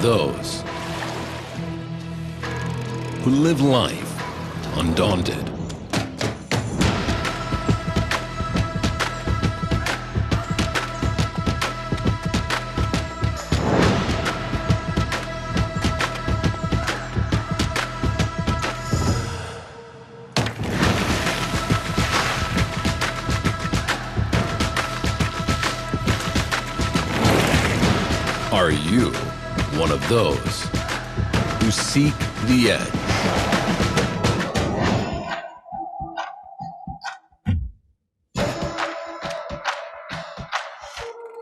those who live life undaunted. Are you one of those who seek the edge?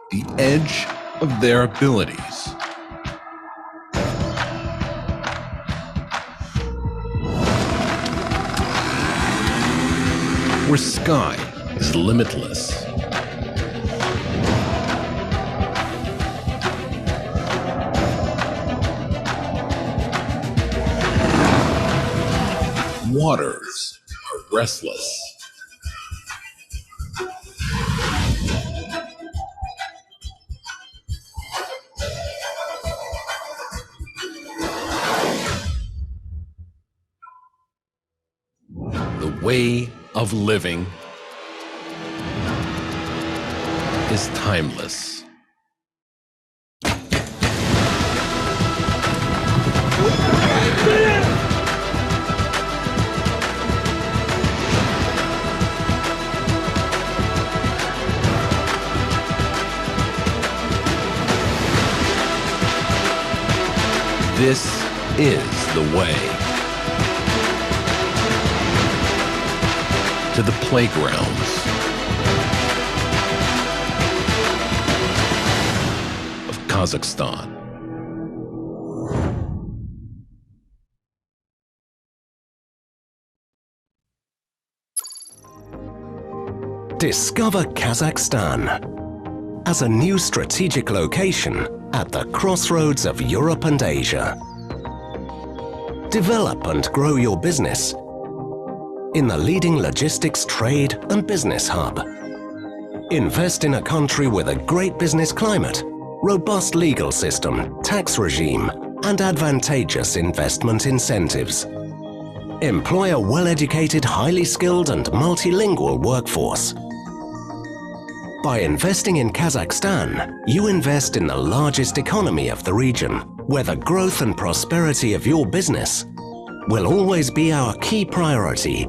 The edge of their abilities. Where sky is limitless. Waters are restless. The way of living is timeless. This is the way to the playgrounds of Kazakhstan. Discover Kazakhstan as a new strategic location at the crossroads of Europe and Asia. Develop and grow your business in the leading logistics, trade and business hub. Invest in a country with a great business climate, robust legal system, tax regime and advantageous investment incentives. Employ a well-educated, highly skilled and multilingual workforce. By investing in Kazakhstan, you invest in the largest economy of the region, where the growth and prosperity of your business will always be our key priority.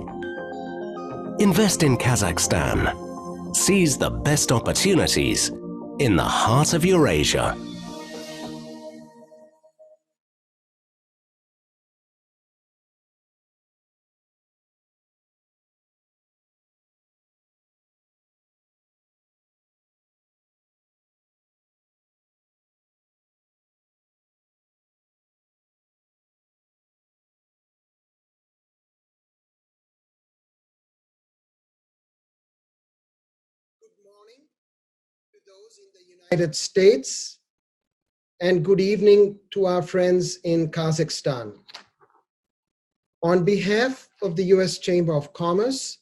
Invest in Kazakhstan. Seize the best opportunities in the heart of Eurasia. Good morning to those in the United States, and good evening to our friends in Kazakhstan. On behalf of the U.S. Chamber of Commerce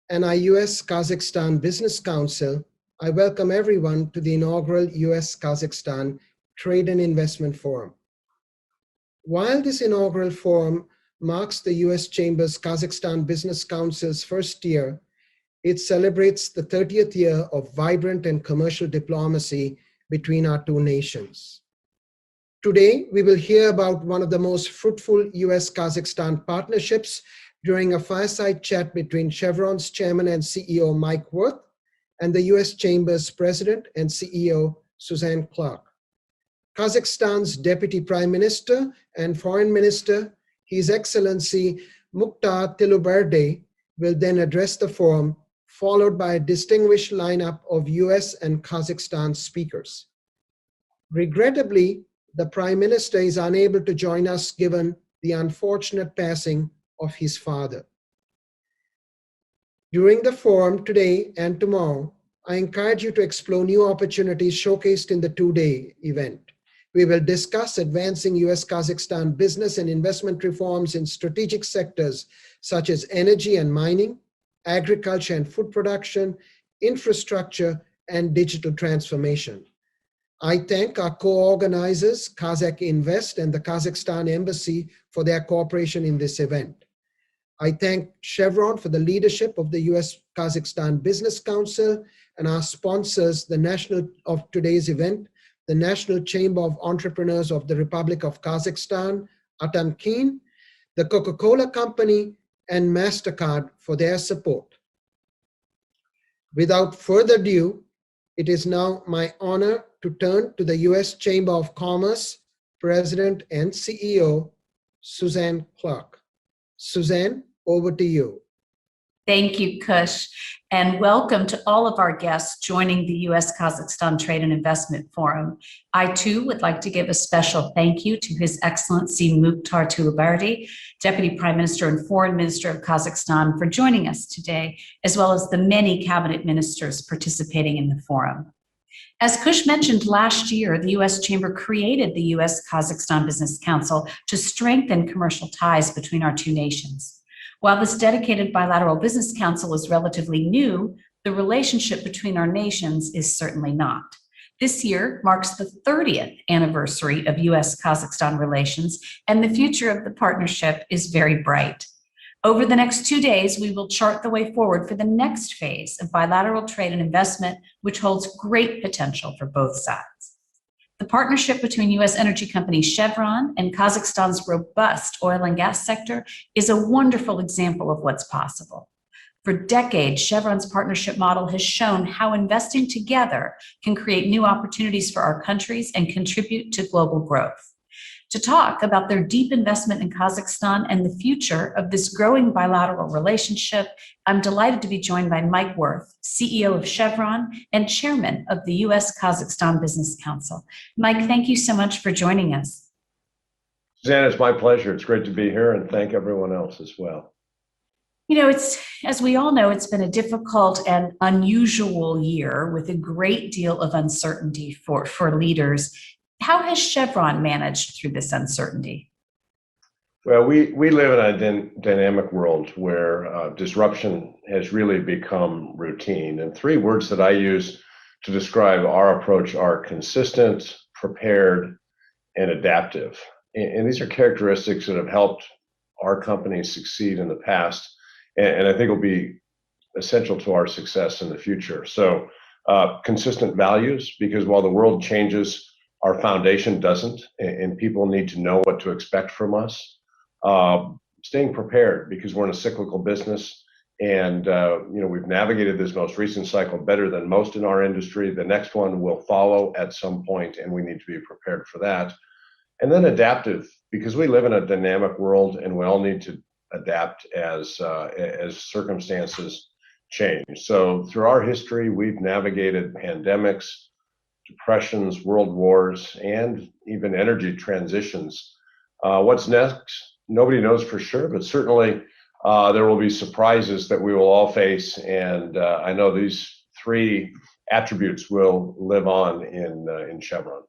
and our U.S. Kazakhstan Business Council, I welcome everyone to the inaugural U.S. Kazakhstan Trade and Investment Forum. While this inaugural forum marks the U.S. Chamber's Kazakhstan Business Council's first year, it celebrates the 30th year of vibrant and commercial diplomacy between our two nations. Today, we will hear about one of the most fruitful U.S.-Kazakhstan partnerships during a fireside chat between Chevron's chairman and CEO Mike Wirth and the U.S. Chamber's president and CEO Suzanne Clark. Kazakhstan's Deputy Prime Minister and Foreign Minister, His Excellency Mukhtar Tleuberdi, will then address the forum, followed by a distinguished lineup of US and Kazakhstan speakers. Regrettably, the Prime Minister is unable to join us given the unfortunate passing of his father. During the forum today and tomorrow, I encourage you to explore new opportunities showcased in the two-day event. We will discuss advancing US-Kazakhstan business and investment reforms in strategic sectors such as energy and mining, agriculture and food production, infrastructure, and digital transformation. I thank our co-organizers, Kazakh Invest and the Kazakhstan Embassy, for their cooperation in this event. I thank Chevron for the leadership of the U.S. Kazakhstan Business Council and our sponsors, of today's event, the National Chamber of Entrepreneurs of the Republic of Kazakhstan, Atamkin, the Coca-Cola Company, and MasterCard for their support. Without further ado, it is now my honor to turn to the U.S. Chamber of Commerce President and CEO, Suzanne Clark. Suzanne, over to you. Thank you, Kush, and welcome to all of our guests joining the U.S. Kazakhstan Trade and Investment Forum. I, too, would like to give a special thank you to His Excellency Mukhtar Tleuberdi, Deputy Prime Minister and Foreign Minister of Kazakhstan, for joining us today, as well as the many cabinet ministers participating in the forum. As Kush mentioned, last year, the U.S. Chamber created the U.S. Kazakhstan Business Council to strengthen commercial ties between our two nations. While this dedicated bilateral business council is relatively new, the relationship between our nations is certainly not. This year marks the 30th anniversary of U.S.-Kazakhstan relations, and the future of the partnership is very bright. Over the next 2 days, we will chart the way forward for the next phase of bilateral trade and investment, which holds great potential for both sides. The partnership between U.S. energy company Chevron and Kazakhstan's robust oil and gas sector is a wonderful example of what's possible. For decades, Chevron's partnership model has shown how investing together can create new opportunities for our countries and contribute to global growth. To talk about their deep investment in Kazakhstan and the future of this growing bilateral relationship, I'm delighted to be joined by Mike Wirth, CEO of Chevron and Chairman of the U.S. Kazakhstan Business Council. Mike, thank you so much for joining us. Suzanne, it's my pleasure. It's great to be here, and thank everyone else as well. You know, as we all know, it's been a difficult and unusual year with a great deal of uncertainty for leaders. How has Chevron managed through this uncertainty? Well, we live in a dynamic world where disruption has really become routine. And three words that I use to describe our approach are consistent, prepared, and adaptive. And these are characteristics that have helped our company succeed in the past, and I think will be essential to our success in the future. So consistent values, because while the world changes, our foundation doesn't, and people need to know what to expect from us. Staying prepared, because we're in a cyclical business, and we've navigated this most recent cycle better than most in our industry. The next one will follow at some point, and we need to be prepared for that. And then adaptive, because we live in a dynamic world, and we all need to adapt as circumstances change. So through our history, we've navigated pandemics, depressions, world wars, and even energy transitions. What's next? Nobody knows for sure, but certainly there will be surprises that we will all face, and I know these three attributes will live on in Chevron.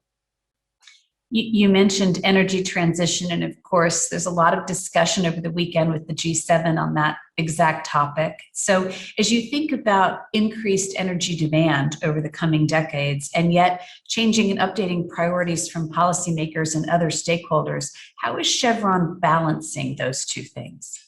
You mentioned energy transition, and of course, there's a lot of discussion over the weekend with the G7 on that exact topic. So as you think about increased energy demand over the coming decades, and yet changing and updating priorities from policymakers and other stakeholders, how is Chevron balancing those two things?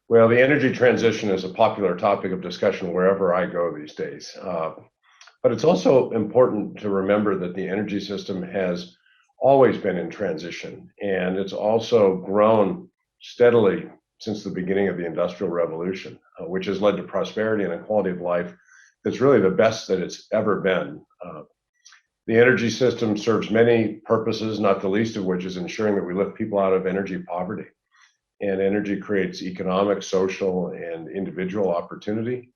Well, the energy transition is a popular topic of discussion wherever I go these days. But it's also important to remember that the energy system has always been in transition, and it's also grown steadily since the beginning of the Industrial Revolution, which has led to prosperity and a quality of life that's really the best that it's ever been. The energy system serves many purposes, not the least of which is ensuring that we lift people out of energy poverty. And energy creates economic, social, and individual opportunity.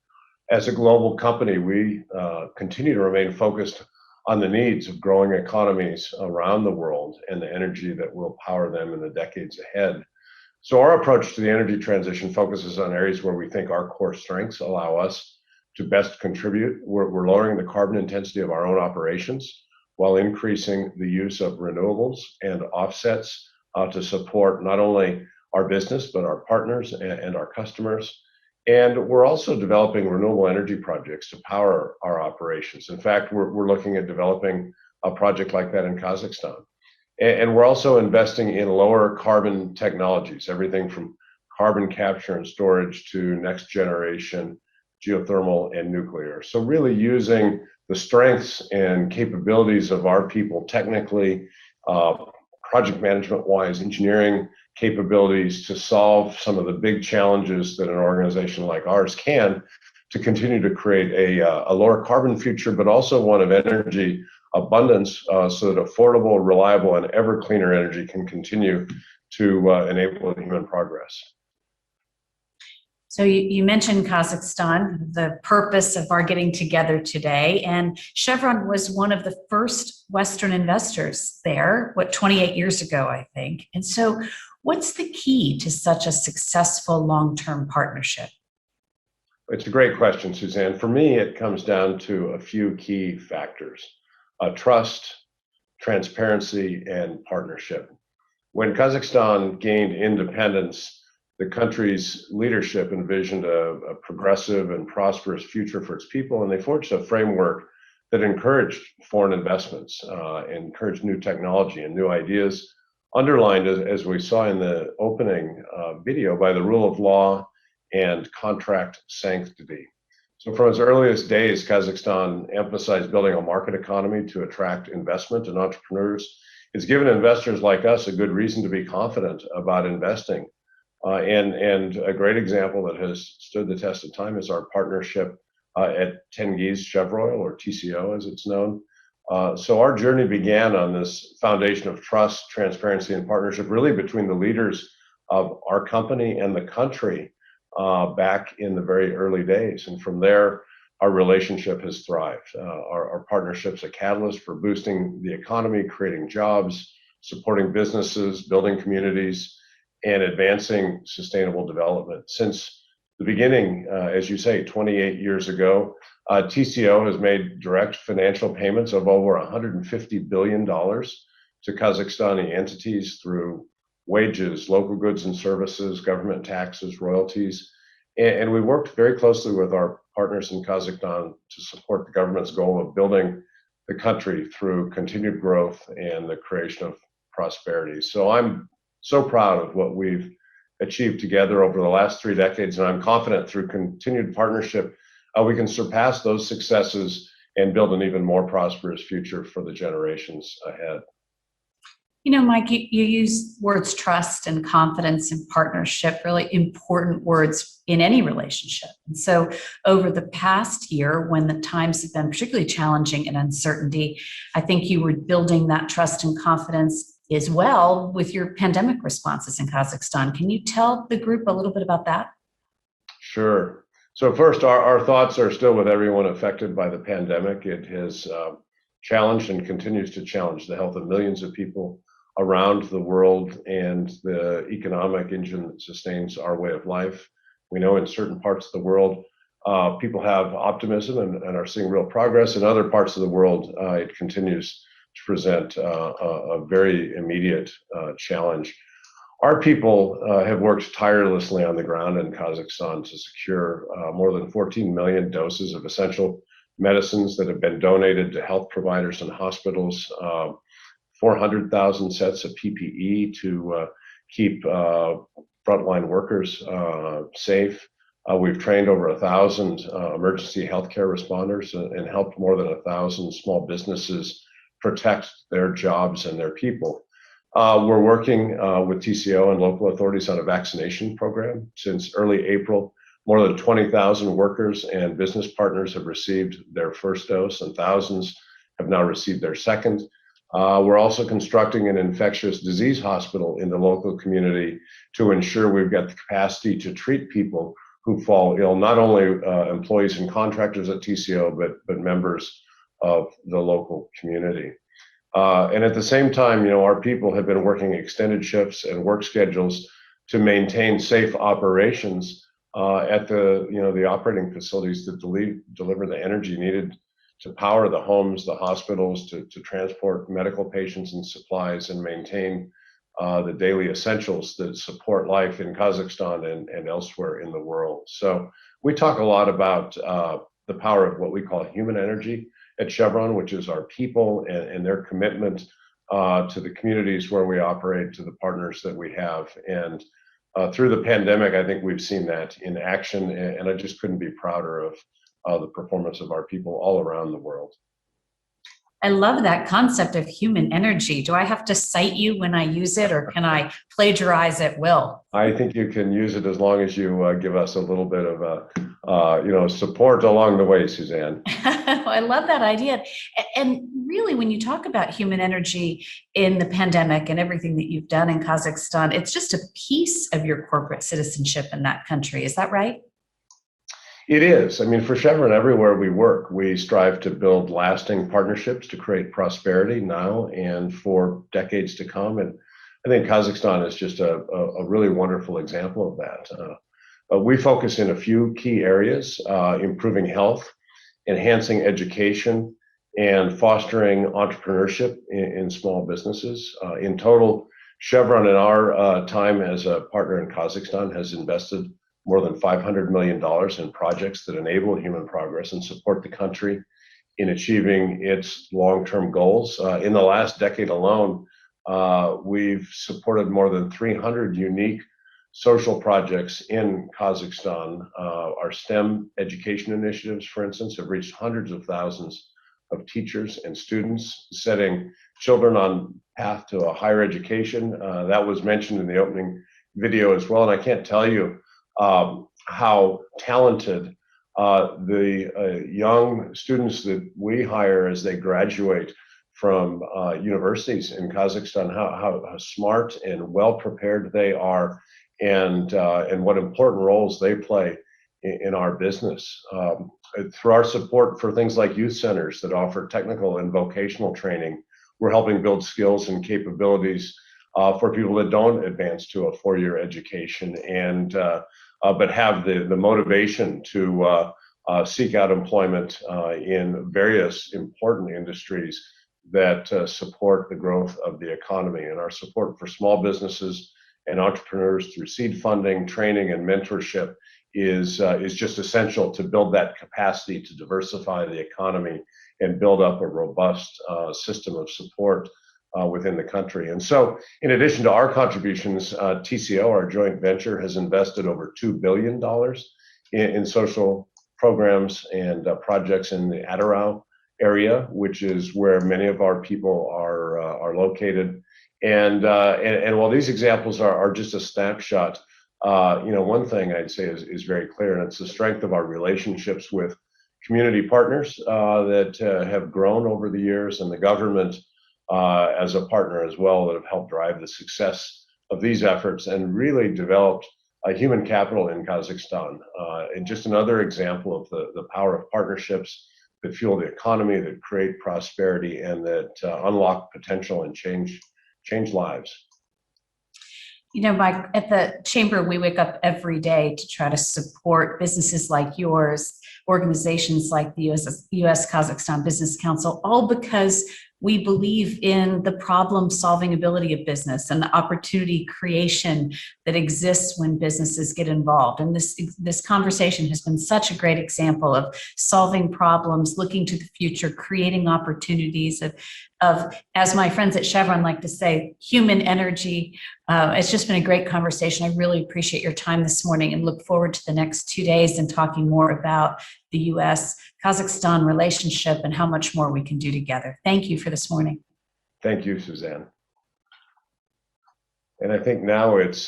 As a global company, we continue to remain focused on the needs of growing economies around the world and the energy that will power them in the decades ahead. So our approach to the energy transition focuses on areas where we think our core strengths allow us to best contribute. We're lowering the carbon intensity of our own operations while increasing the use of renewables and offsets to support not only our business, but our partners and our customers. And we're also developing renewable energy projects to power our operations. In fact, we're looking at developing a project like that in Kazakhstan. And we're also investing in lower carbon technologies, everything from carbon capture and storage to next generation geothermal and nuclear. So really using the strengths and capabilities of our people technically, project management wise, engineering capabilities to solve some of the big challenges that an organization like ours can, to continue to create a lower carbon future, but also one of energy abundance, so that affordable, reliable, and ever cleaner energy can continue to enable human progress. So you mentioned Kazakhstan, the purpose of our getting together today, and Chevron was one of the first Western investors there, 28 years ago, I think. And so what's the key to such a successful long-term partnership? It's a great question, Suzanne. For me, it comes down to a few key factors: trust, transparency, and partnership. When Kazakhstan gained independence, the country's leadership envisioned a progressive and prosperous future for its people, and they forged a framework that encouraged foreign investments, encouraged new technology and new ideas, underlined, as we saw in the opening video, by the rule of law and contract sanctity. So from its earliest days, Kazakhstan emphasized building a market economy to attract investment and entrepreneurs. It's given investors like us a good reason to be confident about investing. And a great example that has stood the test of time is our partnership at Tengiz Chevroil, or TCO as it's known. So our journey began on this foundation of trust, transparency, and partnership, really between the leaders of our company and the country back in the very early days. And from there, our relationship has thrived. Our partnership's a catalyst for boosting the economy, creating jobs, supporting businesses, building communities, and advancing sustainable development. Since the beginning, as you say, 28 years ago, TCO has made direct financial payments of over $150 billion to Kazakhstani entities through wages, local goods and services, government taxes, royalties. And we worked very closely with our partners in Kazakhstan to support the government's goal of building the country through continued growth and the creation of prosperity. So I'm so proud of what we've achieved together over the last 3 decades, and I'm confident through continued partnership, we can surpass those successes and build an even more prosperous future for the generations ahead. You know, Mike, you use words trust and confidence and partnership, really important words in any relationship. And so over the past year, when the times have been particularly challenging and uncertainty, I think you were building that trust and confidence as well with your pandemic responses in Kazakhstan. Can you tell the group a little bit about that? Sure. So first, our thoughts are still with everyone affected by the pandemic. It has challenged and continues to challenge the health of millions of people around the world and the economic engine that sustains our way of life. We know in certain parts of the world, people have optimism and are seeing real progress. In other parts of the world, it continues to present a very immediate challenge. Our people have worked tirelessly on the ground in Kazakhstan to secure more than 14 million doses of essential medicines that have been donated to health providers and hospitals, 400,000 sets of PPE to keep frontline workers safe. We've trained over 1,000 emergency healthcare responders and helped more than 1,000 small businesses protect their jobs and their people. We're working with TCO and local authorities on a vaccination program. Since early April, more than 20,000 workers and business partners have received their first dose, and thousands have now received their second. We're also constructing an infectious disease hospital in the local community to ensure we've got the capacity to treat people who fall ill, not only employees and contractors at TCO, but members of the local community. And at the same time, our people have been working extended shifts and work schedules to maintain safe operations at the operating facilities that deliver the energy needed to power the homes, the hospitals, to transport medical patients and supplies and maintain the daily essentials that support life in Kazakhstan and elsewhere in the world. So we talk a lot about the power of what we call human energy at Chevron, which is our people and their commitment to the communities where we operate, to the partners that we have. And through the pandemic, I think we've seen that in action, and I just couldn't be prouder of the performance of our people all around the world. I love that concept of human energy. Do I have to cite you when I use it, or can I plagiarize at will? I think you can use it as long as you give us a little bit of support along the way, Suzanne. I love that idea. And really, when you talk about human energy in the pandemic and everything that you've done in Kazakhstan, it's just a piece of your corporate citizenship in that country. Is that right? It is. I mean, for Chevron, everywhere we work, we strive to build lasting partnerships to create prosperity now and for decades to come. And I think Kazakhstan is just a really wonderful example of that. We focus in a few key areas: improving health, enhancing education, and fostering entrepreneurship in small businesses. In total, Chevron, in our time as a partner in Kazakhstan, has invested more than $500 million in projects that enable human progress and support the country in achieving its long-term goals. In the last decade alone, we've supported more than 300 unique social projects in Kazakhstan. Our STEM education initiatives, for instance, have reached hundreds of thousands of teachers and students, setting children on path to a higher education. That was mentioned in the opening video as well, and I can't tell you how talented the young students that we hire as they graduate from universities in Kazakhstan, how smart and well prepared they are, and what important roles they play in our business. Through our support for things like youth centers that offer technical and vocational training, we're helping build skills and capabilities for people that don't advance to a four-year education but have the motivation to seek out employment in various important industries that support the growth of the economy. And our support for small businesses and entrepreneurs through seed funding, training, and mentorship is just essential to build that capacity to diversify the economy and build up a robust system of support within the country. And so, in addition to our contributions, TCO, our joint venture, has invested over $2 billion in social programs and projects in the Adarau area, which is where many of our people are located. And while these examples are just a snapshot, one thing I'd say is very clear, and it's the strength of our relationships with community partners that have grown over the years, and the government as a partner as well, that have helped drive the success of these efforts and really developed a human capital in Kazakhstan. And just another example of the power of partnerships that fuel the economy, that create prosperity, and that unlock potential and change lives. You know, Mike, at the Chamber, we wake up every day to try to support businesses like yours, organizations like the U.S. Kazakhstan Business Council, all because we believe in the problem-solving ability of business and the opportunity creation that exists when businesses get involved. And this conversation has been such a great example of solving problems, looking to the future, creating opportunities of, as my friends at Chevron like to say, human energy. It's just been a great conversation. I really appreciate your time this morning and look forward to the next 2 days and talking more about the U.S.-Kazakhstan relationship and how much more we can do together. Thank you for this morning. Thank you, Suzanne. And I think now it's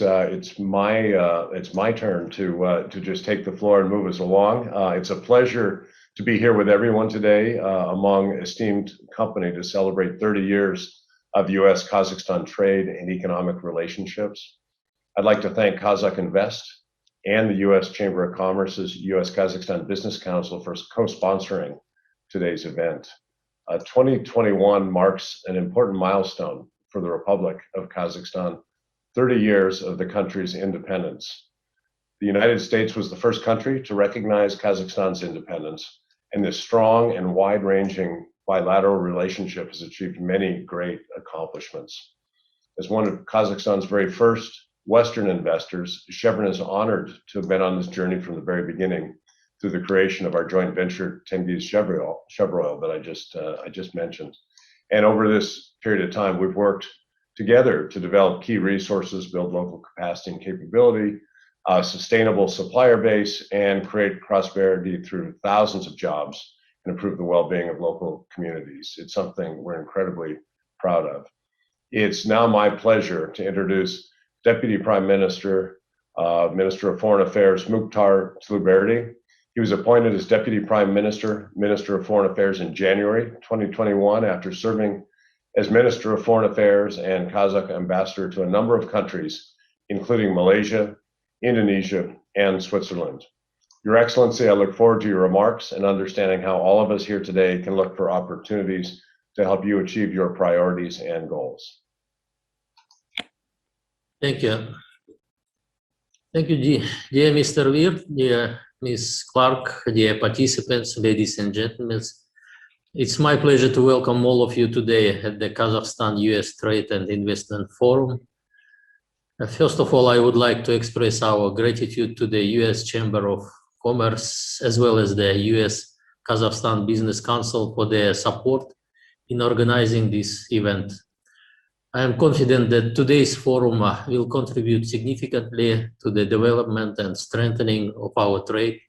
my turn to just take the floor and move us along. It's a pleasure to be here with everyone today among esteemed company to celebrate 30 years of U.S.-Kazakhstan trade and economic relationships. I'd like to thank Kazakh Invest and the U.S. Chamber of Commerce's U.S. Kazakhstan Business Council for co-sponsoring today's event. 2021 marks an important milestone for the Republic of Kazakhstan, 30 years of the country's independence. The United States was the first country to recognize Kazakhstan's independence, and this strong and wide-ranging bilateral relationship has achieved many great accomplishments. As one of Kazakhstan's very first Western investors, Chevron is honored to have been on this journey from the very beginning. through the creation of our joint venture, Tengiz Chevroil, that I just mentioned. And over this period of time, we've worked together to develop key resources, build local capacity and capability, sustainable supplier base, and create prosperity through thousands of jobs and improve the well-being of local communities. It's something we're incredibly proud of. It's now my pleasure to introduce Deputy Prime Minister, Minister of Foreign Affairs, Mukhtar Tleuberdi. He was appointed as Deputy Prime Minister, Minister of Foreign Affairs in January 2021 after serving as Minister of Foreign Affairs and Kazakh ambassador to a number of countries, including Malaysia, Indonesia, and Switzerland. Your Excellency, I look forward to your remarks and understanding how all of us here today can look for opportunities to help you achieve your priorities and goals. Thank you. Thank you, dear Mr. Weir, dear Ms. Clark, dear participants, ladies and gentlemen. It's my pleasure to welcome all of you today at the Kazakhstan-US Trade and Investment Forum. First of all, I would like to express our gratitude to the US Chamber of Commerce as well as the US Kazakhstan Business Council for their support in organizing this event. I am confident that today's forum will contribute significantly to the development and strengthening of our trade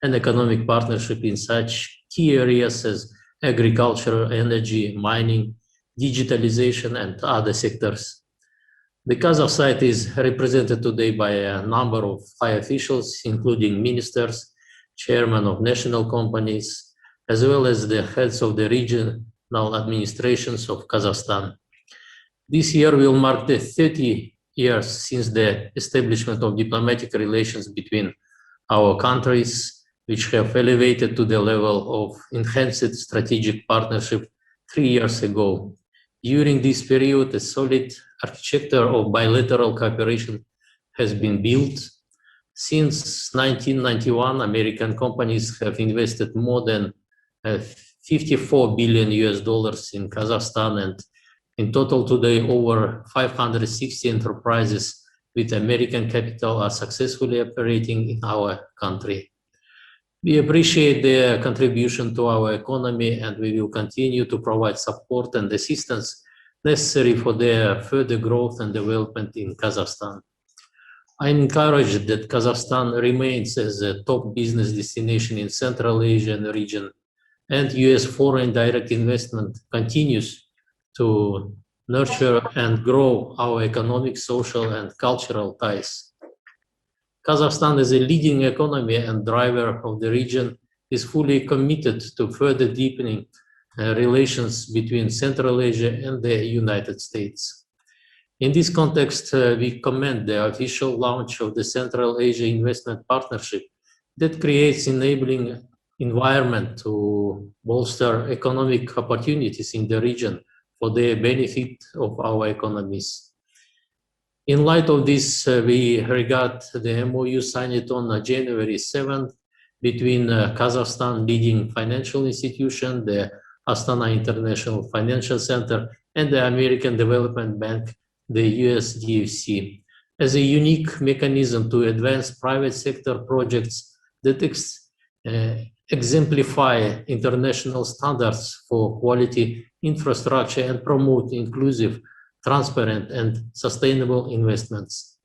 and economic partnership in such key areas as agriculture, energy, mining, digitalization, and other sectors. The Kazakh side is represented today by a number of high officials, including ministers, chairmen of national companies, as well as the heads of the regional administrations of Kazakhstan. This year will mark the 30 years since the establishment of diplomatic relations between our countries, which have elevated to the level of enhanced strategic partnership 3 years ago. During this period, a solid architecture of bilateral cooperation has been built. Since 1991, American companies have invested more than $54 billion in Kazakhstan, and in total today, over 560 enterprises with American capital are successfully operating in our country. We appreciate their contribution to our economy, and we will continue to provide support and assistance necessary for their further growth and development in Kazakhstan. I'm encouraged that Kazakhstan remains as a top business destination in Central Asian region, and US foreign direct investment continues to nurture and grow our economic, social, and cultural ties. Kazakhstan, as a leading economy and driver of the region, is fully committed to further deepening relations between Central Asia and the United States. In this context, we commend the official launch of the Central Asia Investment Partnership that creates enabling environment to bolster economic opportunities in the region for the benefit of our economies. In light of this, we regard the MOU signed on January 7th between Kazakhstan leading financial institution, the Astana International Financial Center, and the American Development Bank, the USDFC, as a unique mechanism to advance private sector projects that exemplify international standards for quality infrastructure and promote inclusive, transparent, and sustainable investments.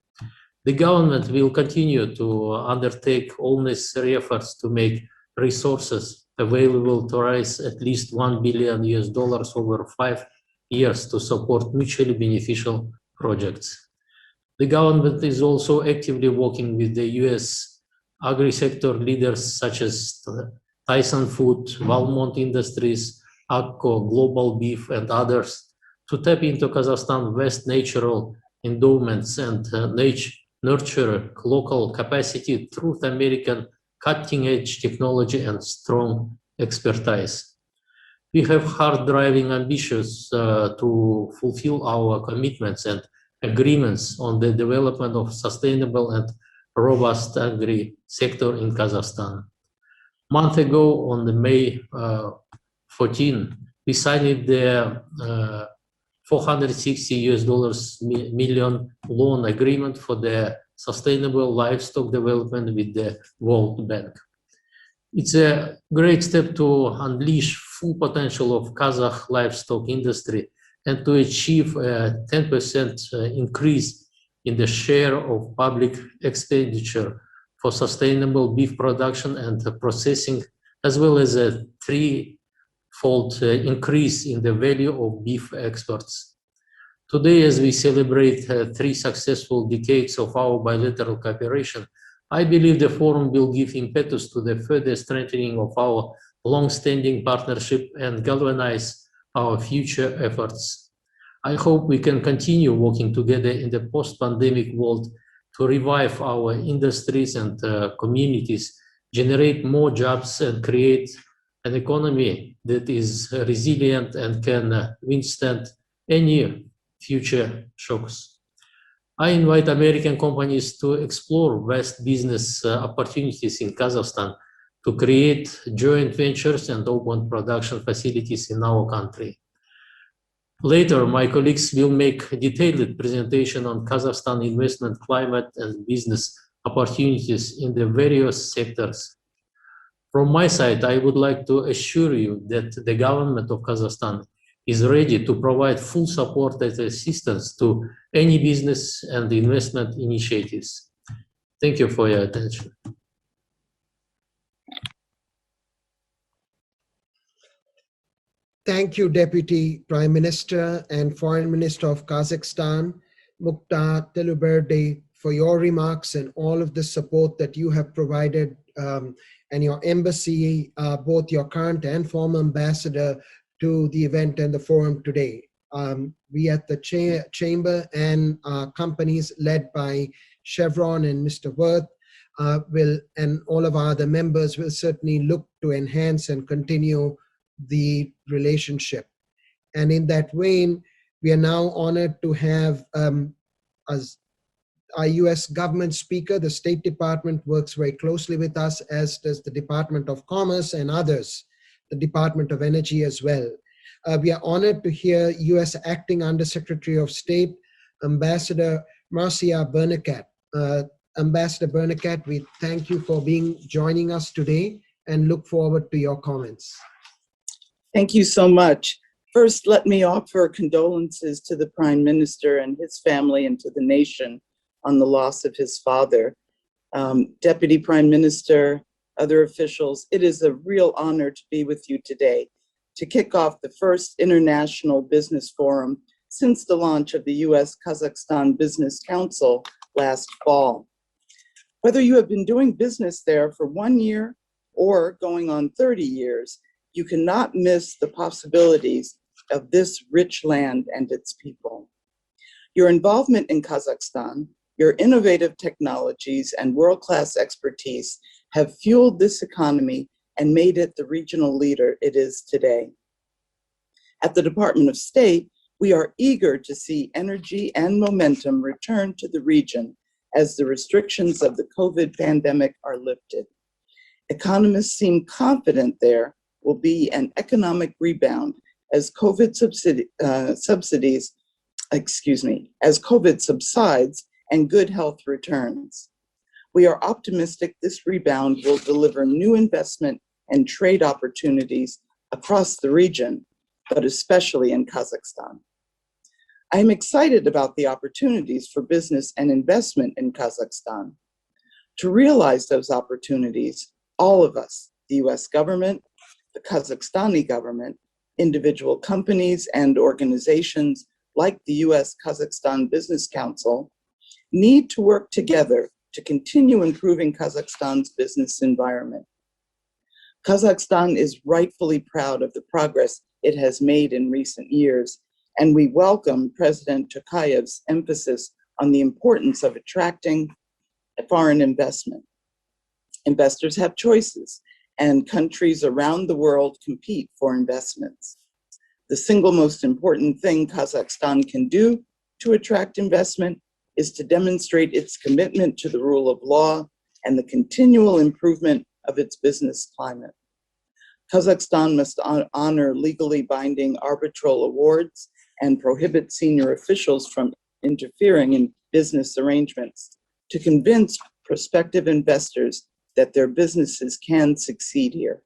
The government will continue to undertake all necessary efforts to make resources available to raise at least $1 billion over 5 years to support mutually beneficial projects. The government is also actively working with the US agri-sector leaders such as Tyson Food, Valmont Industries, Agco, Global Beef, and others to tap into Kazakhstan's vast natural endowments and nurture local capacity through American cutting-edge technology and strong expertise. We have hard-driving ambitions to fulfill our commitments and agreements on the development of sustainable and robust agri-sector in Kazakhstan. A month ago, on the May 14, we signed the $460 million loan agreement for the sustainable livestock development with the World Bank. It's a great step to unleash full potential of Kazakh livestock industry and to achieve a 10% increase in the share of public expenditure for sustainable beef production and processing, as well as a threefold increase in the value of beef exports. Today, as we celebrate 3 successful decades of our bilateral cooperation, I believe the forum will give impetus to the further strengthening of our long-standing partnership and galvanize our future efforts. I hope we can continue working together in the post-pandemic world to revive our industries and communities, generate more jobs, and create an economy that is resilient and can withstand any future shocks. I invite American companies to explore vast business opportunities in Kazakhstan to create joint ventures and open production facilities in our country. Later, my colleagues will make a detailed presentation on Kazakhstan investment climate and business opportunities in the various sectors. From my side, I would like to assure you that the government of Kazakhstan is ready to provide full support and assistance to any business and investment initiatives. Thank you for your attention. Thank you, Deputy Prime Minister and Foreign Minister of Kazakhstan, Mukhtar Tleuberdi, for your remarks and all of the support that you have provided, and your embassy, both your current and former ambassador, to the event and the forum today. We at the Chamber and companies led by Chevron and Mr. Wirth and all of our other members will certainly look to enhance and continue the relationship. And in that vein, we are now honored to have as our U.S. government speaker. The State Department works very closely with us, as does the Department of Commerce and others, the Department of Energy as well. We are honored to hear U.S. Acting Undersecretary of State, Ambassador Marcia Bernacat. Ambassador Bernacat, we thank you for joining us today and look forward to your comments. Thank you so much. First, let me offer condolences to the Prime Minister and his family and to the nation on the loss of his father. Deputy Prime Minister, other officials, it is a real honor to be with you today to kick off the first International Business Forum since the launch of the U.S. Kazakhstan Business Council last fall. Whether you have been doing business there for 1 year or going on 30 years, you cannot miss the possibilities of this rich land and its people. Your involvement in Kazakhstan, your innovative technologies and world-class expertise have fueled this economy and made it the regional leader it is today. At the Department of State, we are eager to see energy and momentum return to the region as the restrictions of the COVID pandemic are lifted. Economists seem confident there will be an economic rebound as COVID subsides and good health returns. We are optimistic this rebound will deliver new investment and trade opportunities across the region, but especially in Kazakhstan. I am excited about the opportunities for business and investment in Kazakhstan. To realize those opportunities, all of us, the U.S. government, the Kazakhstani government, individual companies and organizations like the U.S. Kazakhstan Business Council need to work together to continue improving Kazakhstan's business environment. Kazakhstan is rightfully proud of the progress it has made in recent years, and we welcome President Tokayev's emphasis on the importance of attracting foreign investment. Investors have choices, and countries around the world compete for investments. The single most important thing Kazakhstan can do to attract investment is to demonstrate its commitment to the rule of law and the continual improvement of its business climate. Kazakhstan must honor legally binding arbitral awards and prohibit senior officials from interfering in business arrangements to convince prospective investors that their businesses can succeed here.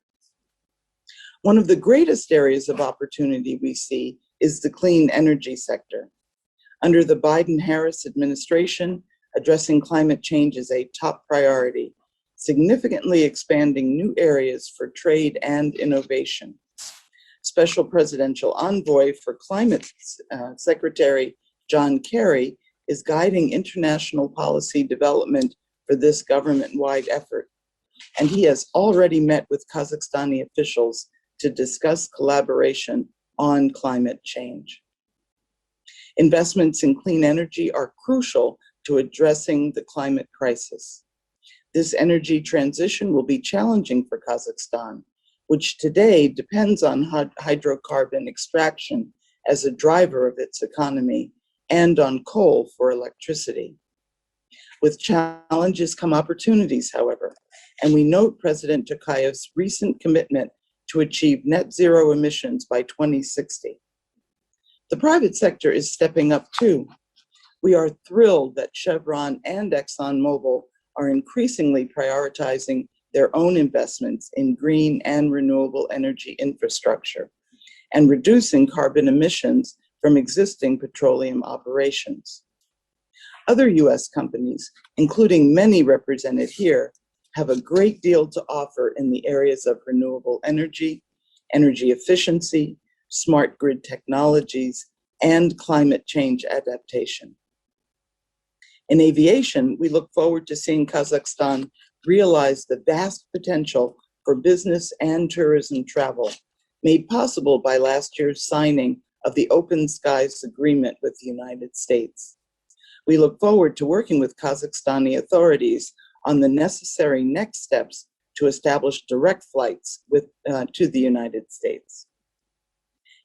One of the greatest areas of opportunity we see is the clean energy sector. Under the Biden-Harris administration, addressing climate change is a top priority, significantly expanding new areas for trade and innovation. Special Presidential Envoy for Climate, Secretary John Kerry, is guiding international policy development for this government-wide effort, and he has already met with Kazakhstani officials to discuss collaboration on climate change. Investments in clean energy are crucial to addressing the climate crisis. This energy transition will be challenging for Kazakhstan, which today depends on hydrocarbon extraction as a driver of its economy and on coal for electricity. With challenges come opportunities, however, and we note President Tokayev's recent commitment to achieve net zero emissions by 2060. The private sector is stepping up too. We are thrilled that Chevron and ExxonMobil are increasingly prioritizing their own investments in green and renewable energy infrastructure and reducing carbon emissions from existing petroleum operations. Other U.S. companies, including many represented here, have a great deal to offer in the areas of renewable energy, energy efficiency, smart grid technologies, and climate change adaptation. In aviation, we look forward to seeing Kazakhstan realize the vast potential for business and tourism travel, made possible by last year's signing of the Open Skies Agreement with the United States. We look forward to working with Kazakhstani authorities on the necessary next steps to establish direct flights to the United States.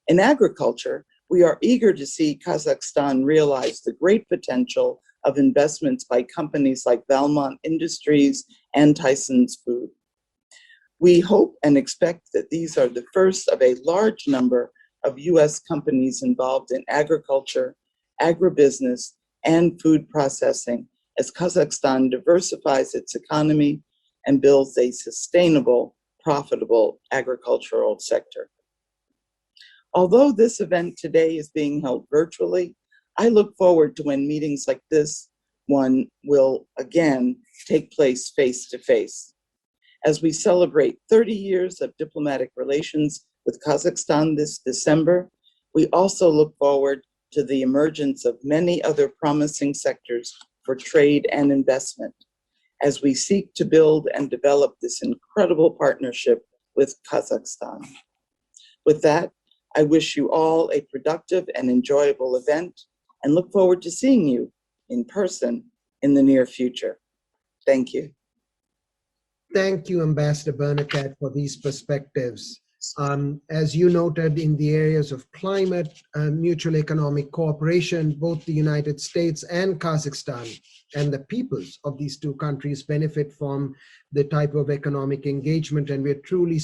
In agriculture, we are eager to see Kazakhstan realize the great potential of investments by companies like Valmont Industries and Tyson's Food. We hope and expect that these are the first of a large number of U.S. companies involved in agriculture, agribusiness, and food processing as Kazakhstan diversifies its economy and builds a sustainable, profitable agricultural sector. Although this event today is being held virtually, I look forward to when meetings like this one will again take place face-to-face. As we celebrate 30 years of diplomatic relations with Kazakhstan this December, we also look forward to the emergence of many other promising sectors for trade and investment as we seek to build and develop this incredible partnership with Kazakhstan. With that, I wish you all a productive and enjoyable event and look forward to seeing you in person in the near future. Thank you. Thank you, Ambassador Bernacat, for these perspectives. As you noted, in the areas of climate, mutual economic cooperation, both the United States and Kazakhstan and the peoples of these two countries benefit from the type of economic engagement, and we're truly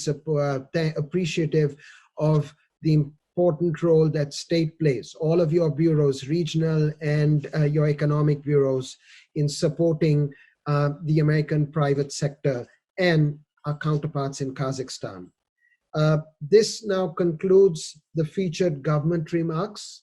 appreciative of the important role that state plays, all of your bureaus, regional and your economic bureaus, in supporting the American private sector and our counterparts in Kazakhstan. This now concludes the featured government remarks.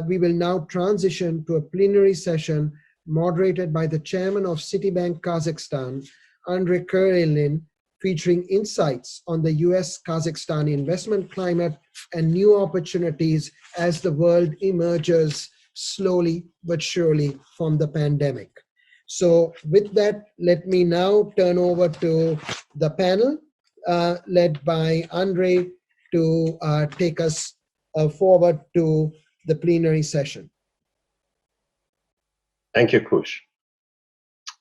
We will now transition to a plenary session moderated by the chairman of Citibank Kazakhstan, Andrei Karelin, featuring insights on the U.S. Kazakhstan investment climate and new opportunities as the world emerges slowly but surely from the pandemic. So with that, let me now turn over to the panel led by Andrei to take us forward to the plenary session. Thank you, Kush.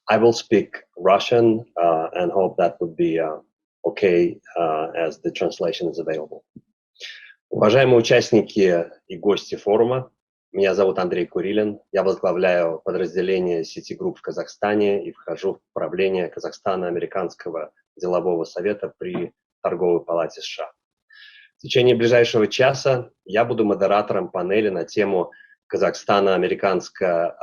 I will speak Russian and hope that would be okay as the translation is available. Уважаемые участники и гости форума, меня зовут Андрей Курилин, я возглавляю подразделение Citigroup в Казахстане и вхожу в правление Казахстана-Американского делового совета при Торговой палате США. В течение ближайшего часа я буду модератором панели на тему Казахстано-американское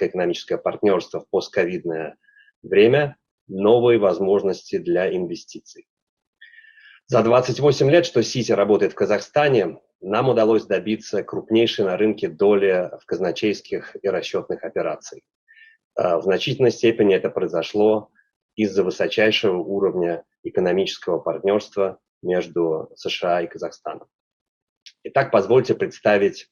экономическое партнерство в постковидное время, новые возможности для инвестиций. За 28 лет, что Сити работает в Казахстане, нам удалось добиться крупнейшей на рынке доли в казначейских и расчетных операций. В значительной степени это произошло из-за высочайшего уровня экономического партнерства между США и Казахстаном. Итак, позвольте представить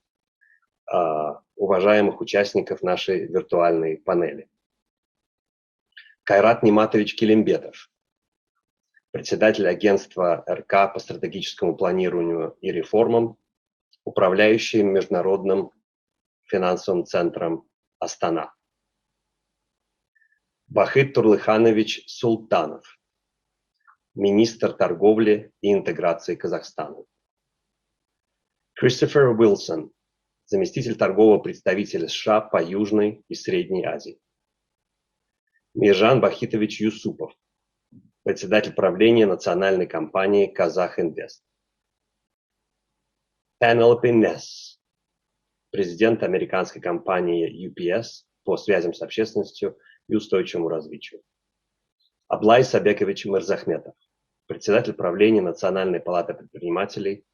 уважаемых участников нашей виртуальной панели. Кайрат Ниматович Келимбетов, председатель агентства РК по стратегическому планированию и реформам, управляющий Международным финансовым центром Астана. Вахид Турлыханович Султанов, министр торговли и интеграции Казахстана. Кристофер Уилсон, заместитель торгового представителя США по Южной и Средней Азии. Миржан Бахитович Юсупов, председатель правления национальной компании KAZAKH Invest. Пенелопе Несс, президент американской компании UPS по связям с общественностью и устойчивому развитию. Аблай Сабекович Мирзахметов, председатель правления Национальной палаты предпринимателей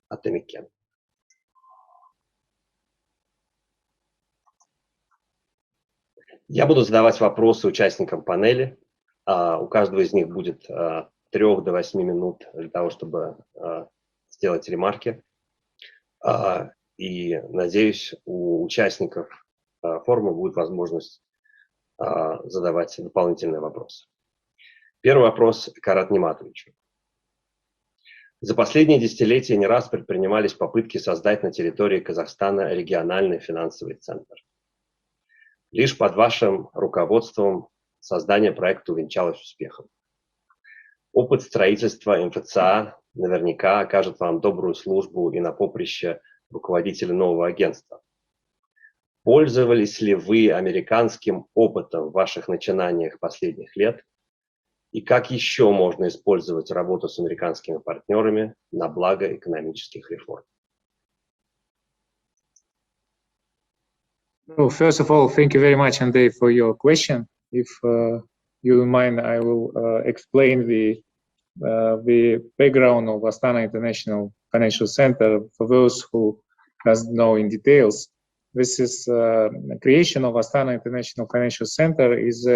Атамикен. Я буду задавать вопросы участникам панели. У каждого из них будет 3 до 8 минут для того, чтобы сделать ремарки. И, надеюсь, у участников форума будет возможность задавать дополнительные вопросы. Первый вопрос к Кайрату Ниматовичу. За последние десятилетия не раз предпринимались попытки создать на территории Казахстана региональный финансовый центр. Лишь под вашим руководством создание проекта увенчалось успехом. Опыт строительства МФЦА наверняка окажет вам добрую службу и на поприще руководителя нового агентства. Пользовались ли вы американским опытом в ваших начинаниях последних лет? И как еще можно использовать работу с американскими партнерами на благо экономических реформ? Well, first of all, thank you very much, Andrei, for your question. If you don't mind, I will explain the background of Astana International Financial Center for those who doesn't know in details. This is the creation of Astana International Financial Center is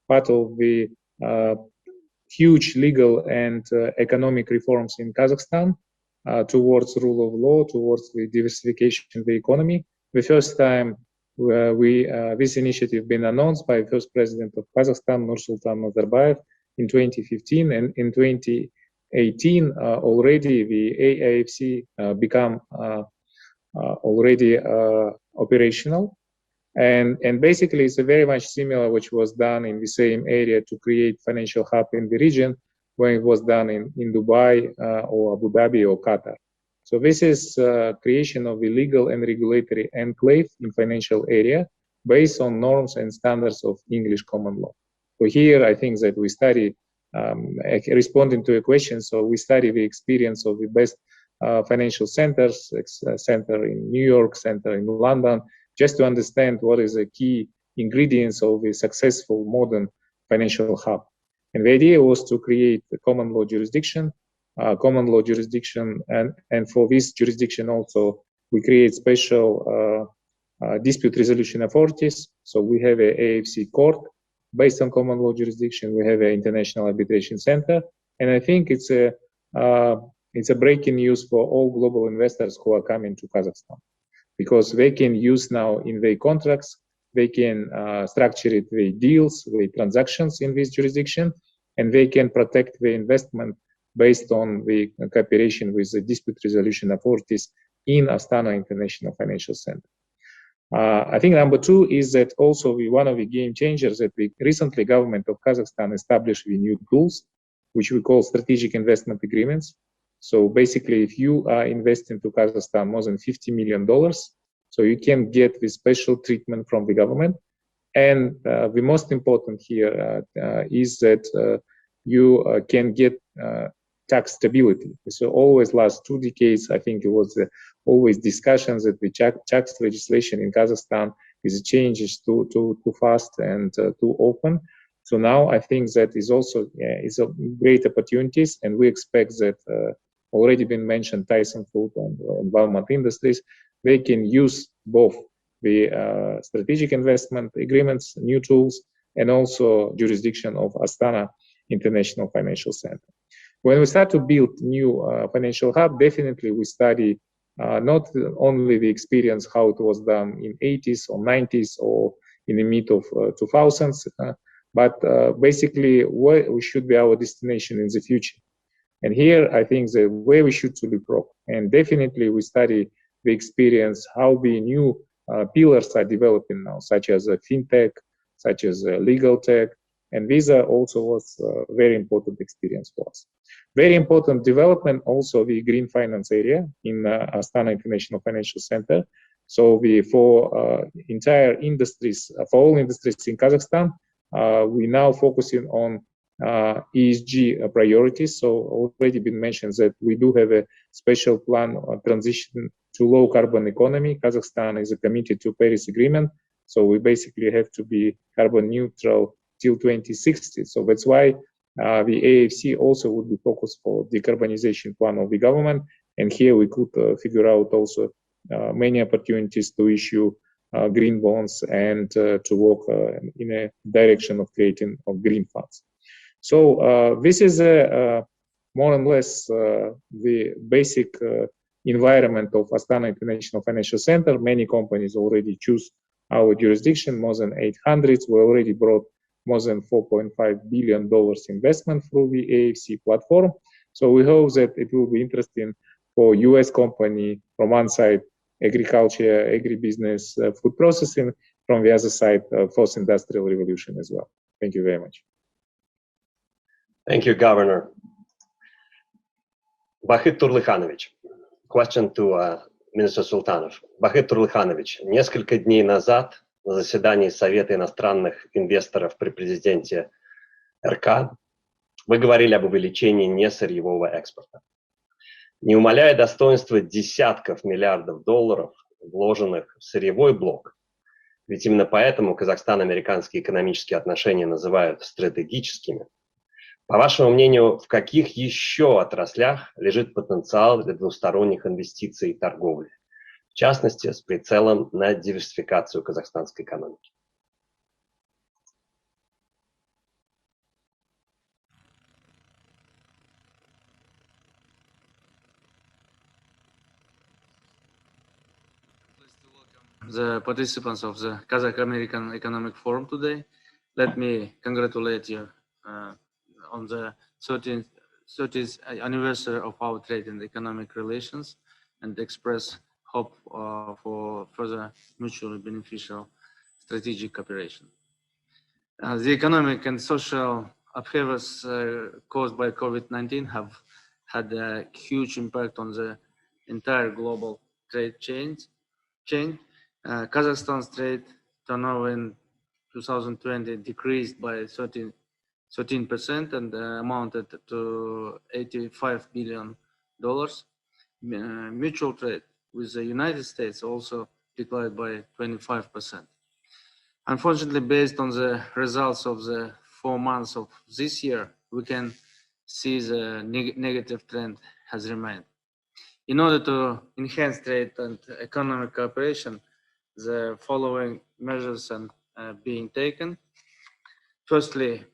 part of the huge legal and economic reforms in Kazakhstan towards rule of law, towards the diversification of the economy. The first time this initiative been announced by first president of Kazakhstan, Nursultan Nazarbayev, in 2015, and in 2018 already the AIFC become already operational, and basically it's a very much similar which was done in the same area to create financial hub in the region when it was done in Dubai or Abu Dhabi or Qatar. So this is creation of a legal and regulatory enclave in financial area based on norms and standards of English common law. So here I think that we study, responding to a question, so we study the experience of the best financial centers, center in New York, center in London, just to understand what is the key ingredients of a successful modern financial hub. And the idea was to create a common law jurisdiction, and for this jurisdiction also we create special dispute resolution authorities. So we have a AFC court based on common law jurisdiction. We have an international arbitration center, and I think it's a breaking news for all global investors who are coming to Kazakhstan, because they can use now in their contracts, they can structure it, the deals, the transactions in this jurisdiction, and they can protect the investment based on the cooperation with the dispute resolution authorities in Astana International Financial Center. I think number two is that also one of the game changers that the recently government of Kazakhstan established the new tools, which we call strategic investment agreements. So basically, if you are investing to Kazakhstan more than $50 million, so you can get this special treatment from the government. And the most important here is that you can get tax stability. So always last 2 decades, I think it was always discussions that the tax legislation in Kazakhstan is changes too fast and too often. So now I think that is also is a great opportunities, and we expect that already been mentioned Tyson Food and Valmont Industries, they can use both the strategic investment agreements, new tools, and also jurisdiction of Astana International Financial Center. When we start to build new financial hub, definitely we study not only the experience how it was done in 80s or 90s or in the mid of 2000s, but basically where we should be our destination in the future. And here I think that where we should to leapfrog, and definitely we study the experience how the new pillars are developing now, such as fintech, such as legal tech, and Visa also was a very important experience for us. Very important development also the green finance area in Astana International Financial Center. So for entire industries, for all industries in Kazakhstan, we now focusing on ESG priorities. So already been mentioned that we do have a special plan on transition to low carbon economy. Kazakhstan is committed to Paris Agreement. So we basically have to be carbon neutral till 2060. So that's why the AFC also would be focused for decarbonization plan of the government. And here we could figure out also many opportunities to issue green bonds and to work in a direction of creating of green funds. So this is more or less the basic environment of Astana International Financial Center. Many companies already choose our jurisdiction, more than 800. We already brought more than $4.5 billion investment through the AFC platform. So we hope that it will be interesting for U.S. company from one side, agriculture, agribusiness, food processing, from the other side, fourth industrial revolution as well. Thank you very much. Thank you, Governor. Bahit Turlikhanovich, question to Minister Sultanov. Bahit Turlikhanovich, несколько дней назад на заседании Совета иностранных инвесторов при президенте РК вы говорили об увеличении несырьевого экспорта. Не умаляя достоинства десятков миллиардов долларов, вложенных в сырьевой блок, ведь именно поэтому Казахстан-американские экономические отношения называют стратегическими, по вашему мнению, в каких еще отраслях лежит потенциал для двусторонних инвестиций и торговли, в частности, с прицелом на диверсификацию казахстанской экономики? The participants of the Kazakh American Economic Forum today. Let me congratulate you on the 30th anniversary of our trade and economic relations and express hope for further mutually beneficial strategic cooperation. The economic and social upheavals caused by COVID-19 have had a huge impact on the entire global trade chain. Kazakhstan's trade turnover in 2020 decreased by 13% and amounted to $85 billion. Mutual trade with the United States also declined by 25%. Unfortunately, based on the results of the 4 months of this year, we can see the negative trend has remained. In order to enhance trade and economic cooperation, the following measures are being taken. Firstly,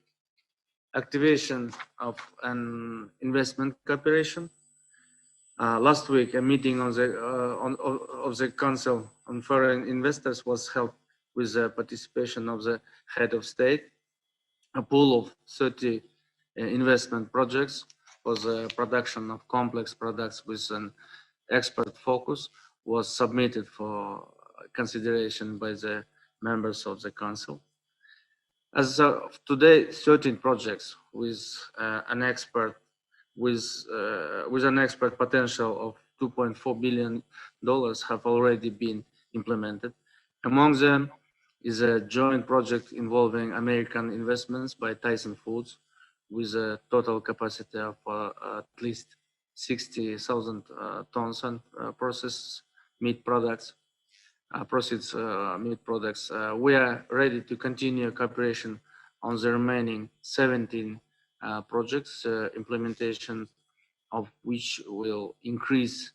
activation of an investment cooperation. Last week, a meeting of the Council on Foreign Investors was held with the participation of the head of state. A pool of 30 investment projects for the production of complex products with an expert focus was submitted for consideration by the members of the council. As of today, 13 projects with an expert potential of $2.4 billion have already been implemented. Among them is a joint project involving American investments by Tyson Foods with a total capacity of at least 60,000 tons and processed meat products. We are ready to continue cooperation on the remaining 17 projects, implementation of which will increase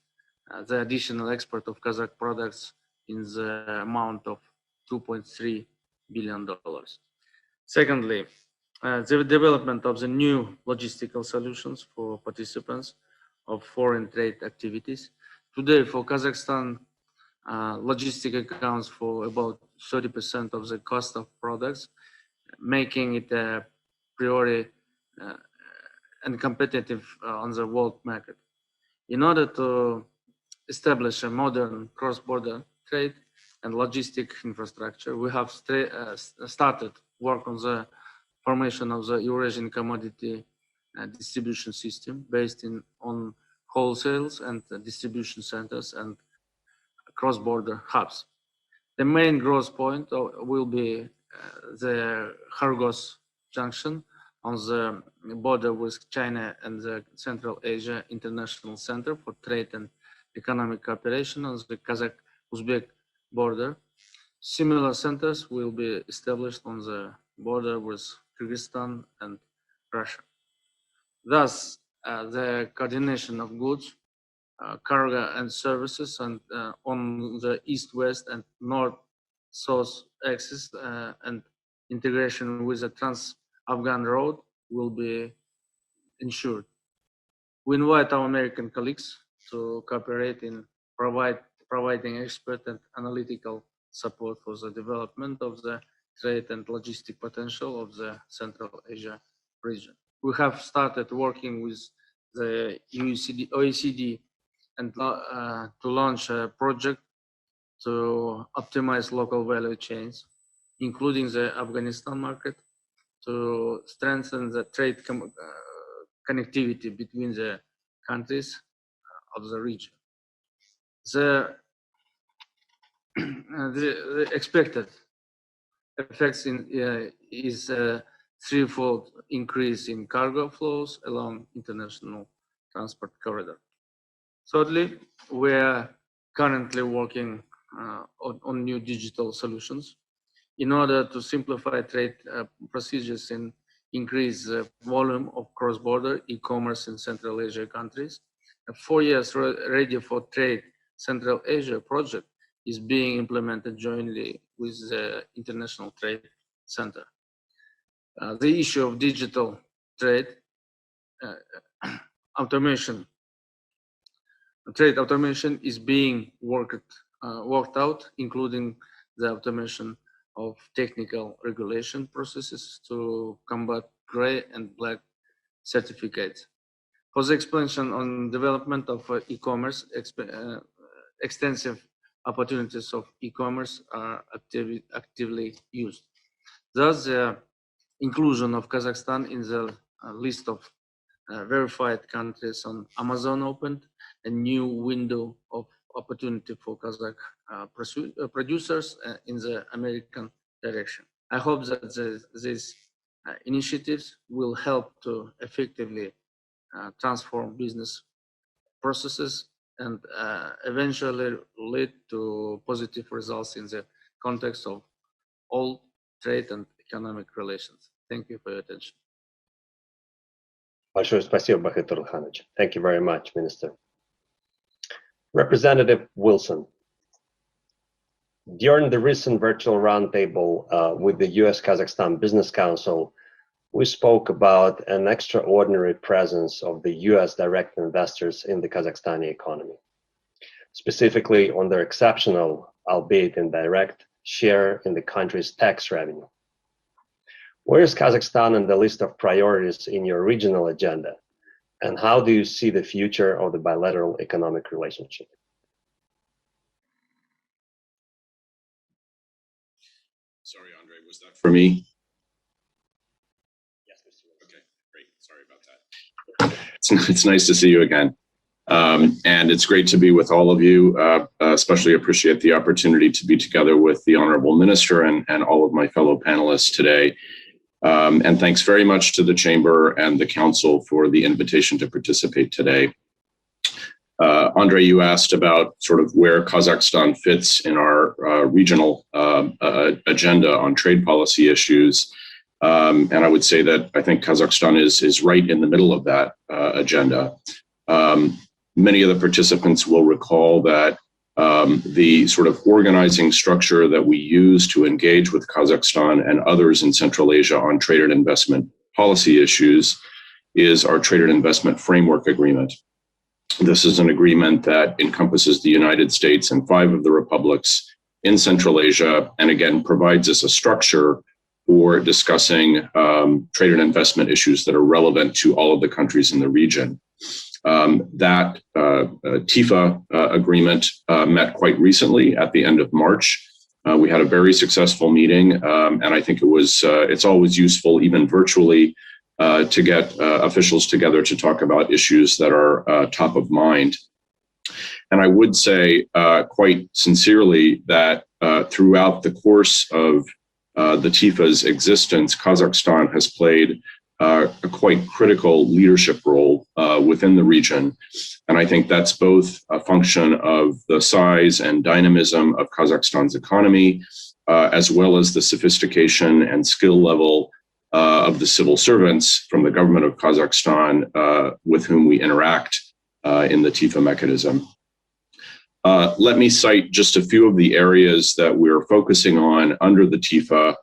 the additional export of Kazakh products in the amount of $2.3 billion. Secondly, the development of the new logistical solutions for participants of foreign trade activities. Today, for Kazakhstan, logistic accounts for about 30% of the cost of products, making it a priori and competitive on the world market. In order to establish a modern cross-border trade and logistic infrastructure, we have started work on the formation of the Eurasian commodity distribution system based on wholesales and distribution centers and cross-border hubs. The main growth point will be the Khargos junction on the border with China and the Central Asia International Center for Trade and Economic Cooperation on the Kazakh-Uzbek border. Similar centers will be established on the border with Turkestan and Russia. Thus, the coordination of goods, cargo and services and on the east-west and north-south axis and integration with the Trans-Afghan Road will be ensured. We invite our American colleagues to cooperate in providing expert and analytical support for the development of the trade and logistic potential of the Central Asia region. We have started working with the OECD and to launch a project to optimize local value chains, including the Afghanistan market, to strengthen the trade connectivity between the countries of the region. The expected effects is a threefold increase in cargo flows along international transport corridor. Thirdly, we are currently working on new digital solutions in order to simplify trade procedures and increase the volume of cross-border e-commerce in Central Asia countries. A 4 years Ready for Trade Central Asia project is being implemented jointly with the International Trade Center. The issue of digital trade automation is being worked out, including the automation of technical regulation processes to combat gray and black certificates. For the expansion on development of e-commerce, extensive opportunities of e-commerce are actively used. Thus, the inclusion of Kazakhstan in the list of verified countries on Amazon opened a new window of opportunity for Kazakh producers in the American direction. I hope that these initiatives will help to effectively transform business processes and eventually lead to positive results in the context of all trade and economic relations. Thank you for your attention. Большое спасибо, Бахытур Ilkhanovich. Thank you very much, Minister. Representative Wilson, during the recent virtual roundtable with the U.S. Kazakhstan Business Council, we spoke about an extraordinary presence of the U.S. direct investors in the Kazakhstani economy, specifically on their exceptional, albeit indirect, share in the country's tax revenue. Where is Kazakhstan in the list of priorities in your regional agenda? And how do you see the future of the bilateral economic relationship? Sorry, Andre, was that for me? Yes, Mr. Wilson. Okay, great. Sorry about that. It's nice to see you again. And it's great to be with all of you. Especially appreciate the opportunity to be together with the Honorable Minister and all of my fellow panelists today. And thanks very much to the Chamber and the Council for the invitation to participate today. Andre, you asked about sort of where Kazakhstan fits in our regional agenda on trade policy issues. And I would say that I think Kazakhstan is right in the middle of that agenda. Many of the participants will recall that the sort of organizing structure that we use to engage with Kazakhstan and others in Central Asia on trade and investment policy issues is our Trade and Investment Framework Agreement. This is an agreement that encompasses the United States and 5 of the republics in Central Asia, and again, provides us a structure for discussing trade and investment issues that are relevant to all of the countries in the region. That TIFA agreement met quite recently at the end of March. We had a very successful meeting, and I think it's always useful, even virtually, to get officials together to talk about issues that are top of mind. And I would say quite sincerely that throughout the course of the TIFA's existence, Kazakhstan has played a quite critical leadership role within the region. And I think that's both a function of the size and dynamism of Kazakhstan's economy, as well as the sophistication and skill level of the civil servants from the government of Kazakhstan with whom we interact in the TIFA mechanism. Let me cite just a few of the areas that we're focusing on under the TIFA,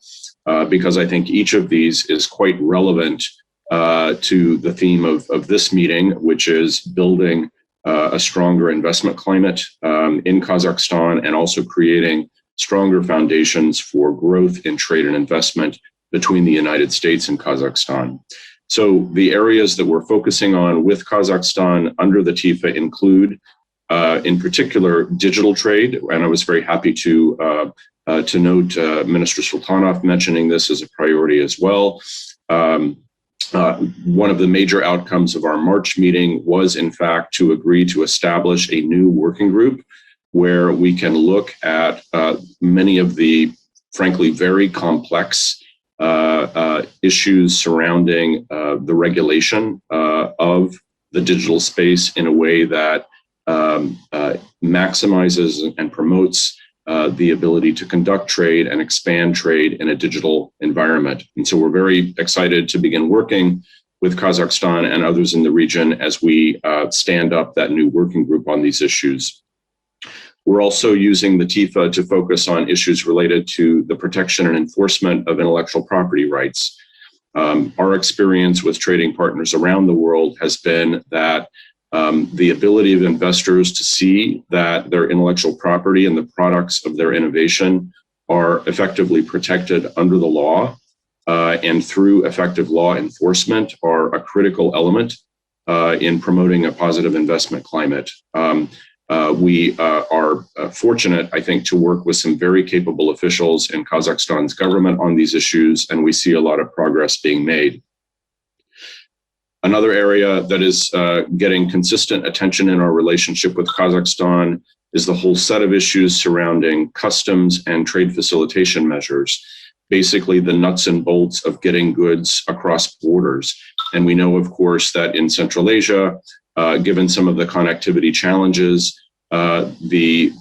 because I think each of these is quite relevant to the theme of this meeting, which is building a stronger investment climate in Kazakhstan and also creating stronger foundations for growth in trade and investment between the United States and Kazakhstan. So the areas that we're focusing on with Kazakhstan under the TIFA include, in particular, digital trade. And I was very happy to note Minister Sultanov mentioning this as a priority as well. One of the major outcomes of our March meeting was, in fact, to agree to establish a new working group where we can look at many of the, frankly, very complex issues surrounding the regulation of the digital space in a way that maximizes and promotes the ability to conduct trade and expand trade in a digital environment. And so we're very excited to begin working with Kazakhstan and others in the region as we stand up that new working group on these issues. We're also using the TIFA to focus on issues related to the protection and enforcement of intellectual property rights. Our experience with trading partners around the world has been that the ability of investors to see that their intellectual property and the products of their innovation are effectively protected under the law and through effective law enforcement are a critical element in promoting a positive investment climate. We are fortunate, I think, to work with some very capable officials in Kazakhstan's government on these issues, and we see a lot of progress being made. Another area that is getting consistent attention in our relationship with Kazakhstan is the whole set of issues surrounding customs and trade facilitation measures, basically the nuts and bolts of getting goods across borders. And we know, of course, that in Central Asia, given some of the connectivity challenges, as you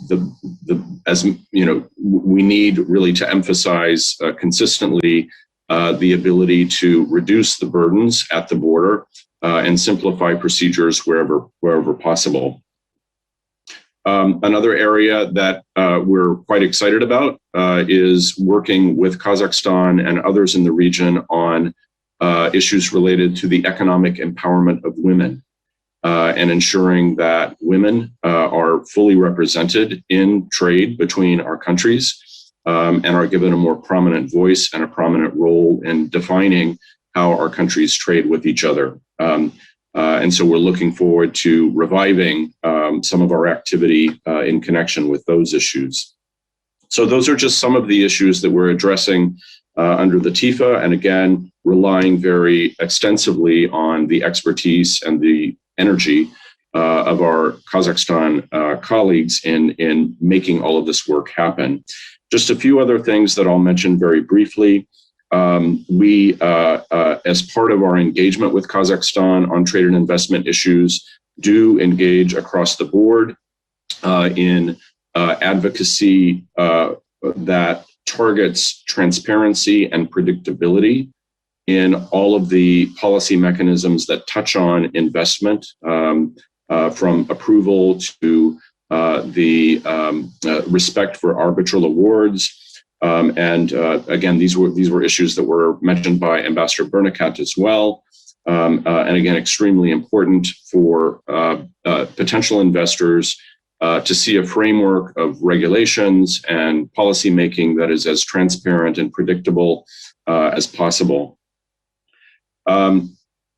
know, we need really to emphasize consistently the ability to reduce the burdens at the border and simplify procedures wherever possible. Another area that we're quite excited about is working with Kazakhstan and others in the region on issues related to the economic empowerment of women and ensuring that women are fully represented in trade between our countries and are given a more prominent voice and a prominent role in defining how our countries trade with each other. And so we're looking forward to reviving some of our activity in connection with those issues. So those are just some of the issues that we're addressing under the TIFA, and again, relying very extensively on the expertise and the energy of our Kazakhstan colleagues in making all of this work happen. Just a few other things that I'll mention very briefly. We, as part of our engagement with Kazakhstan on trade and investment issues, do engage across the board in advocacy that targets transparency and predictability in all of the policy mechanisms that touch on investment, from approval to the respect for arbitral awards. Again, these were issues that were mentioned by Ambassador Bernakat as well. And again, extremely important for potential investors to see a framework of regulations and policymaking that is as transparent and predictable as possible.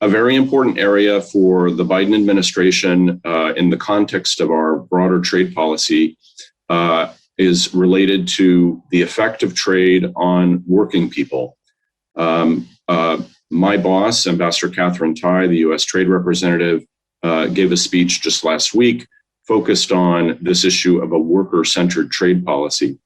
A very important area for the Biden administration in the context of our broader trade policy is related to the effect of trade on working people. My boss, Ambassador Catherine Tai, the U.S. Trade Representative, gave a speech just last week focused on this issue of a worker-centered trade policy.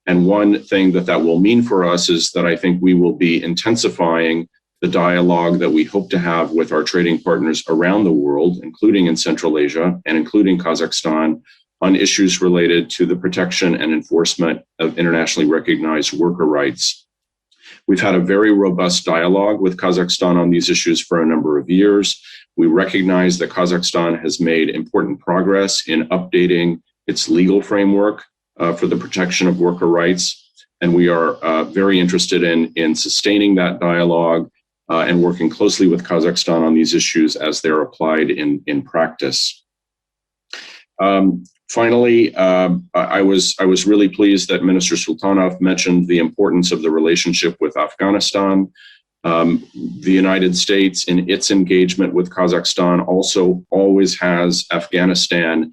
And one thing that will mean for us is that I think we will be intensifying the dialogue that we hope to have with our trading partners around the world, including in Central Asia and including Kazakhstan, on issues related to the protection and enforcement of internationally recognized worker rights. We've had a very robust dialogue with Kazakhstan on these issues for a number of years. We recognize that Kazakhstan has made important progress in updating its legal framework for the protection of worker rights. And we are very interested in sustaining that dialogue and working closely with Kazakhstan on these issues as they're applied in practice. Finally, I was really pleased that Minister Sultanov mentioned the importance of the relationship with Afghanistan. The United States, in its engagement with Kazakhstan, also always has Afghanistan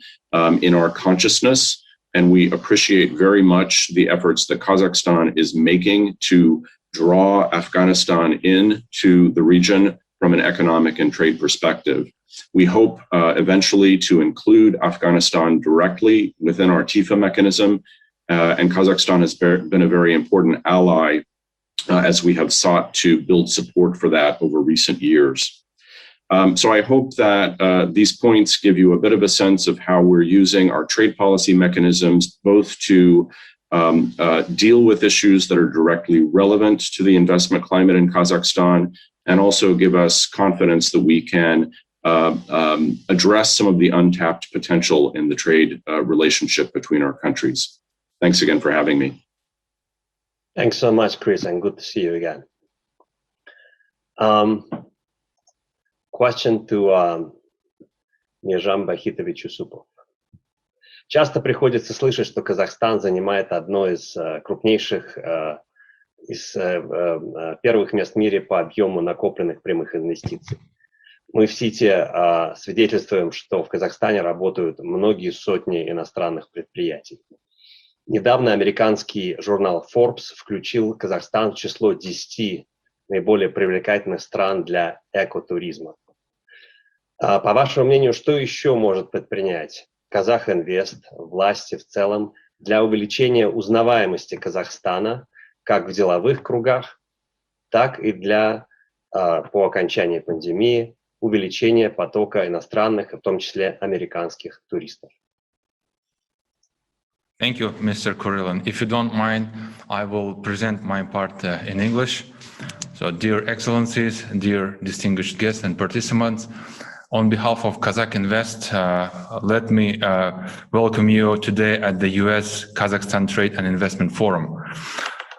in our consciousness, and we appreciate very much the efforts that Kazakhstan is making to draw Afghanistan into the region from an economic and trade perspective. We hope eventually to include Afghanistan directly within our TIFA mechanism, and Kazakhstan has been a very important ally as we have sought to build support for that over recent years. So I hope that these points give you a bit of a sense of how we're using our trade policy mechanisms both to deal with issues that are directly relevant to the investment climate in Kazakhstan, and also give us confidence that we can address some of the untapped potential in the trade relationship between our countries. Thanks again for having me. Thanks so much, Chris, and good to see you again. Question to Нижам Бахитович Юсупов. Часто приходится слышать, что Казахстан занимает одно из крупнейших, из первых мест в мире по объему накопленных прямых инвестиций. Мы в СИТе свидетельствуем, что в Казахстане работают многие сотни иностранных предприятий. Недавно американский журнал Forbes включил Казахстан в число 10 наиболее привлекательных стран для экотуризма. По вашему мнению, что еще может предпринять Казах Инвест, власти в целом, для увеличения узнаваемости Казахстана как в деловых кругах, так и для, по окончании пандемии, увеличения потока иностранных, в том числе американских туристов? Thank you, Mr. Kurilin. If you don't mind, I will present my part in English. So, dear Excellencies, dear distinguished guests and participants, on behalf of Kazakh Invest, let me welcome you today at the U.S. Kazakhstan Trade and Investment Forum.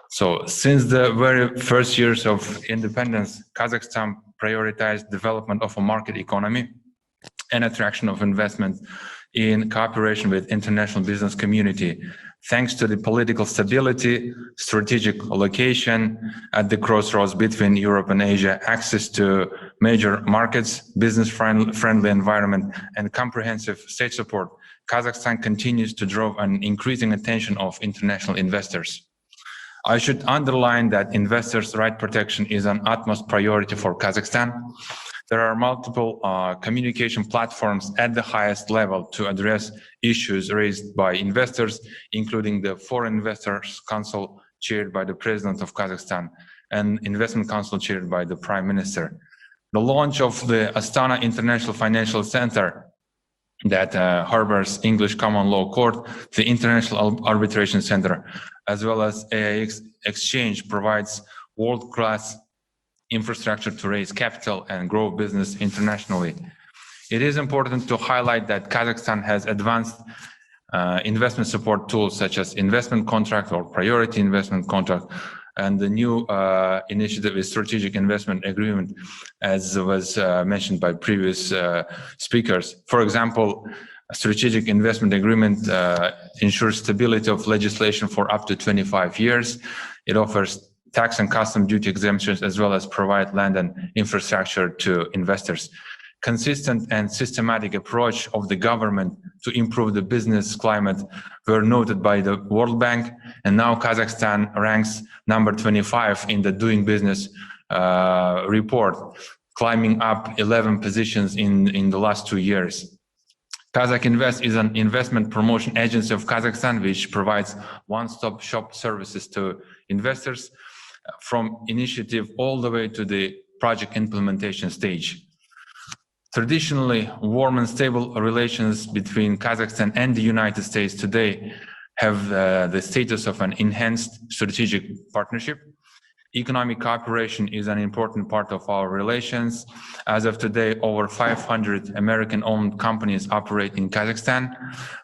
So, since the very first years of independence, Kazakhstan prioritized development of a market economy and attraction of investment in cooperation with international business community, thanks to the political stability, strategic location at the crossroads between Europe and Asia, access to major markets, business-friendly environment, and comprehensive state support, Kazakhstan continues to draw an increasing attention of international investors. I should underline that investors' right protection is an utmost priority for Kazakhstan. There are multiple communication platforms at the highest level to address issues raised by investors, including the Foreign Investors Council chaired by the President of Kazakhstan and Investment Council chaired by the Prime Minister. The launch of the Astana International Financial Center that harbors English Common Law Court, the International Arbitration Center, as well as AIX Exchange provides world-class infrastructure to raise capital and grow business internationally. It is important to highlight that Kazakhstan has advanced investment support tools such as investment contract or priority investment contract, and the new initiative is strategic investment agreement, as was mentioned by previous speakers. For example, a strategic investment agreement ensures stability of legislation for up to 25 years. It offers tax and custom duty exemptions as well as provide land and infrastructure to investors. Consistent and systematic approach of the government to improve the business climate were noted by the World Bank, and now Kazakhstan ranks number 25 in the Doing Business report, climbing up 11 positions in the last 2 years. Kazakh Invest is an investment promotion agency of Kazakhstan, which provides one-stop shop services to investors from initiative all the way to the project implementation stage. Traditionally, warm and stable relations between Kazakhstan and the United States today have the status of an enhanced strategic partnership. Economic cooperation is an important part of our relations. As of today, over 500 American-owned companies operate in Kazakhstan.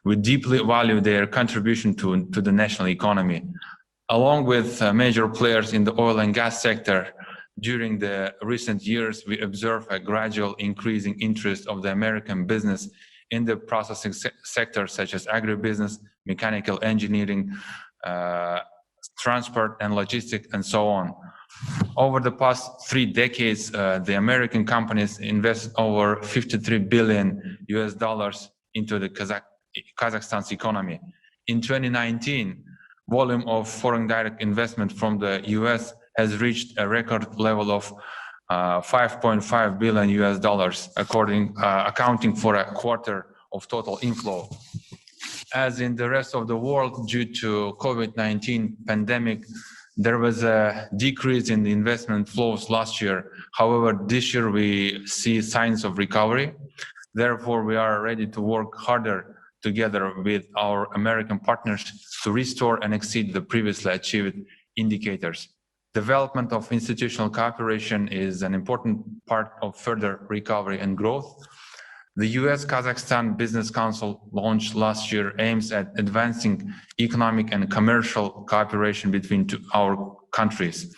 We deeply value their contribution to the national economy. Along with major players in the oil and gas sector, during the recent years, we observe a gradual increasing interest of the American business in the processing sector, such as agribusiness, mechanical engineering, transport and logistics, and so on. Over the past 3 decades, the American companies invested over $53 billion into the Kazakhstan's economy. In 2019, volume of foreign direct investment from the U.S. has reached a record level of $5.5 billion, accounting for a quarter of total inflow. As in the rest of the world, due to COVID-19 pandemic, there was a decrease in the investment flows last year. However, this year we see signs of recovery. Therefore, we are ready to work harder together with our American partners to restore and exceed the previously achieved indicators. Development of institutional cooperation is an important part of further recovery and growth. The U.S. Kazakhstan Business Council launched last year aims at advancing economic and commercial cooperation between our countries.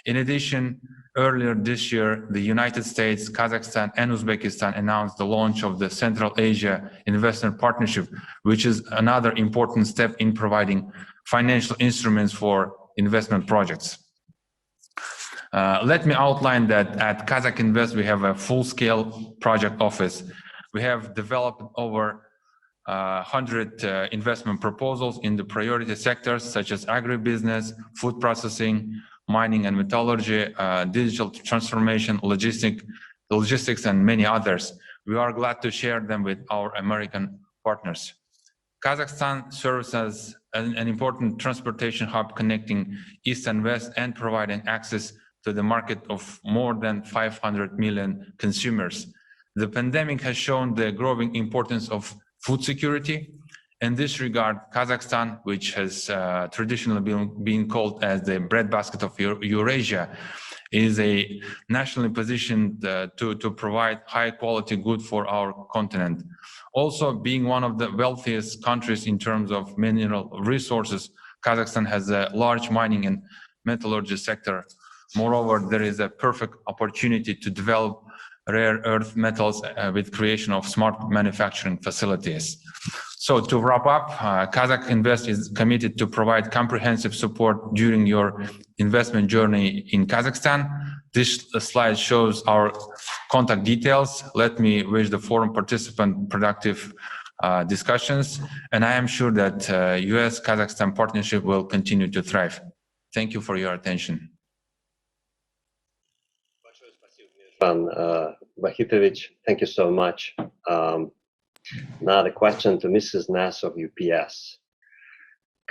In addition, earlier this year, the United States, Kazakhstan, and Uzbekistan announced the launch of the Central Asia Investment Partnership, which is another important step in providing financial instruments for investment projects. Let me outline that at Kazakh Invest, we have a full-scale project office. We have developed over 100 investment proposals in the priority sectors such as agribusiness, food processing, mining and metallurgy, digital transformation, logistics, and many others. We are glad to share them with our American partners. Kazakhstan serves as an important transportation hub connecting East and West and providing access to the market of more than 500 million consumers. The pandemic has shown the growing importance of food security. In this regard, Kazakhstan, which has traditionally been called as the breadbasket of Eurasia, is a nationally positioned to provide high quality good for our continent. Also, being one of the wealthiest countries in terms of mineral resources, Kazakhstan has a large mining and metallurgy sector. Moreover, there is a perfect opportunity to develop rare earth metals with creation of smart manufacturing facilities. So to wrap up, Kazakh Invest is committed to provide comprehensive support during your investment journey in Kazakhstan. This slide shows our contact details. Let me wish the forum participant productive discussions, and I am sure that U.S. Kazakhstan partnership will continue to thrive. Thank you for your attention. Vahitovich, thank you so much. Now the question to Mrs. Nass of UPS.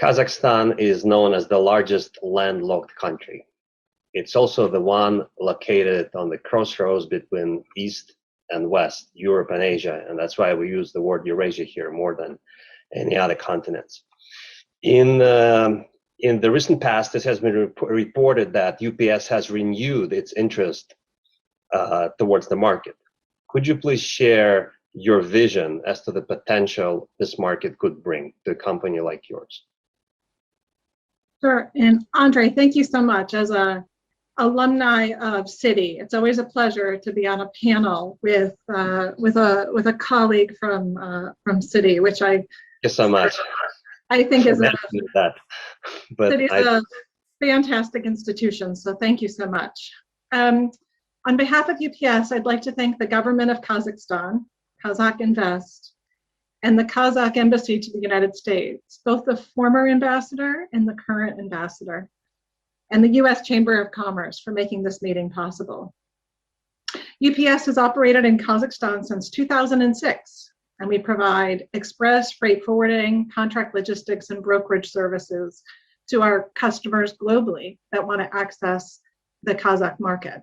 Kazakhstan is known as the largest landlocked country. It's also the one located on the crossroads between East and West, Europe and Asia, and that's why we use the word Eurasia here more than any other continents. In In the recent past, it has been reported that UPS has renewed its interest towards the market. Could you please share your vision as to the potential this market could bring to a company like yours? Sure, and Andre, thank you so much. As a alumni of Citi, it's always a pleasure to be on a panel with a colleague from Citi, which I Thank you so much. I think is Citi's a fantastic institution. So thank you so much. On behalf of UPS, I'd like to thank the government of Kazakhstan, Kazakh Invest, and the Kazakh Embassy to the United States, both the former ambassador and the current ambassador, and the U.S. Chamber of Commerce for making this meeting possible. UPS has operated in Kazakhstan since 2006, and we provide express freight forwarding, contract logistics, and brokerage services to our customers globally that want to access the Kazakh market.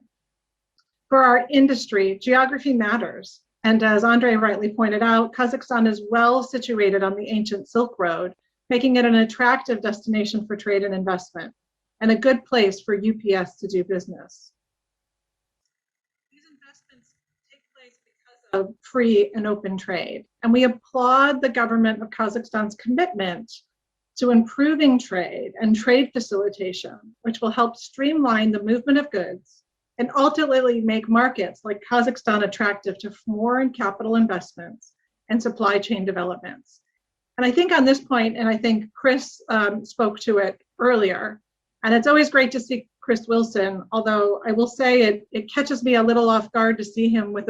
For our industry, geography matters. And as Andre rightly pointed out, Kazakhstan is well situated on the ancient Silk Road, making it an attractive destination for trade and investment, and a good place for UPS to do business. These investments take place because of free and open trade, and we applaud the government of Kazakhstan's commitment to improving trade and trade facilitation, which will help streamline the movement of goods and ultimately make markets like Kazakhstan attractive to foreign capital investments and supply chain developments. And I think on this point, and I think Chris spoke to it earlier, and it's always great to see Chris Wilson, although I will say it catches me a little off guard to see him with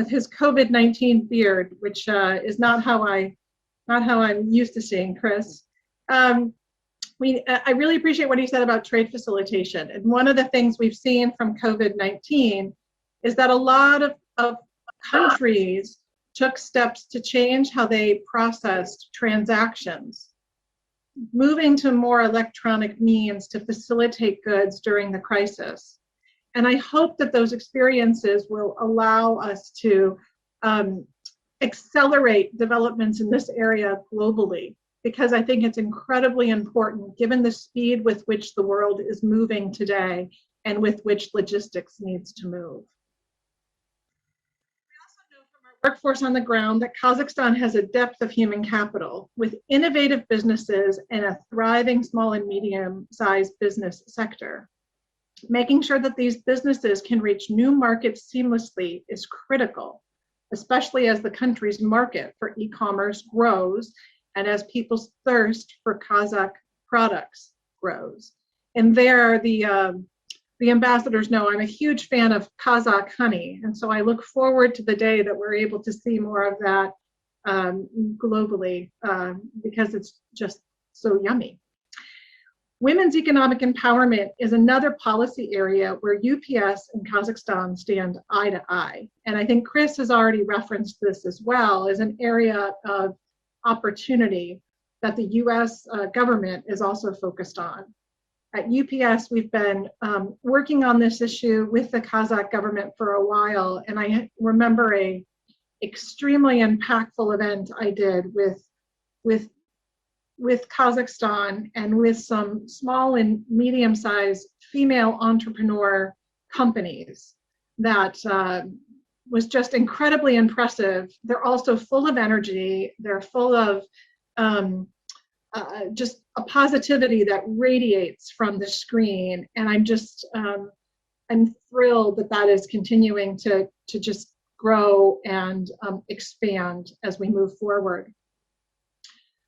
his COVID-19 beard, which is not how I'm used to seeing Chris. I really appreciate what he said about trade facilitation. And one of the things we've seen from COVID-19 is that a lot of countries took steps to change how they processed transactions, moving to more electronic means to facilitate goods during the crisis. And I hope that those experiences will allow us to accelerate developments in this area globally, because I think it's incredibly important given the speed with which the world is moving today and with which logistics needs to move. We also know from our workforce on the ground that Kazakhstan has a depth of human capital with innovative businesses and a thriving small and medium-sized business sector. Making sure that these businesses can reach new markets seamlessly is critical, especially as the country's market for e-commerce grows and as people's thirst for Kazakh products grows. And there, the ambassadors know I'm a huge fan of Kazakh honey, and so I look forward to the day that we're able to see more of that globally because it's just so yummy. Women's economic empowerment is another policy area where UPS and Kazakhstan stand eye to eye. And I think Chris has already referenced this as well as an area of opportunity that the US government is also focused on. At UPS, we've been working on this issue with the Kazakh government for a while, and I remember a extremely impactful event I did with Kazakhstan and with some small and medium-sized female entrepreneur companies that was just incredibly impressive. They're also full of energy. They're full of just a positivity that radiates from the screen. And I'm just, I'm thrilled that that is continuing to just grow and expand as we move forward.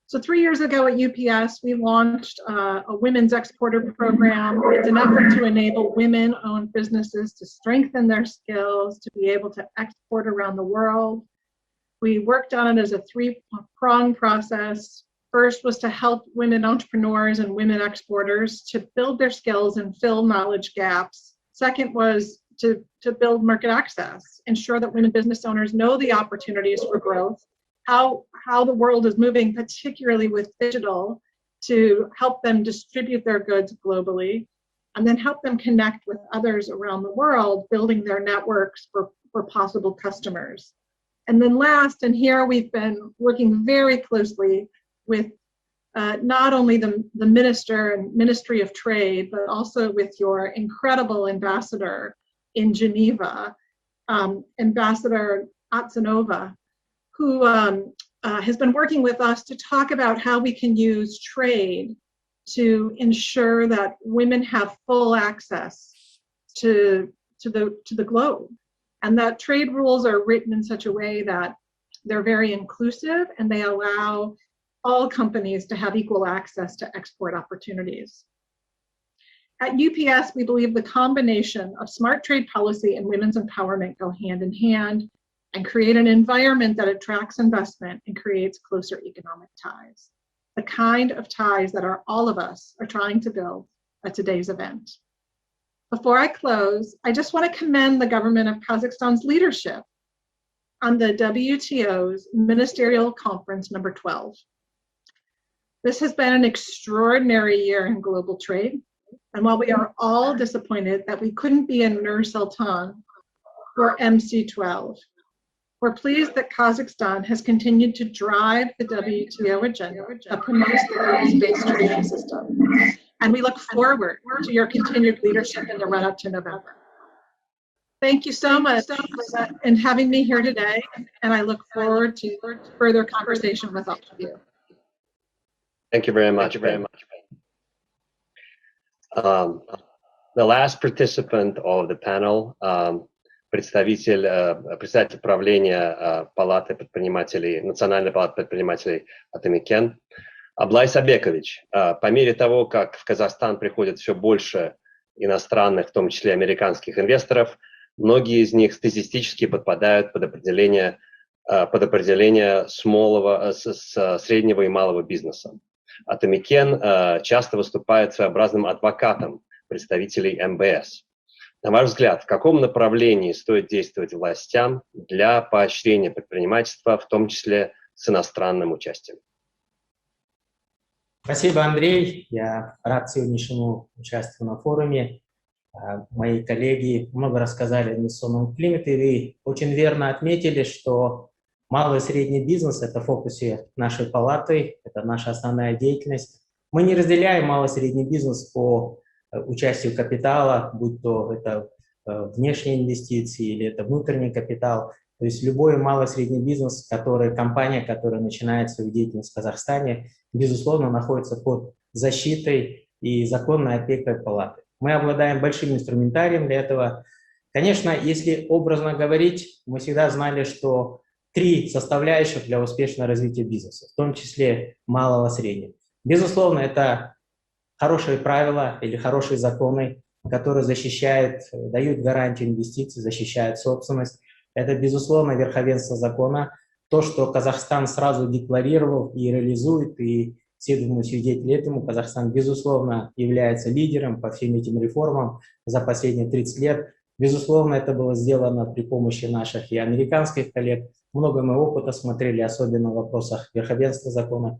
So 3 years ago at UPS, we launched a women's exporter program. It's an effort to enable women-owned businesses to strengthen their skills, to be able to export around the world. We worked on it as a three-pronged process. First was to help women entrepreneurs and women exporters to build their skills and fill knowledge gaps. Second was to build market access, ensure that women business owners know the opportunities for growth, how the world is moving, particularly with digital, to help them distribute their goods globally, and then help them connect with others around the world, building their networks for possible customers. And then last, and here we've been working very closely with not only the Minister and Ministry of Trade, but also with your incredible ambassador in Geneva, Ambassador Atsanova, who has been working with us to talk about how we can use trade to ensure that women have full access to the globe, and that trade rules are written in such a way that they're very inclusive and they allow all companies to have equal access to export opportunities. At UPS, we believe the combination of smart trade policy and women's empowerment go hand in hand and create an environment that attracts investment and creates closer economic ties, the kind of ties that all of us are trying to build at today's event. Before I close, I just want to commend the government of Kazakhstan's leadership on the WTO's Ministerial Conference number 12. This has been an extraordinary year in global trade, and while we are all disappointed that we couldn't be in Nur Sultan for MC12, we're pleased that Kazakhstan has continued to drive the WTO agenda that promotes the rules-based trading system. And we look forward to your continued leadership in the run-up to November. Thank you so much for having me here today, and I look forward to further conversation with all of you. Thank you very much. The last participant of the panel, председатель правления Палаты предпринимателей, Национальной палаты предпринимателей Атамекен, Аблай Сабекович. По мере того, как в Казахстан приходит все больше иностранных, в том числе американских инвесторов, многие из них статистически подпадают под определение среднего и малого бизнеса. Атамекен часто выступает своеобразным адвокатом представителей МБС. На ваш взгляд, в каком направлении стоит действовать властям для поощрения предпринимательства, в том числе с иностранным участием? Спасибо, Андрей. Я рад сегодняшнему участию на форуме. Мои коллеги много рассказали о инвестиционном климате, и вы очень верно отметили, что малый и средний бизнес – это в фокусе нашей палаты, это наша основная деятельность. Мы не разделяем малый и средний бизнес по участию капитала, будь то это внешние инвестиции или это внутренний капитал. То есть любой малый и средний бизнес, компания, которая начинает свою деятельность в Казахстане, безусловно, находится под защитой и законной опекой палаты. Мы обладаем большим инструментарием для этого. Конечно, если образно говорить, мы всегда знали, что 3 составляющих для успешного развития бизнеса, в том числе малого и среднего. Безусловно, это хорошие правила или хорошие законы, которые дают гарантию инвестиций, защищают собственность. Это, безусловно, верховенство закона, то, что Казахстан сразу декларировал и реализует, и все, думаю, свидетели этому. Казахстан, безусловно, является лидером по всем этим реформам за последние 30 лет. Безусловно, это было сделано при помощи наших и американских коллег. Много мы опыта смотрели, особенно в вопросах верховенства закона.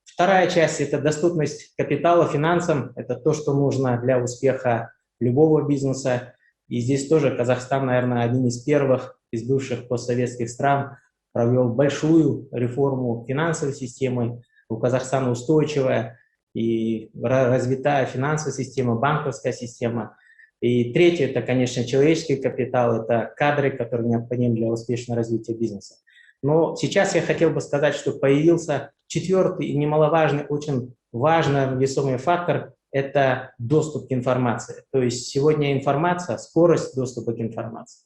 Вторая часть – это доступность капитала финансам. Это то, что нужно для успеха любого бизнеса. И здесь тоже Казахстан, наверное, один из первых из бывших постсоветских стран провел большую реформу финансовой системы. У Казахстана устойчивая и развитая финансовая система, банковская система. И третье – это, конечно, человеческий капитал, это кадры, которые необходимы для успешного развития бизнеса. Но сейчас я хотел бы сказать, что появился 4-й и немаловажный, очень важный весомый фактор – это доступ к информации. То есть сегодня информация, скорость доступа к информации,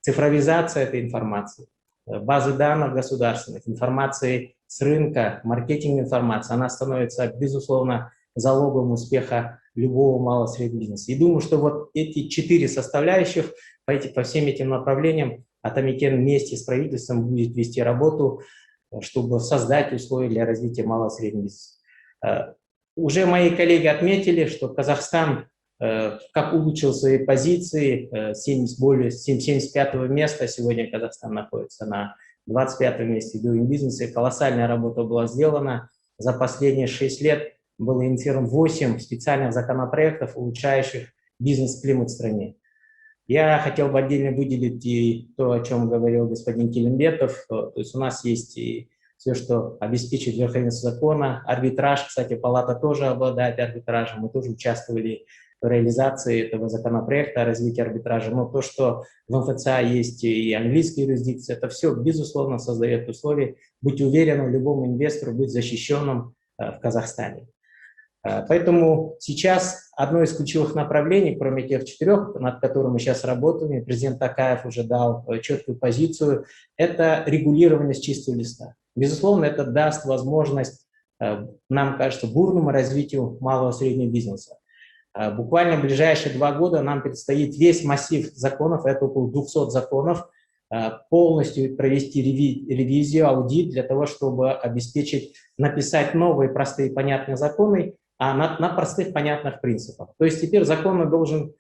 цифровизация этой информации, базы данных государственных, информации с рынка, маркетинг информации, она становится, безусловно, залогом успеха любого малого и среднего бизнеса. И думаю, что вот эти 4 составляющих по всем этим направлениям Атамекен вместе с правительством будет вести работу, чтобы создать условия для развития малого и среднего бизнеса. Уже мои коллеги отметили, что Казахстан как улучшил свои позиции, с 75-го места, сегодня Казахстан находится на 25-м месте в Doing Business, колоссальная работа была сделана. За последние 6 лет было инициировано 8 специальных законопроектов, улучшающих бизнес-климат в стране. Я хотел бы отдельно выделить и то, о чем говорил господин Келимбетов. То есть у нас есть и все, что обеспечит верховенство закона. Арбитраж, кстати, палата тоже обладает арбитражем, мы тоже участвовали в реализации этого законопроекта о развитии арбитража. Но то, что в МФЦА есть и английская юрисдикция, это все, безусловно, создает условия быть уверенным любому инвестору, быть защищенным в Казахстане. Поэтому сейчас одно из ключевых направлений, кроме тех 4, над которыми мы сейчас работаем, и президент Токаев уже дал четкую позицию, это регулирование с чистого листа. Безусловно, это даст возможность, нам кажется, бурному развитию малого и среднего бизнеса. Буквально в ближайшие 2 года нам предстоит весь массив законов, это около 200 законов, полностью провести ревизию, аудит для того, чтобы обеспечить, написать новые простые понятные законы, на простых понятных принципах. То есть теперь закон должен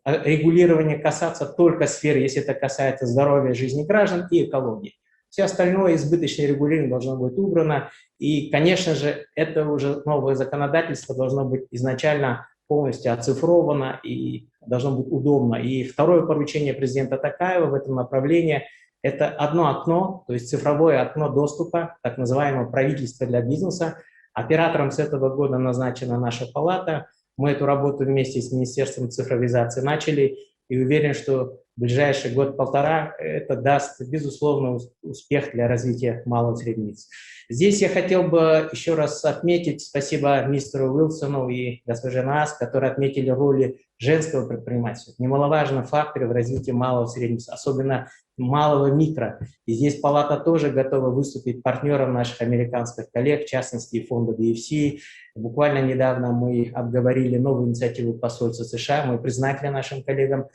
регулирование касаться только сферы, если это касается здоровья, жизни граждан и экологии. Все остальное избыточное регулирование должно быть убрано. И, конечно же, это уже новое законодательство должно быть изначально полностью оцифровано и должно быть удобно. И второе поручение президента Токаева в этом направлении – это одно окно, то есть цифровое окно доступа, так называемое правительство для бизнеса. Оператором с этого года назначена наша палата. Мы эту работу вместе с Министерством цифровизации начали и уверен, что в ближайший год-полтора это даст, безусловно, успех для развития малого и среднего бизнеса. Здесь я хотел бы еще раз отметить, спасибо мистеру Уилсону и госпоже Наас, которые отметили роли женского предпринимательства. Немаловажный фактор в развитии малого и среднего бизнеса, особенно малого микро. И здесь палата тоже готова выступить партнером наших американских коллег, в частности, фонда DFC. Буквально недавно мы обговорили новую инициативу посольства США, мы признательны нашим коллегам.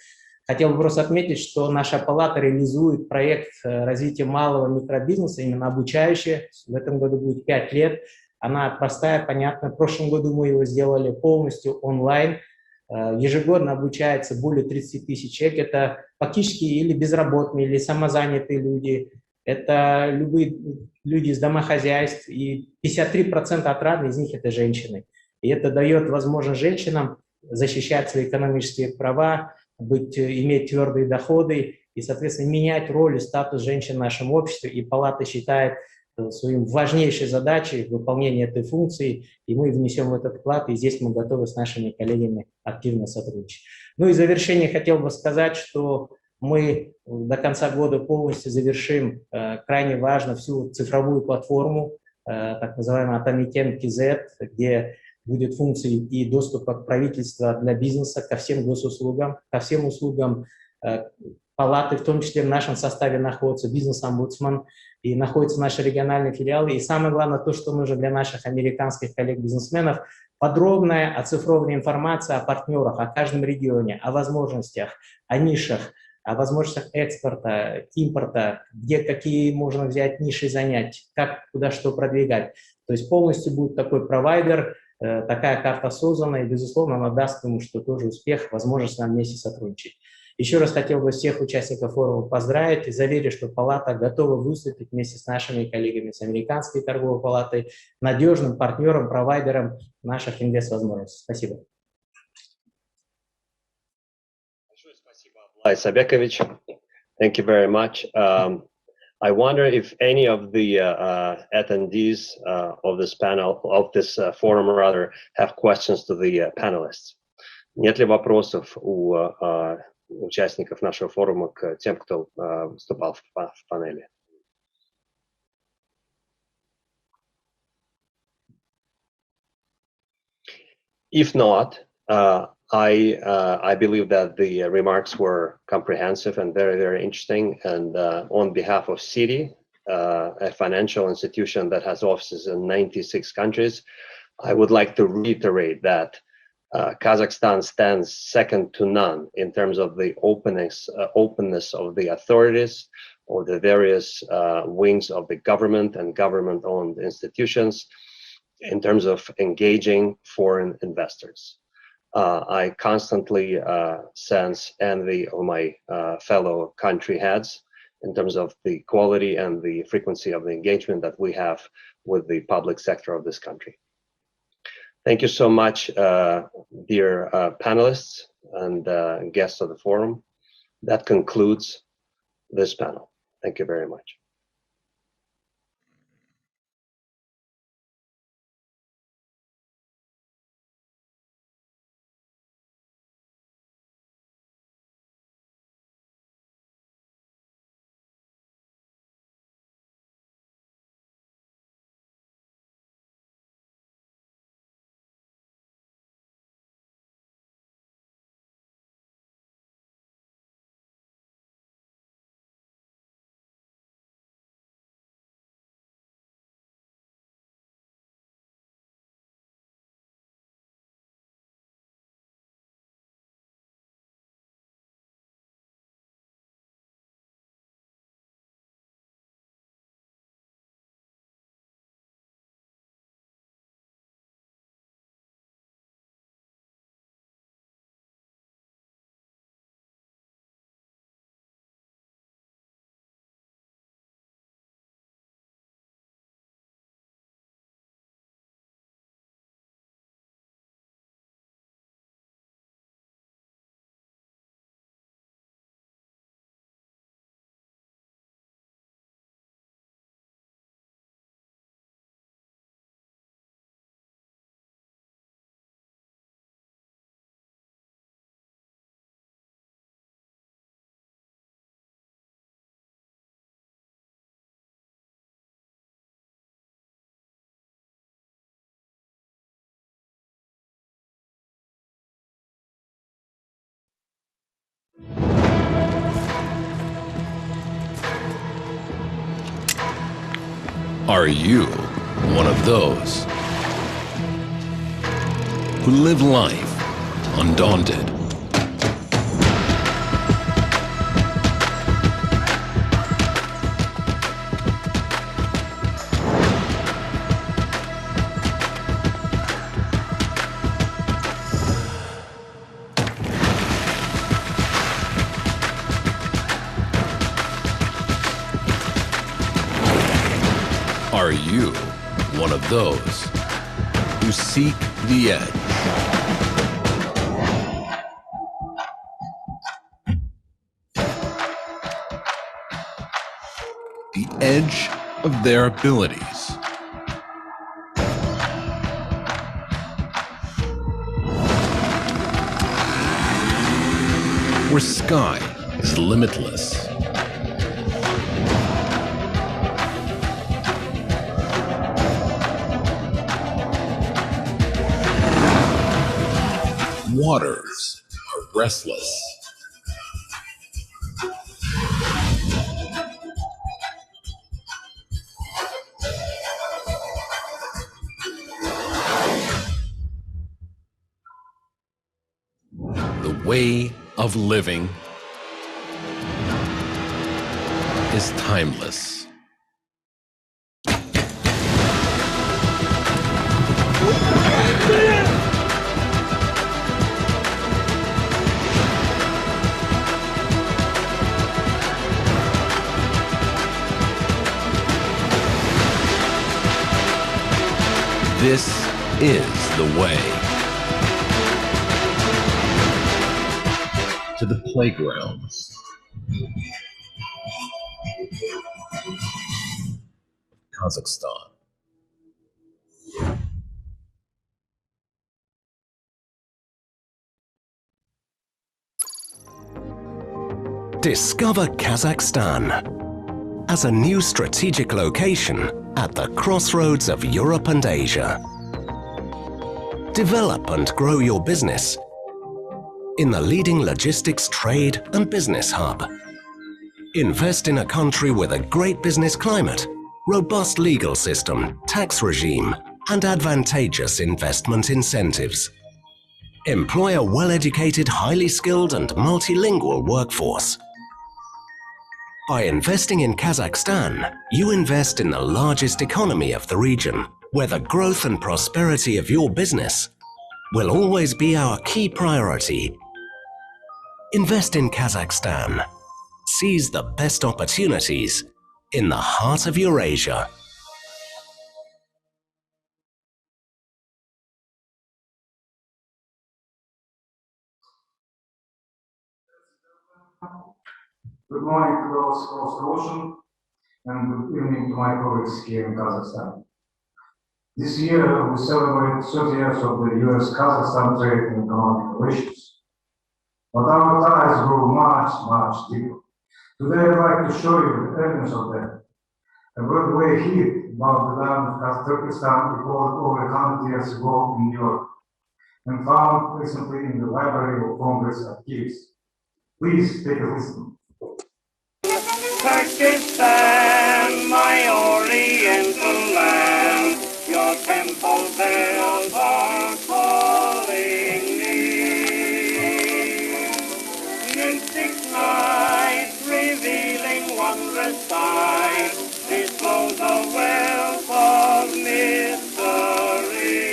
Хотел бы просто отметить, что наша палата реализует проект развития малого микробизнеса, именно обучающий. В этом году будет 5 лет. Она простая, понятная. В прошлом году мы его сделали полностью онлайн. Ежегодно обучается более 30 тысяч человек. Это фактически или безработные, или самозанятые люди. Это любые люди из домохозяйств. И 53% отрадных из них – это женщины. И это дает возможность женщинам защищать свои экономические права, иметь твердые доходы и, соответственно, менять роль и статус женщин в нашем обществе. И палата считает своим важнейшей задачей выполнение этой функции, и мы внесем в этот вклад, и здесь мы готовы с нашими коллегами активно сотрудничать. Ну и в завершение хотел бы сказать, что мы до конца года полностью завершим крайне важно всю цифровую платформу, так называемый Атамикен KZ, где будет функции и доступа к правительству для бизнеса, ко всем госуслугам, ко всем услугам палаты, в том числе в нашем составе находится бизнес-омбудсман, и находятся наши региональные филиалы. И самое главное, то, что нужно для наших американских коллег-бизнесменов, подробная оцифрованная информация о партнерах, о каждом регионе, о возможностях, о нишах, о возможностях экспорта, импорта, где какие можно взять ниши занять, как, куда что продвигать. То есть полностью будет такой провайдер, такая карта создана, и, безусловно, она даст ему, что тоже успех, возможность нам вместе сотрудничать. Еще раз хотел бы всех участников форума поздравить и заверить, что палата готова выступить вместе с нашими коллегами с Американской торговой палатой надежным партнером, провайдером наших инвест-возможностей. Спасибо. Большое спасибо, Аблай Сабекович. Thank you very much. I wonder if any of the attendees of this panel, of this forum rather, have questions to the panelists. Нет ли вопросов у участников нашего форума к тем, кто выступал в панели? If not, I believe that the remarks were comprehensive and very, very interesting. And on behalf of Citi, a financial institution that has offices in 96 countries, I would like to reiterate that Kazakhstan stands second to none in terms of the openness of the authorities or the various wings of the government and government-owned institutions in terms of engaging foreign investors. I constantly sense envy of my fellow country heads in terms of the quality and the frequency of the engagement that we have with the public sector of this country. Thank you so much, dear panelists and guests of the forum. That concludes this panel. Thank you very much. Are you one of those who live life undaunted? Are you one of those who seek the edge? The edge of their abilities. Where sky is limitless. Waters are restless. The way of living is timeless. This is the way to the playgrounds. Kazakhstan. Discover Kazakhstan as a new strategic location at the crossroads of Europe and Asia. Develop and grow your business in the leading logistics, trade and business hub. Invest in a country with a great business climate, robust legal system, tax regime and advantageous investment incentives. Employ a well-educated, highly skilled and multilingual workforce. By investing in Kazakhstan, you invest in the largest economy of the region, where the growth and prosperity of your business will always be our key priority. Invest in Kazakhstan. Seize the best opportunities in the heart of Eurasia. Good morning to those across the ocean, and good evening to my colleagues here in Kazakhstan. This year, we celebrate 30 years of the U.S. Kazakhstan trade and economic relations. But our ties grew much, much deeper. Today, I'd like to show you the evidence of that. A Broadway hit about the land of Turkestan recorded over 100 years ago in New York and found recently in the Library of Congress archives. Please take a listen. Turkestan, my oriental land, your temple bells are calling me. Mystic night, revealing wondrous sight, disclose a wealth of mystery.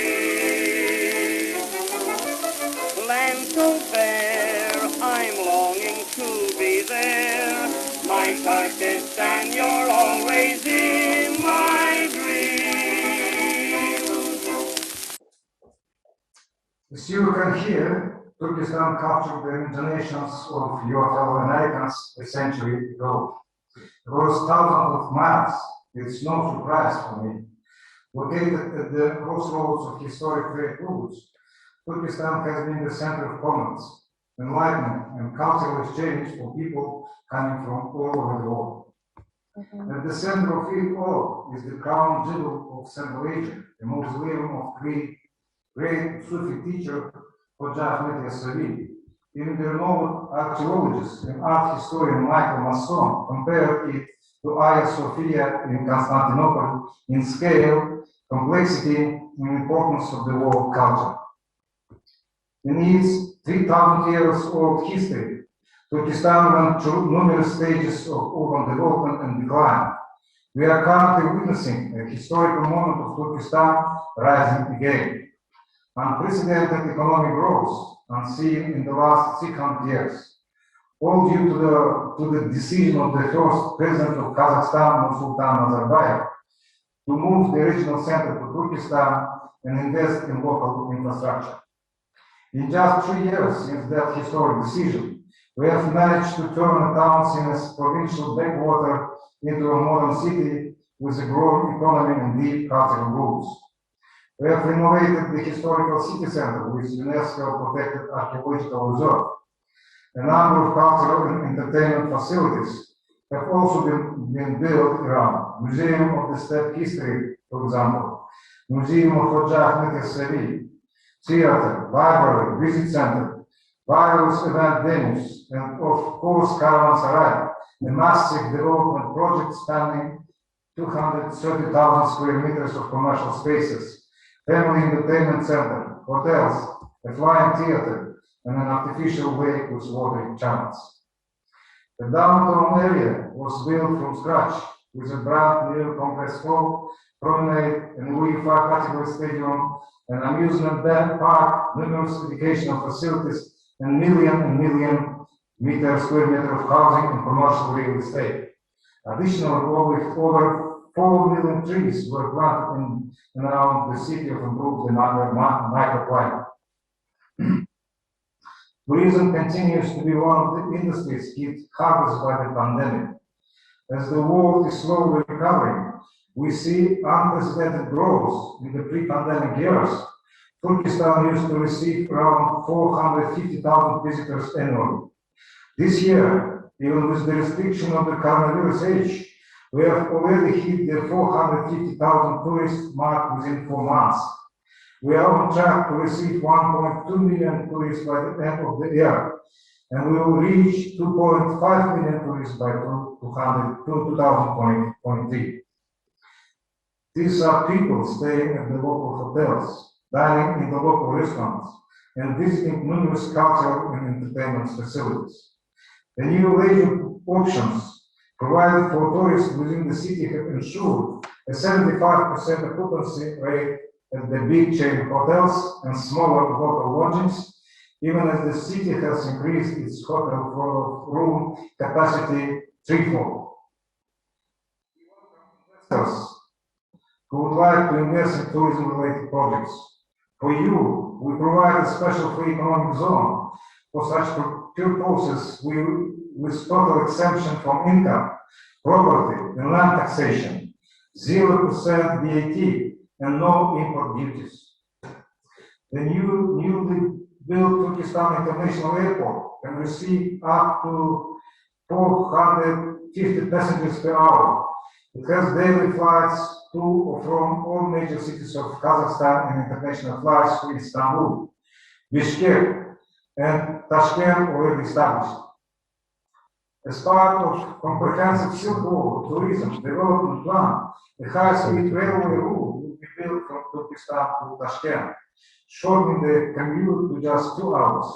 Land so fair, I'm longing to be there. My Turkestan, you're always in my dreams. As you can hear, Turkestan captured the imaginations of your fellow Americans a century ago. Across thousands of miles, it's no surprise for me. Located at the crossroads of historic trade routes, Turkestan has been the center of commerce, enlightenment, and cultural exchange for people coming from all over the world. At the center of it all is the crown jewel of Central Asia, the mausoleum of great Sufi teacher Hoja Ahmed Yassavili. Even the renowned archaeologist and art historian Michael Masson compared it to to Hagia Sophia in Constantinople in scale, complexity, and importance of the world culture. In its 3,000 years old history, Turkestan went through numerous stages of urban development and decline. We are currently witnessing a historical moment of Turkestan rising again. Unprecedented economic growth unseen in the last 600 years, all due to the decision of the first president of Kazakhstan, Nursultan Nazarbayev, to move the regional center to Turkestan and invest in local infrastructure. In just 3 years since that historic decision, we have managed to turn a town seen as provincial backwater into a modern city with a growing economy and deep cultural roots. We have renovated the historical city center with UNESCO protected archaeological reserve. A number of cultural and entertainment facilities have also been built around. Museum of the Steppe History, for example, Museum of Hoxha Ahmet Yesevi, theater, library, visit center, various event venues, and of course Caravanserai, a massive development project spanning 230,000 square meters of commercial spaces, family entertainment center, hotels, a flying theater, and an artificial lake with watering channels. The downtown area was built from scratch with a brand new Congress Hall, promenade, and UEFA category stadium, an amusement park, numerous educational facilities, and million square meter of housing and commercial real estate. Additionally, over 4 million trees were planted in and around the city of improved microclimate. Tourism continues to be one of the industries hit hardest by the pandemic. As the world is slowly recovering, we see unprecedented growth in the pre-pandemic years. Turkestan used to receive around 450,000 visitors annually. This year, even with the restriction of the coronavirus age, we have already hit the 450,000 tourist mark within 4 months. We are on track to receive 1.2 million tourists by the end of the year, and we will reach 2.5 million tourists by 2023. These are people staying at the local hotels, dining in the local restaurants, and visiting numerous cultural and entertainment facilities. The new leisure options provided for tourists within the city have ensured a 75% occupancy rate at the big chain hotels and smaller local lodgings, even as the city has increased its hotel room capacity threefold. Investors who would like to invest in tourism-related projects. For you, we provide a special free economic zone. For such purposes, with total exemption from income, property, and land taxation, 0% VAT, and no import duties. The newly built Turkestan International Airport can receive up to 450 passengers per hour. It has daily flights to or from all major cities of Kazakhstan and international flights to Istanbul, Bishkek, and Tashkent already established. As part of comprehensive Silk Road tourism development plan, a high-speed railway route will be built from Turkestan to Tashkent, shortening the commute to just 2 hours.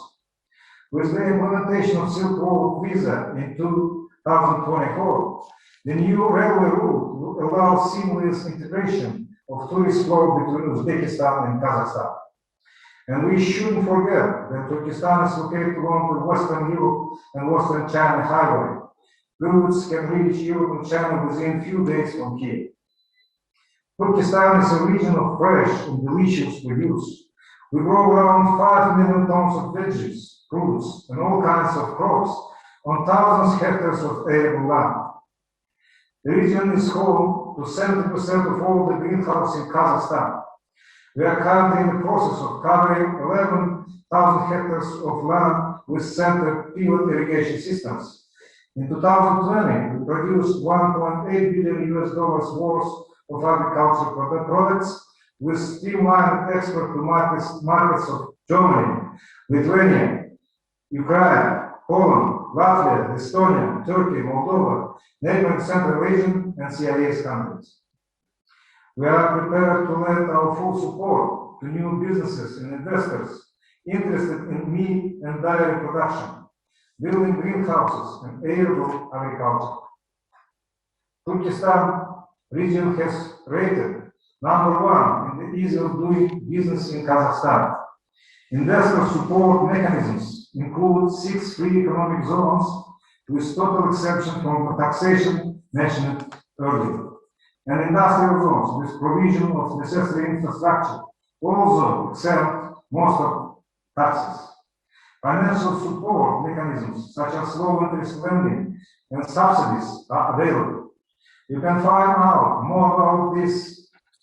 With the implementation of Silk Road visa in 2024, the new railway route will allow seamless integration of tourist flow between Uzbekistan and Kazakhstan. And we shouldn't forget that Turkestan is located along the Western Europe and Western China highway. Goods can reach Europe and China within a few days from here. Turkestan is a region of fresh and delicious produce. We grow around 5 million tons of veggies, fruits, and all kinds of crops on thousands of hectares of arable land. The region is home to 70% of all the greenhouses in Kazakhstan. We are currently in the process of covering 11,000 hectares of land with centered pivot irrigation systems. In 2020, we produced $1.8 billion worth of agricultural products with streamlined export to markets of Germany, Lithuania, Ukraine, Poland, Latvia, Estonia, Turkey, Moldova, neighboring Central region, and CIS countries. We are prepared to lend our full support to new businesses and investors interested in meat and dairy production, building greenhouses and arable agriculture. Turkestan region has rated #1 in the ease of doing business in Kazakhstan. Investor support mechanisms include 6 free economic zones with total exemption from the taxation mentioned earlier, and industrial zones with provision of necessary infrastructure, also exempt most of taxes. Financial support mechanisms such as low interest lending and subsidies are available. You can find out more about this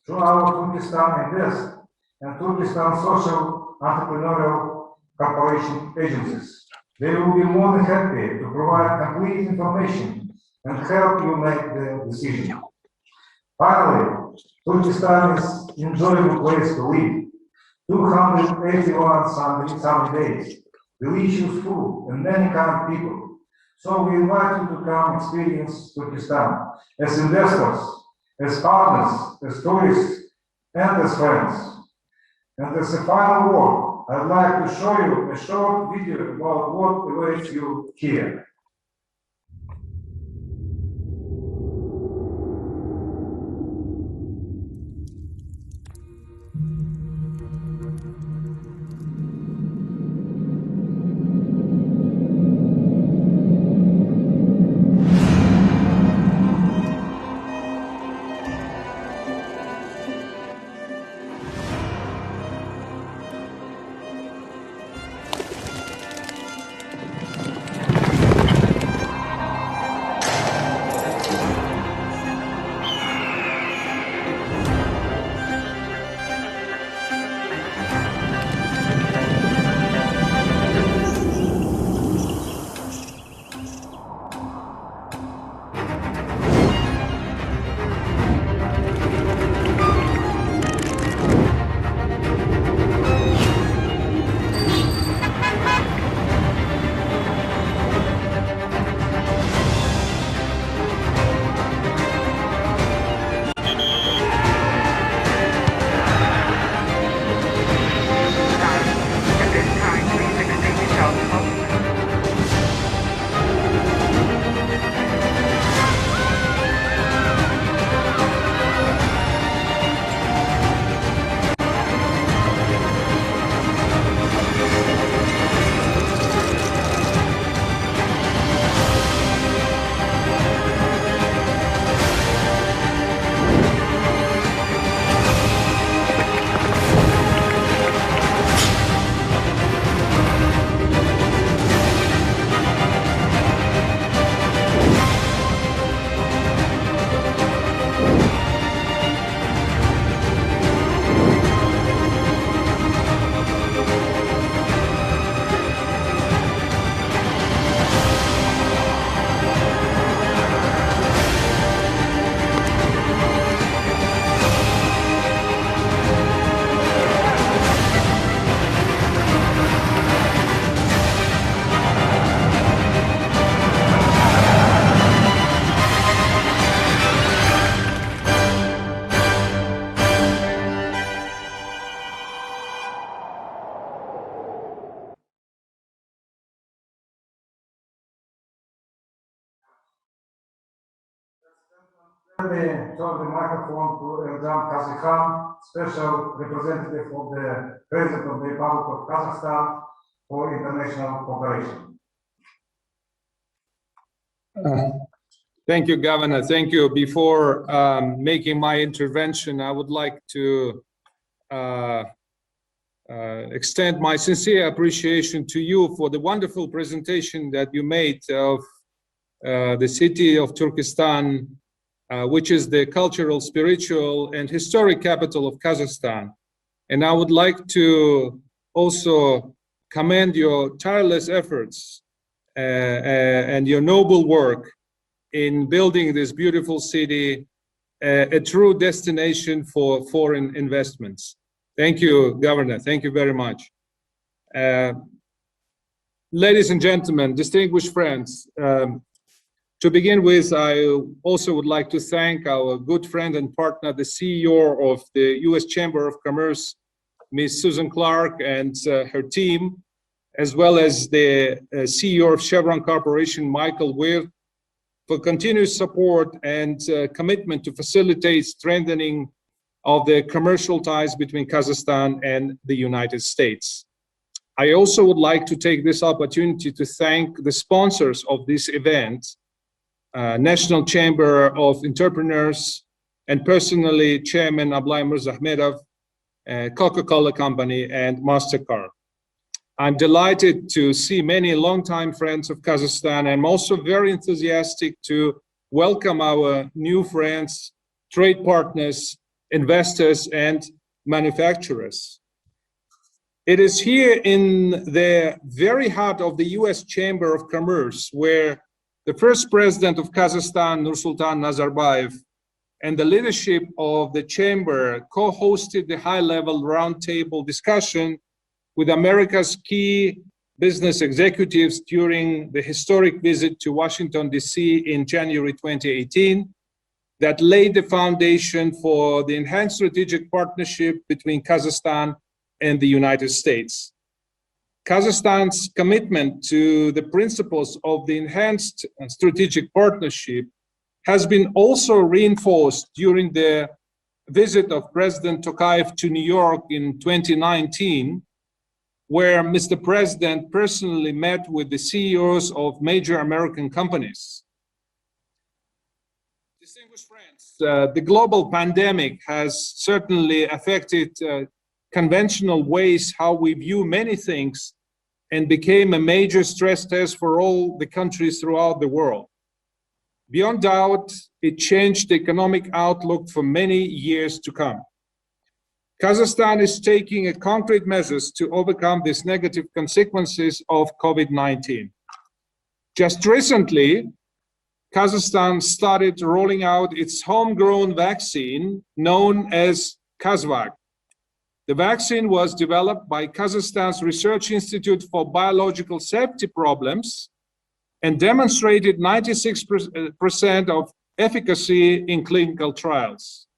through our Turkestan Invest and Turkestan Social Entrepreneurial Corporation agencies. They will be more than happy to provide complete information and help you make the decision. Finally, Turkestan is an enjoyable place to live. 281 sunny days, delicious food, and many kind people. So we invite you to come experience Turkestan as investors, as partners, as tourists, and as friends. And as a final word, I'd like to show you a short video about what awaits you here. Let me turn the microphone to Eldam Kazikhan, Special Representative of the President of the Republic of Kazakhstan for International Cooperation. Thank you, Governor. Thank you. Before making my intervention, I would like to extend my sincere appreciation to you for the wonderful presentation that you made of the city of Turkestan, which is the cultural, spiritual, and historic capital of Kazakhstan. And I would like to also commend your tireless efforts and your noble work in building this beautiful city, a true destination for foreign investments. Thank you, Governor. Thank you very much. ladies and gentlemen, distinguished friends, to begin with, I also would like to thank our good friend and partner, the CEO of the U.S. Chamber of Commerce, Ms. Susan Clark, and her team, as well as the CEO of Chevron Corporation, Michael Weir, for continuous support and commitment to facilitate strengthening of the commercial ties between Kazakhstan and the United States. I also would like to take this opportunity to thank the sponsors of this event, National Chamber of Entrepreneurs, and personally Chairman Ablay Mirzahmedov, Coca-Cola Company, and MasterCard. I'm delighted to see many longtime friends of Kazakhstan. I'm also very enthusiastic to welcome our new friends, trade partners, investors, and manufacturers. It is here in the very heart of the U.S. Chamber of Commerce where the first president of Kazakhstan, Nursultan Nazarbayev, and the leadership of the chamber co-hosted the high-level roundtable discussion with America's key business executives during the historic visit to Washington, D.C. in January 2018 that laid the foundation for the enhanced strategic partnership between Kazakhstan and the United States. Kazakhstan's commitment to the principles of the enhanced strategic partnership has been also reinforced during the visit of President Tokayev to New York in 2019, where Mr. President personally met with the CEOs of major American companies. Distinguished friends, the global pandemic has certainly affected conventional ways how we view many things and became a major stress test for all the countries throughout the world. Beyond doubt, it changed the economic outlook for many years to come. Kazakhstan is taking concrete measures to overcome these negative consequences of COVID-19. Just recently, Kazakhstan started rolling out its homegrown vaccine known as KAZAKH. The vaccine was developed by Kazakhstan's Research Institute for Biological Safety Problems and demonstrated 96% of efficacy in clinical trials.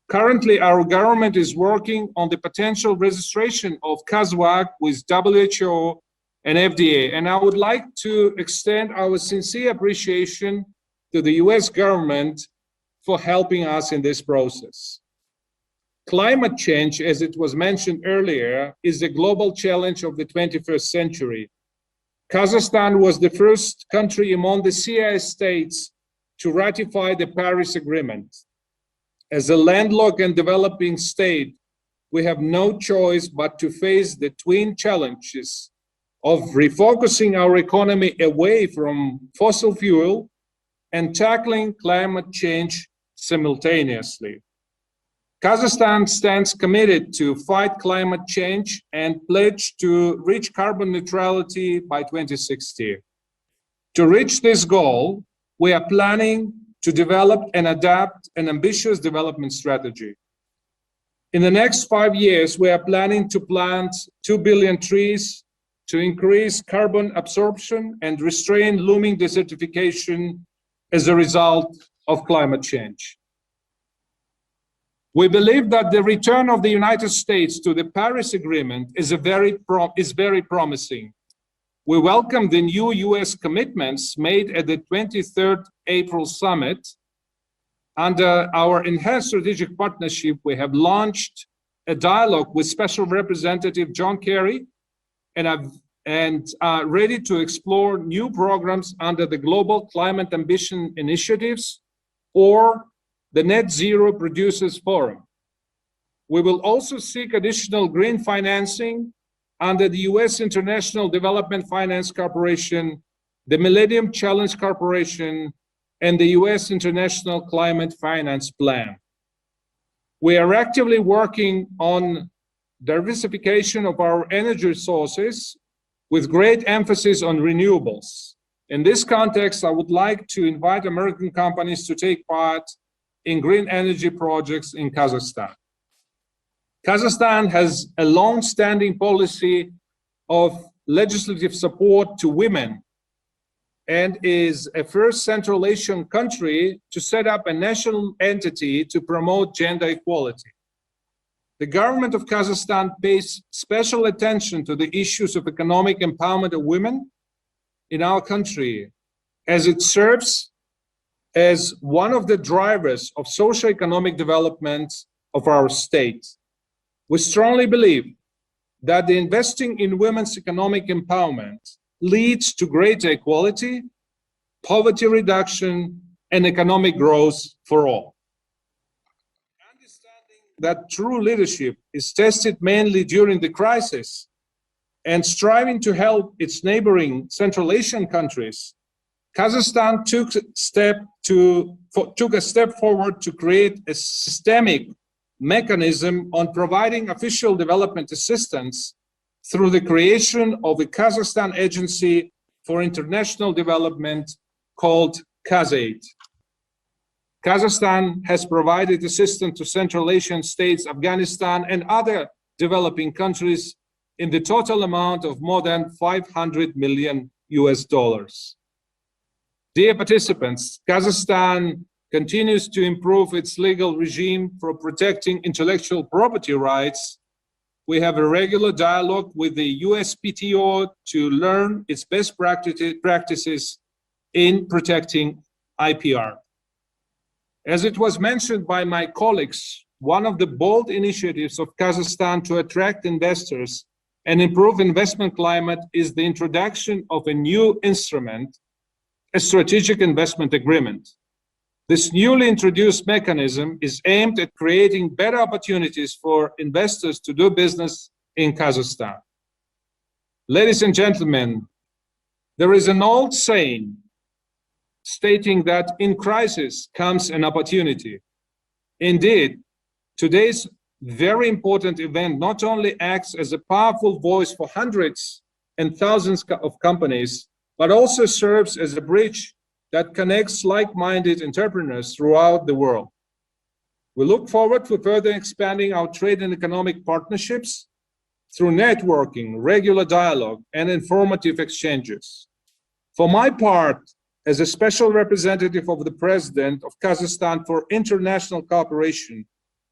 Currently, our government is working on the potential registration of KAZAKH with WHO and FDA, and I would like to extend our sincere appreciation to the U.S. government for helping us in this process. Climate change, as it was mentioned earlier, is a global challenge of the 21st century. Kazakhstan was the first country among the CIS states to ratify the Paris Agreement. As a landlocked and developing state, we have no choice but to face the twin challenges of refocusing our economy away from fossil fuel and tackling climate change simultaneously. Kazakhstan stands committed to fight climate change and pledge to reach carbon neutrality by 2060. To reach this goal, we are planning to develop and adapt an ambitious development strategy. In the next 5 years, we are planning to plant 2 billion trees to increase carbon absorption and restrain looming desertification as a result of climate change. We believe that the return of the United States to the Paris Agreement is very promising. We welcome the new U.S. commitments made at the 23rd April summit. Under our enhanced strategic partnership, we have launched a dialogue with Special Representative John Kerry and are ready to explore new programs under the Global Climate Ambition Initiatives or the Net Zero Producers Forum. We will also seek additional green financing under the U.S. International Development Finance Corporation, the Millennium Challenge Corporation, and the U.S. International Climate Finance Plan. We are actively working on diversification of our energy sources with great emphasis on renewables. In this context, I would like to invite American companies to take part in green energy projects in Kazakhstan. Kazakhstan has a long-standing policy of legislative support to women and is a first Central Asian country to set up a national entity to promote gender equality. The government of Kazakhstan pays special attention to the issues of economic empowerment of women in our country, as it serves as one of the drivers of socio-economic development of our state. We strongly believe that the investing in women's economic empowerment leads to greater equality, poverty reduction, and economic growth for all. Understanding that true leadership is tested mainly during the crisis and striving to help its neighboring Central Asian countries, Kazakhstan took a step forward to create a systemic mechanism on providing official development assistance through the creation of the Kazakhstan Agency for International Development called KAZAKH. Kazakhstan has provided assistance to Central Asian states, Afghanistan, and other developing countries in the total amount of more than $500 million. Dear participants, Kazakhstan continues to improve its legal regime for protecting intellectual property rights. We have a regular dialogue with the U.S. PTO to learn its best practices in protecting IPR. As it was mentioned by my colleagues, one of the bold initiatives of Kazakhstan to attract investors and improve investment climate is the introduction of a new instrument, a strategic investment agreement. This newly introduced mechanism is aimed at creating better opportunities for investors to do business in Kazakhstan. Ladies and gentlemen, there is an old saying stating that in crisis comes an opportunity. Indeed, today's very important event not only acts as a powerful voice for hundreds and thousands of companies, but also serves as a bridge that connects like-minded entrepreneurs throughout the world. We look forward to further expanding our trade and economic partnerships through networking, regular dialogue, and informative exchanges. For my part, as a special representative of the President of Kazakhstan for international cooperation,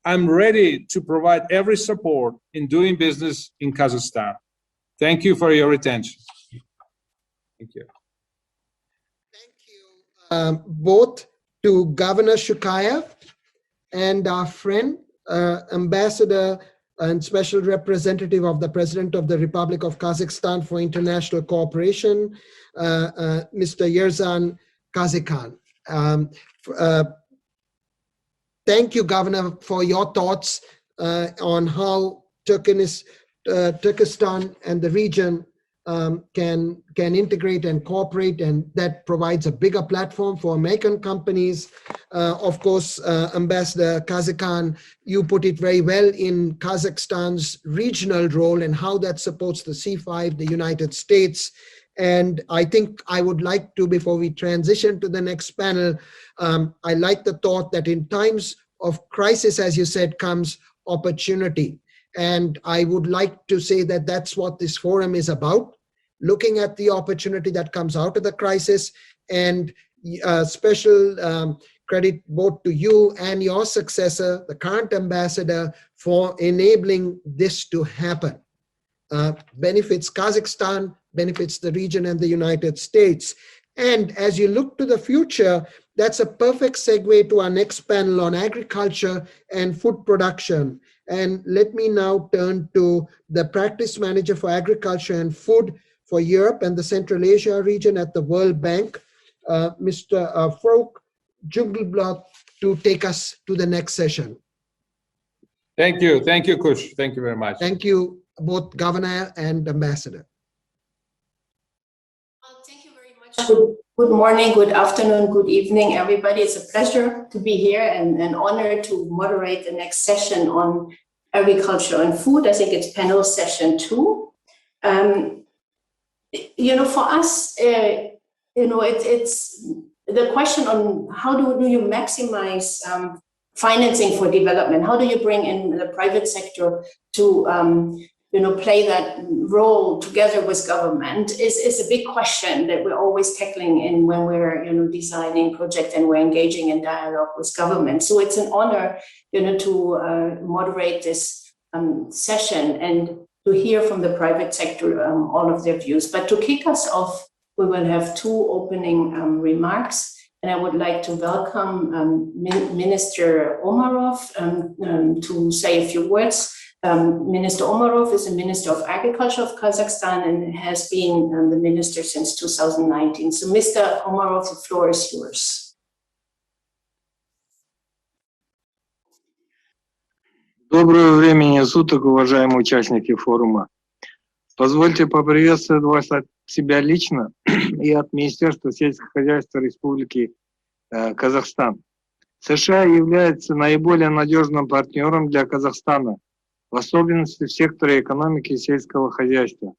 I'm ready to provide every support in doing business in Kazakhstan. Thank you for your attention. Thank you. Both to Governor Shukayev and our friend, Ambassador and Special Representative of the President of the Republic of Kazakhstan for International Cooperation, Mr. Yerzhan Kazakhan. Thank you, Governor, for your thoughts on how Turkestan and the region can integrate and cooperate, and that provides a bigger platform for American companies. Of course, Ambassador Kazakhan, you put it very well in Kazakhstan's regional role and how that supports the C5, the United States. And I think I would like to, before we transition to the next panel, I like the thought that in times of crisis, as you said, comes opportunity. And I would like to say that that's what this forum is about, looking at the opportunity that comes out of the crisis. And special credit both to you and your successor, the current ambassador, for enabling this to happen. Benefits Kazakhstan, benefits the region and the United States. And as you look to the future, that's a perfect segue to our next panel on agriculture and food production. And let me now turn to the practice manager for agriculture and food for Europe and the Central Asia region at the World Bank, Mr. Faruk Jungelblad, to take us to the next session. Thank you, Kush. Thank you very much. Thank you, both Governor and Ambassador. Thank you very much. Good morning, good afternoon, good evening, everybody. It's a pleasure to be here and an honor to moderate the next session on agriculture and food. I think it's panel session 2. For us, it's the question on how do you maximize financing for development? How do you bring in the private sector to play that role together with government is a big question that we're always tackling in when we're, designing project and we're engaging in dialogue with government. So it's an honor, to moderate this session and to hear from the private sector all of their views. But to kick us off, we will have two opening remarks. And I would like to welcome Minister Omarov to say a few words. Minister Omarov is the Minister of Agriculture of Kazakhstan and has been the minister since 2019. So Mr. Omarov, the floor is yours. Доброго времени суток, уважаемые участники форума. Позвольте поприветствовать вас от себя лично и от Министерства сельского хозяйства Республики Казахстан. США является наиболее надежным партнером для Казахстана, в особенности в секторе экономики и сельского хозяйства.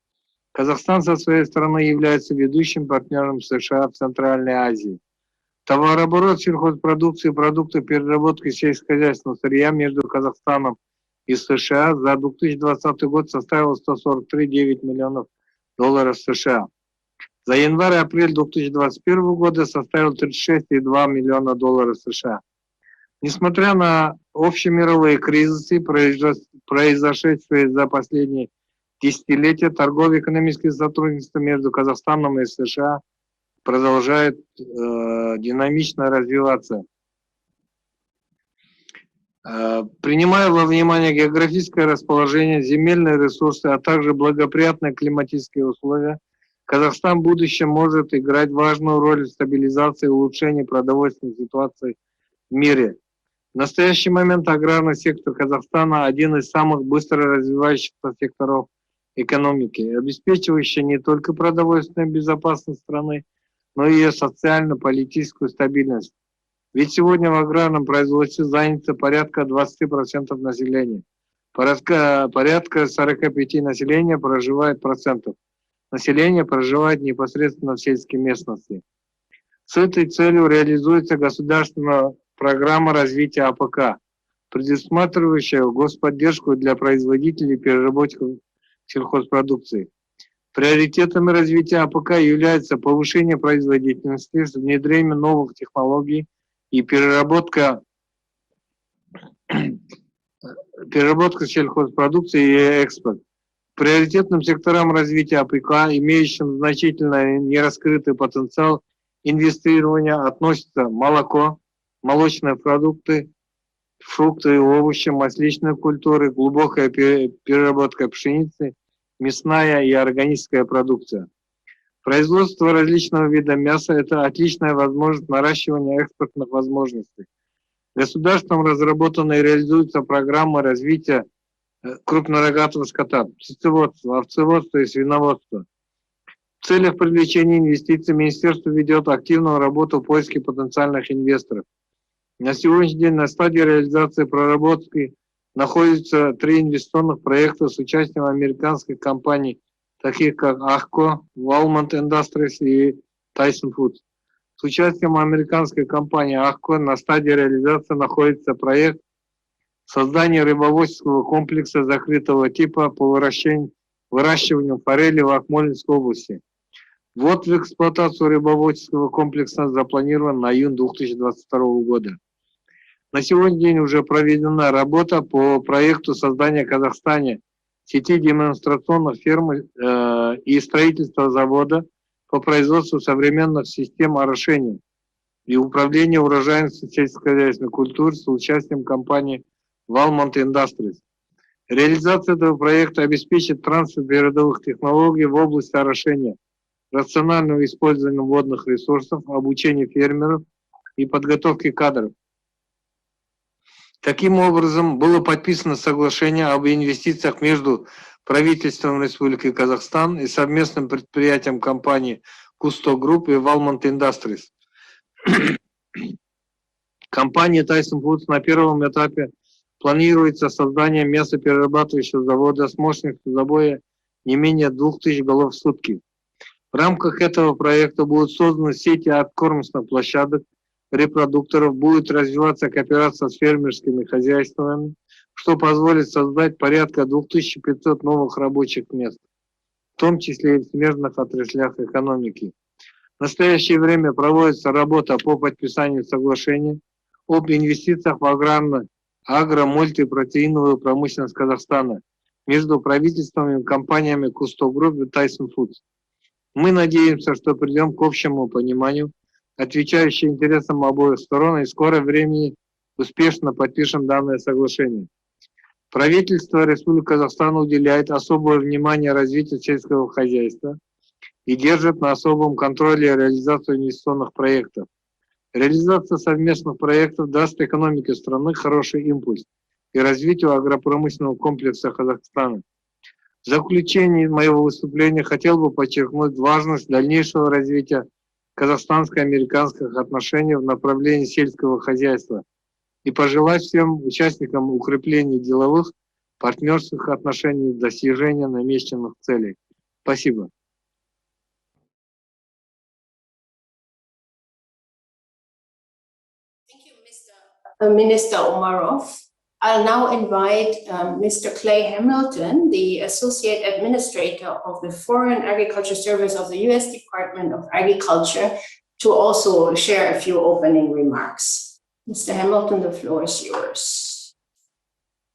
Казахстан со своей стороны является ведущим партнером США в Центральной Азии. Товарооборот сельхозпродукции и продуктов переработки сельскохозяйственного сырья между Казахстаном и США за 2020 год составил $143,9 миллионов США. За январь-апрель 2021 года составил $36,2 миллиона США. Несмотря на общемировые кризисы, произошедшие за последние десятилетия, торгово-экономическое сотрудничество между Казахстаном и США продолжает динамично развиваться. Принимая во внимание географическое расположение, земельные ресурсы, а также благоприятные климатические условия, Казахстан в будущем может играть важную роль в стабилизации и улучшении продовольственной ситуации в мире. В настоящий момент аграрный сектор Казахстана один из самых быстро развивающихся секторов экономики, обеспечивающий не только продовольственную безопасность страны, но и ее социально-политическую стабильность. Ведь сегодня в аграрном производстве занято порядка 20% населения. Порядка 45% населения проживает непосредственно в сельской местности. С этой целью реализуется государственная программа развития АПК, предусматривающая господдержку для производителей переработки сельхозпродукции. Приоритетами развития АПК является повышение производительности, внедрение новых технологий и переработка сельхозпродукции и экспорт. Приоритетным секторам развития АПК, имеющим значительно нераскрытый потенциал инвестирования, относятся молоко, молочные продукты, фрукты и овощи, масличные культуры, глубокая переработка пшеницы, мясная и органическая продукция. Производство различного вида мяса – это отличная возможность наращивания экспортных возможностей. Государством разработана и реализуется программа развития крупнорогатого скота, птицеводства, овцеводства и свиноводства. В целях привлечения инвестиций министерство ведет активную работу в поиске потенциальных инвесторов. На сегодняшний день на стадии реализации проработки находятся 3 инвестиционных проекта с участием американских компаний, таких как AHCO, Walmart Industries и Tyson Foods. С участием американской компании AHCO на стадии реализации находится проект создания рыбоводческого комплекса закрытого типа по выращиванию форели в Акмолинской области. Ввод в эксплуатацию рыбоводческого комплекса запланирован на июнь 2022 года. На сегодняшний день уже проведена работа по проекту создания в Казахстане сети демонстрационных ферм и строительства завода по производству современных систем орошения и управления урожайностью сельскохозяйственной культуры с участием компании Walmart Industries. Реализация этого проекта обеспечит трансфер передовых технологий в области орошения, рационального использования водных ресурсов, обучения фермеров и подготовки кадров. Таким образом, было подписано соглашение об инвестициях между правительством Республики Казахстан и совместным предприятием компании Кусто Групп и Walmart Industries. Компания Tyson Foods на первом этапе планируется создание мясоперерабатывающего завода с мощностью забоя не менее 2000 голов в сутки. В рамках этого проекта будут созданы сети откормочных площадок, репродукторов, будет развиваться кооперация с фермерскими хозяйствами, что позволит создать порядка 2500 новых рабочих мест, в том числе и в смежных отраслях экономики. В настоящее время проводится работа по подписанию соглашения об инвестициях в агро-мультипротеиновую промышленность Казахстана между правительством и компаниями Кусто Групп и Tyson Foods. Мы надеемся, что придем к общему пониманию, отвечающему интересам обоих сторон, и в скором времени успешно подпишем данное соглашение. Правительство Республики Казахстан уделяет особое внимание развитию сельского хозяйства и держит на особом контроле реализацию инвестиционных проектов. Реализация совместных проектов даст экономике страны хороший импульс и развитию агропромышленного комплекса Казахстана. В заключение моего выступления хотел бы подчеркнуть важность дальнейшего развития казахстанско-американских отношений в направлении сельского хозяйства и пожелать всем участникам укрепления деловых партнерских отношений, достижения намеченных целей. Спасибо. Minister Omarov. I'll now invite Mr. Clay Hamilton, the Associate Administrator of the Foreign Agriculture Service of the U.S. Department of Agriculture, to also share a few opening remarks. Mr. Hamilton, the floor is yours.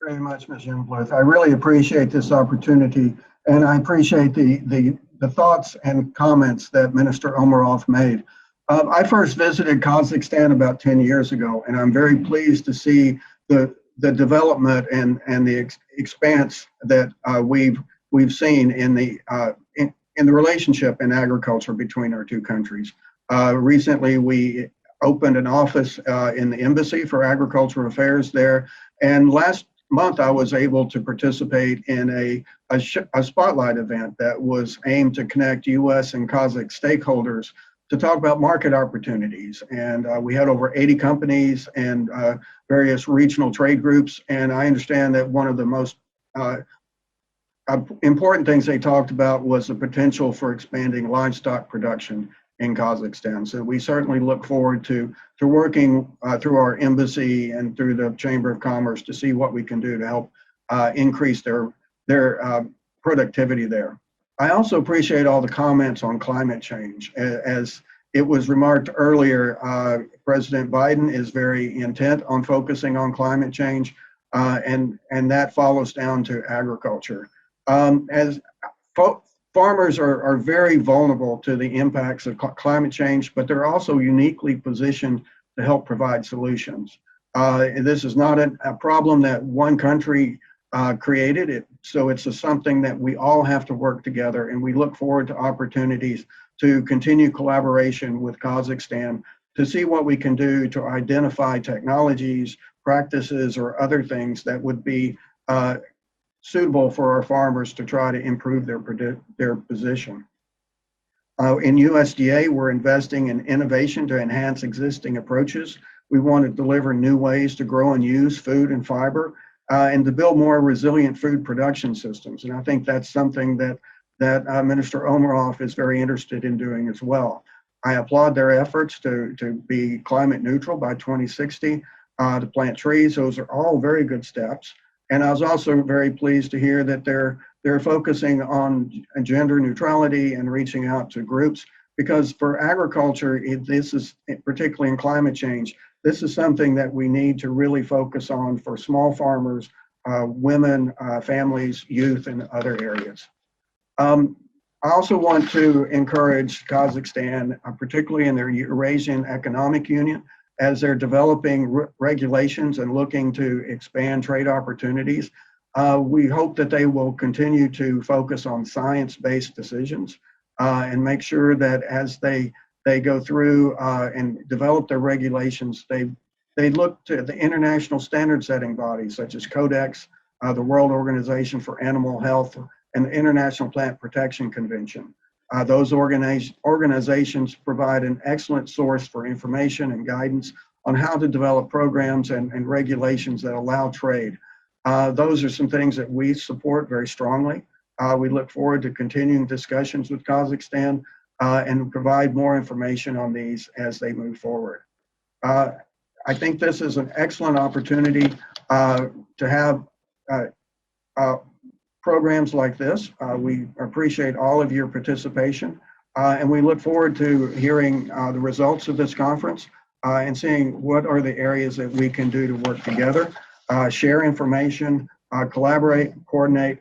Very much, Ms. Youngblood. I really appreciate this opportunity, and I appreciate the thoughts and comments that Minister Omarov made. I first visited Kazakhstan about 10 years ago, and I'm very pleased to see the development and the expanse that we've seen in the relationship in agriculture between our two countries. Recently, we opened an office in the Embassy for Agricultural Affairs there, and last month I was able to participate in a spotlight event that was aimed to connect U.S. and Kazakh stakeholders to talk about market opportunities. And we had over 80 companies and various regional trade groups. And I understand that one of the most important things they talked about was the potential for expanding livestock production in Kazakhstan. So we certainly look forward to working through our embassy and through the Chamber of Commerce to see what we can do to help increase their productivity there. I also appreciate all the comments on climate change. As it was remarked earlier, President Biden is very intent on focusing on climate change, and that follows down to agriculture. Farmers are very vulnerable to the impacts of climate change, but they're also uniquely positioned to help provide solutions. This is not a problem that one country created, so it's something that we all have to work together, and we look forward to opportunities to continue collaboration with Kazakhstan to see what we can do to identify technologies, practices, or other things that would be suitable for our farmers to try to improve their position. In USDA, we're investing in innovation to enhance existing approaches. We want to deliver new ways to grow and use food and fiber, and to build more resilient food production systems. And I think that's something that Minister Omarov is very interested in doing as well. I applaud their efforts to be climate neutral by 2060, to plant trees. Those are all very good steps. And I was also very pleased to hear that they're focusing on gender neutrality and reaching out to groups, because for agriculture, this is particularly in climate change, this is something that we need to really focus on for small farmers, women, families, youth, and other areas. I also want to encourage Kazakhstan, particularly in their Eurasian Economic Union, as they're developing regulations and looking to expand trade opportunities. We hope that they will continue to focus on science-based decisions and make sure that as they go through and develop their regulations, they look to the international standard setting bodies such as Codex, the World Organization for Animal Health, and the International Plant Protection Convention. Those organizations provide an excellent source for information and guidance on how to develop programs and regulations that allow trade. Those are some things that we support very strongly. We look forward to continuing discussions with Kazakhstan and provide more information on these as they move forward. I think this is an excellent opportunity to have programs like this. We appreciate all of your participation, and we look forward to hearing the results of this conference and seeing what are the areas that we can do to work together, share information, collaborate, coordinate.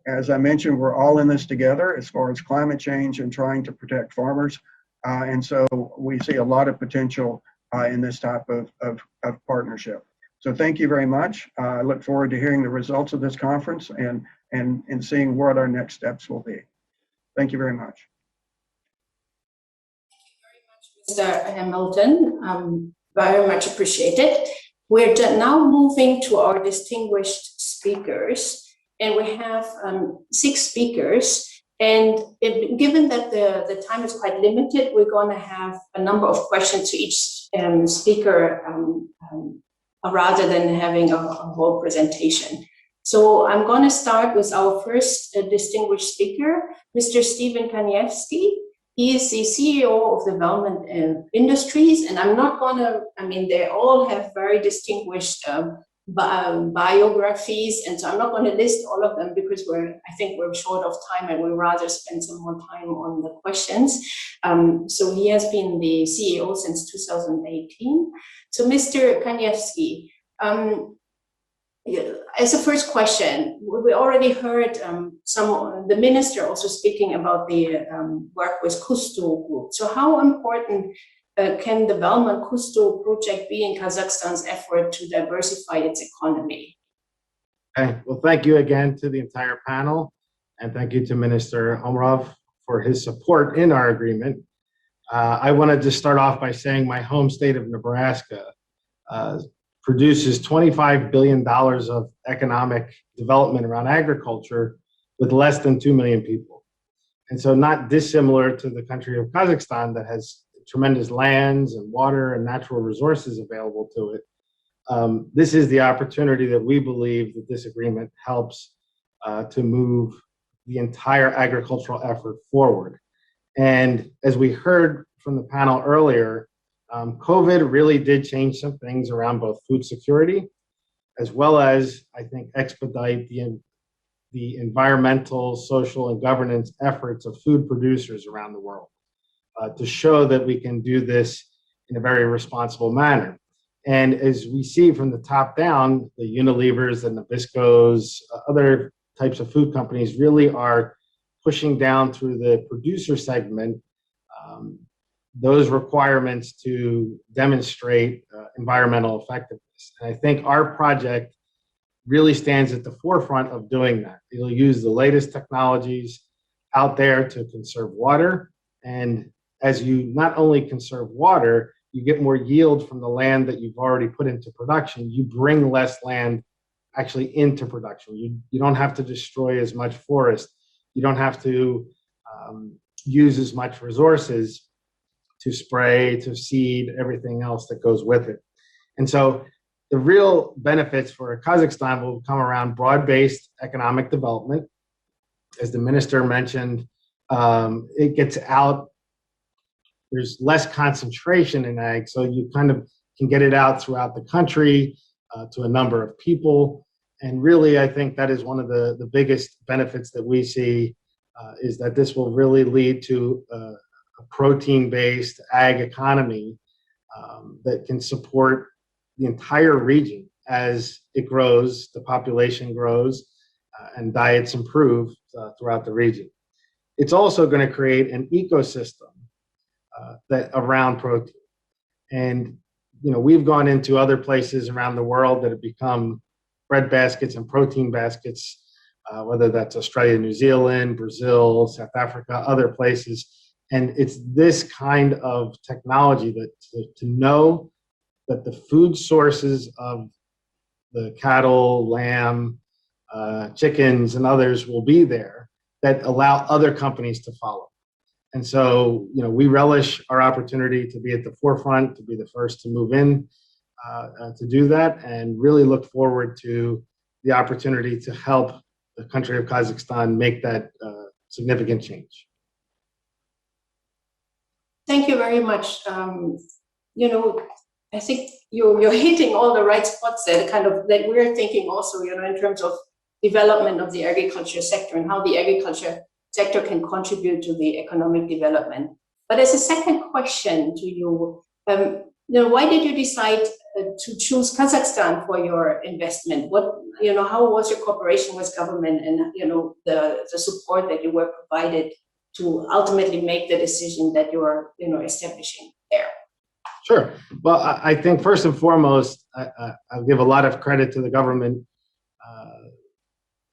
As I mentioned, we're all in this together as far as climate change and trying to protect farmers. And so we see a lot of potential in this type of partnership. So thank you very much. I look forward to hearing the results of this conference and seeing what our next steps will be. Thank you very much. Mr. Hamilton, very much appreciated. We're now moving to our distinguished speakers, and we have 6 speakers. And given that the time is quite limited, we're going to have a number of questions to each speaker rather than having a whole presentation. So I'm going to start with our first distinguished speaker, Mr. Stephen Kaniewski. He is the CEO of Development Industries, and I'm not going to, they all have very distinguished biographies, and so I'm not going to list all of them because I think we're short of time and we'd rather spend some more time on the questions. So he has been the CEO since 2018. So Mr. Kaniewski, as a first question, we already heard the minister also speaking about the work with Kustu Group. So how important can the Velman Kustu project be in Kazakhstan's effort to diversify its economy? Okay. Well, thank you again to the entire panel, and thank you to Minister Omrov for his support in our agreement. I want to just start off by saying my home state of Nebraska produces $25 billion of economic development around agriculture with less than 2 million people. And so not dissimilar to the country of Kazakhstan that has tremendous lands and water and natural resources available to it. This is the opportunity that we believe that this agreement helps to move the entire agricultural effort forward. And as we heard from the panel earlier, COVID really did change some things around both food security, as well as, I think, expedite the environmental, social, and governance efforts of food producers around the world to show that we can do this in a very responsible manner. And as we see from the top down, the Unilevers and Nabiscos, other types of food companies really are pushing down through the producer segment those requirements to demonstrate environmental effectiveness. And I think our project really stands at the forefront of doing that. It'll use the latest technologies out there to conserve water. And as you not only conserve water, you get more yield from the land that you've already put into production. You bring less land actually into production. You don't have to destroy as much forest. You don't have to use as much resources to spray, to seed, everything else that goes with it. And so the real benefits for Kazakhstan will come around broad-based economic development. As the minister mentioned, it gets out, there's less concentration in ag, so you kind of can get it out throughout the country to a number of people. And really, I think that is one of the biggest benefits that we see is that this will really lead to a protein-based ag economy that can support the entire region as it grows, the population grows, and diets improve throughout the region. It's also going to create an ecosystem that around protein. And we've gone into other places around the world that have become bread baskets and protein baskets, whether that's Australia, New Zealand, Brazil, South Africa, other places. And it's this kind of technology that to know that the food sources of the cattle, lamb, chickens, and others will be there that allow other companies to follow. And so, we relish our opportunity to be at the forefront, to be the first to move in to do that, and really look forward to the opportunity to help the country of Kazakhstan make that significant change. Thank you very much. I think you're hitting all the right spots there, kind of that we're thinking also, in terms of development of the agriculture sector and how the agriculture sector can contribute to the economic development. But as a second question to you, why did you decide to choose Kazakhstan for your investment? How was your cooperation with government and, the support that you were provided to ultimately make the decision that you're, establishing there? Sure. Well, I think first and foremost, I'll give a lot of credit to the government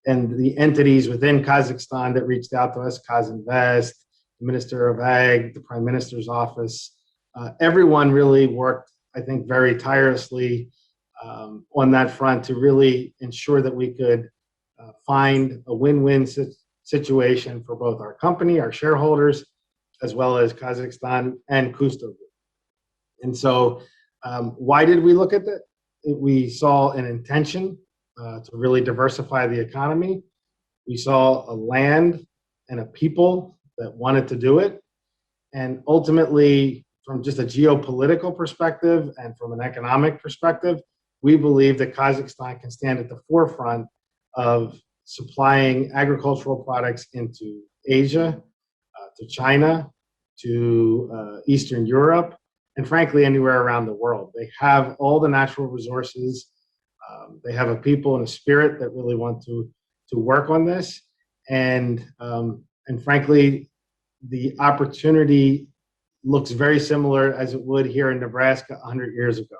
and the entities within Kazakhstan that reached out to us, KazInvest, the Minister of Ag, the Prime Minister's office. Everyone really worked, I think, very tirelessly on that front to really ensure that we could find a win-win situation for both our company, our shareholders, as well as Kazakhstan and Kusto Group. And so why did we look at that? We saw an intention to really diversify the economy. We saw a land and a people that wanted to do it. And ultimately, from just a geopolitical perspective and from an economic perspective, we believe that Kazakhstan can stand at the forefront of supplying agricultural products into Asia, to China, to Eastern Europe, and frankly, anywhere around the world. They have all the natural resources. They have a people and a spirit that really want to work on this. And frankly, the opportunity looks very similar as it would here in Nebraska 100 years ago.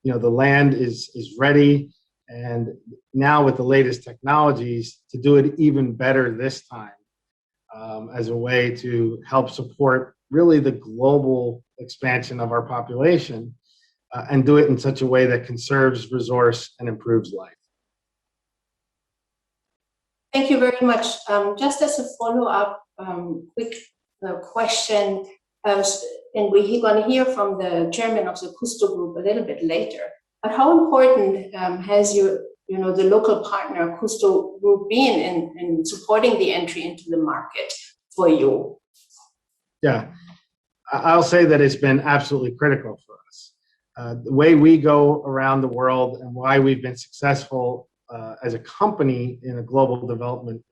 The land is ready, and now with the latest technologies, to do it even better this time as a way to help support really the global expansion of our population and do it in such a way that conserves resource and improves life. Thank you very much. Just as a follow-up, quick question, and we're going to hear from the chairman of the Kusto Group a little bit later. But how important has the local partner Kusto Group been in supporting the entry into the market for you? Yeah, I'll say that it's been absolutely critical for us. The way we go around the world and why we've been successful as a company in a global development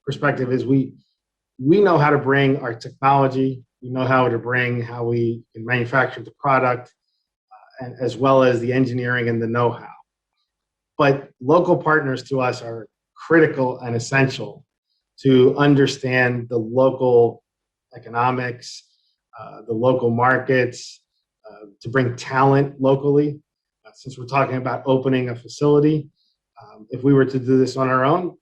perspective is we know how to bring our technology, we know how we can manufacture the product, and as well as the engineering and the know-how. But local partners to us are critical and essential to understand the local economics, the local markets, to bring talent locally. Since we're talking about opening a facility, if we were to do this on our own,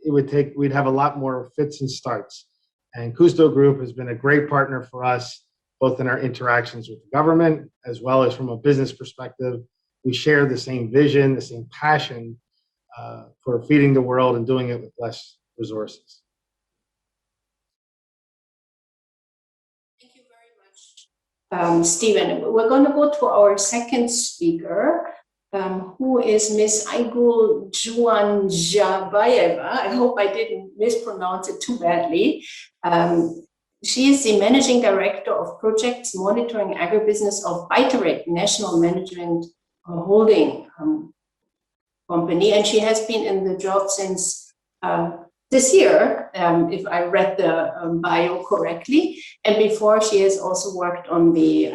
we'd have a lot more fits and starts. And Kusto Group has been a great partner for us, both in our interactions with the government, as well as from a business perspective. We share the same vision, the same passion for feeding the world and doing it with less resources. Thank you very much, Stephen. We're going to go to our second speaker, who is Ms. Aigul Juanjabayeva. I hope I didn't mispronounce it too badly. She is the Managing Director of Projects Monitoring Agribusiness of Biterec National Management Holding Company, and she has been in the job since this year, if I read the bio correctly. And before, she has also worked on the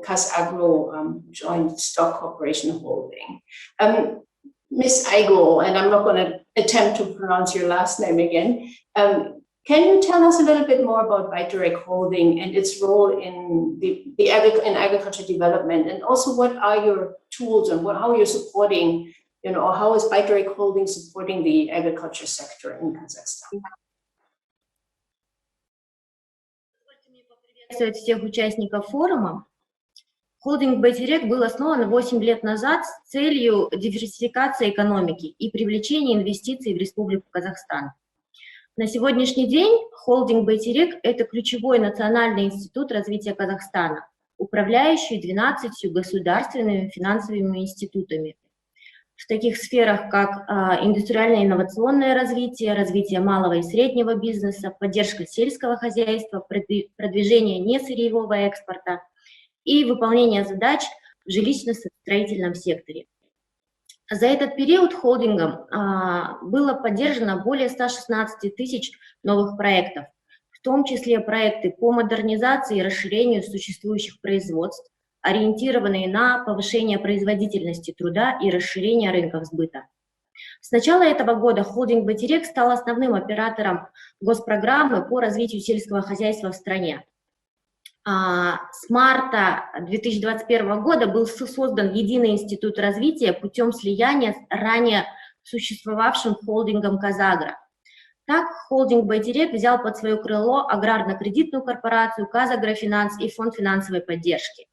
KazAgro Joint Stock Corporation Holding. Ms. Aigul, and I'm not going to attempt to pronounce your last name again, can you tell us a little bit more about Biterec Holding and its role in agriculture development, and also what are your tools and how you're supporting, or how is Biterec Holding supporting the agriculture sector in Kazakhstan? Приветствовать всех участников форума. Холдинг Байтерек был основан 8 лет назад с целью диверсификации экономики и привлечения инвестиций в Республику Казахстан. На сегодняшний день холдинг Байтерек – это ключевой национальный институт развития Казахстана, управляющий 12 государственными финансовыми институтами в таких сферах, как индустриально-инновационное развитие, развитие малого и среднего бизнеса, поддержка сельского хозяйства, продвижение несырьевого экспорта и выполнения задач в жилищно-строительном секторе. За этот период холдингом было поддержано более 116 тысяч новых проектов, в том числе проекты по модернизации и расширению существующих производств, ориентированные на повышение производительности труда и расширение рынков сбыта. С начала этого года холдинг «Байтерек» стал основным оператором госпрограммы по развитию сельского хозяйства в стране. С марта 2021 года был создан единый институт развития путем слияния с ранее существовавшим холдингом «KAZAKH». Так, холдинг «Байтерек» взял под свое крыло аграрно-кредитную корпорацию «KAZAKH и фонд финансовой поддержки.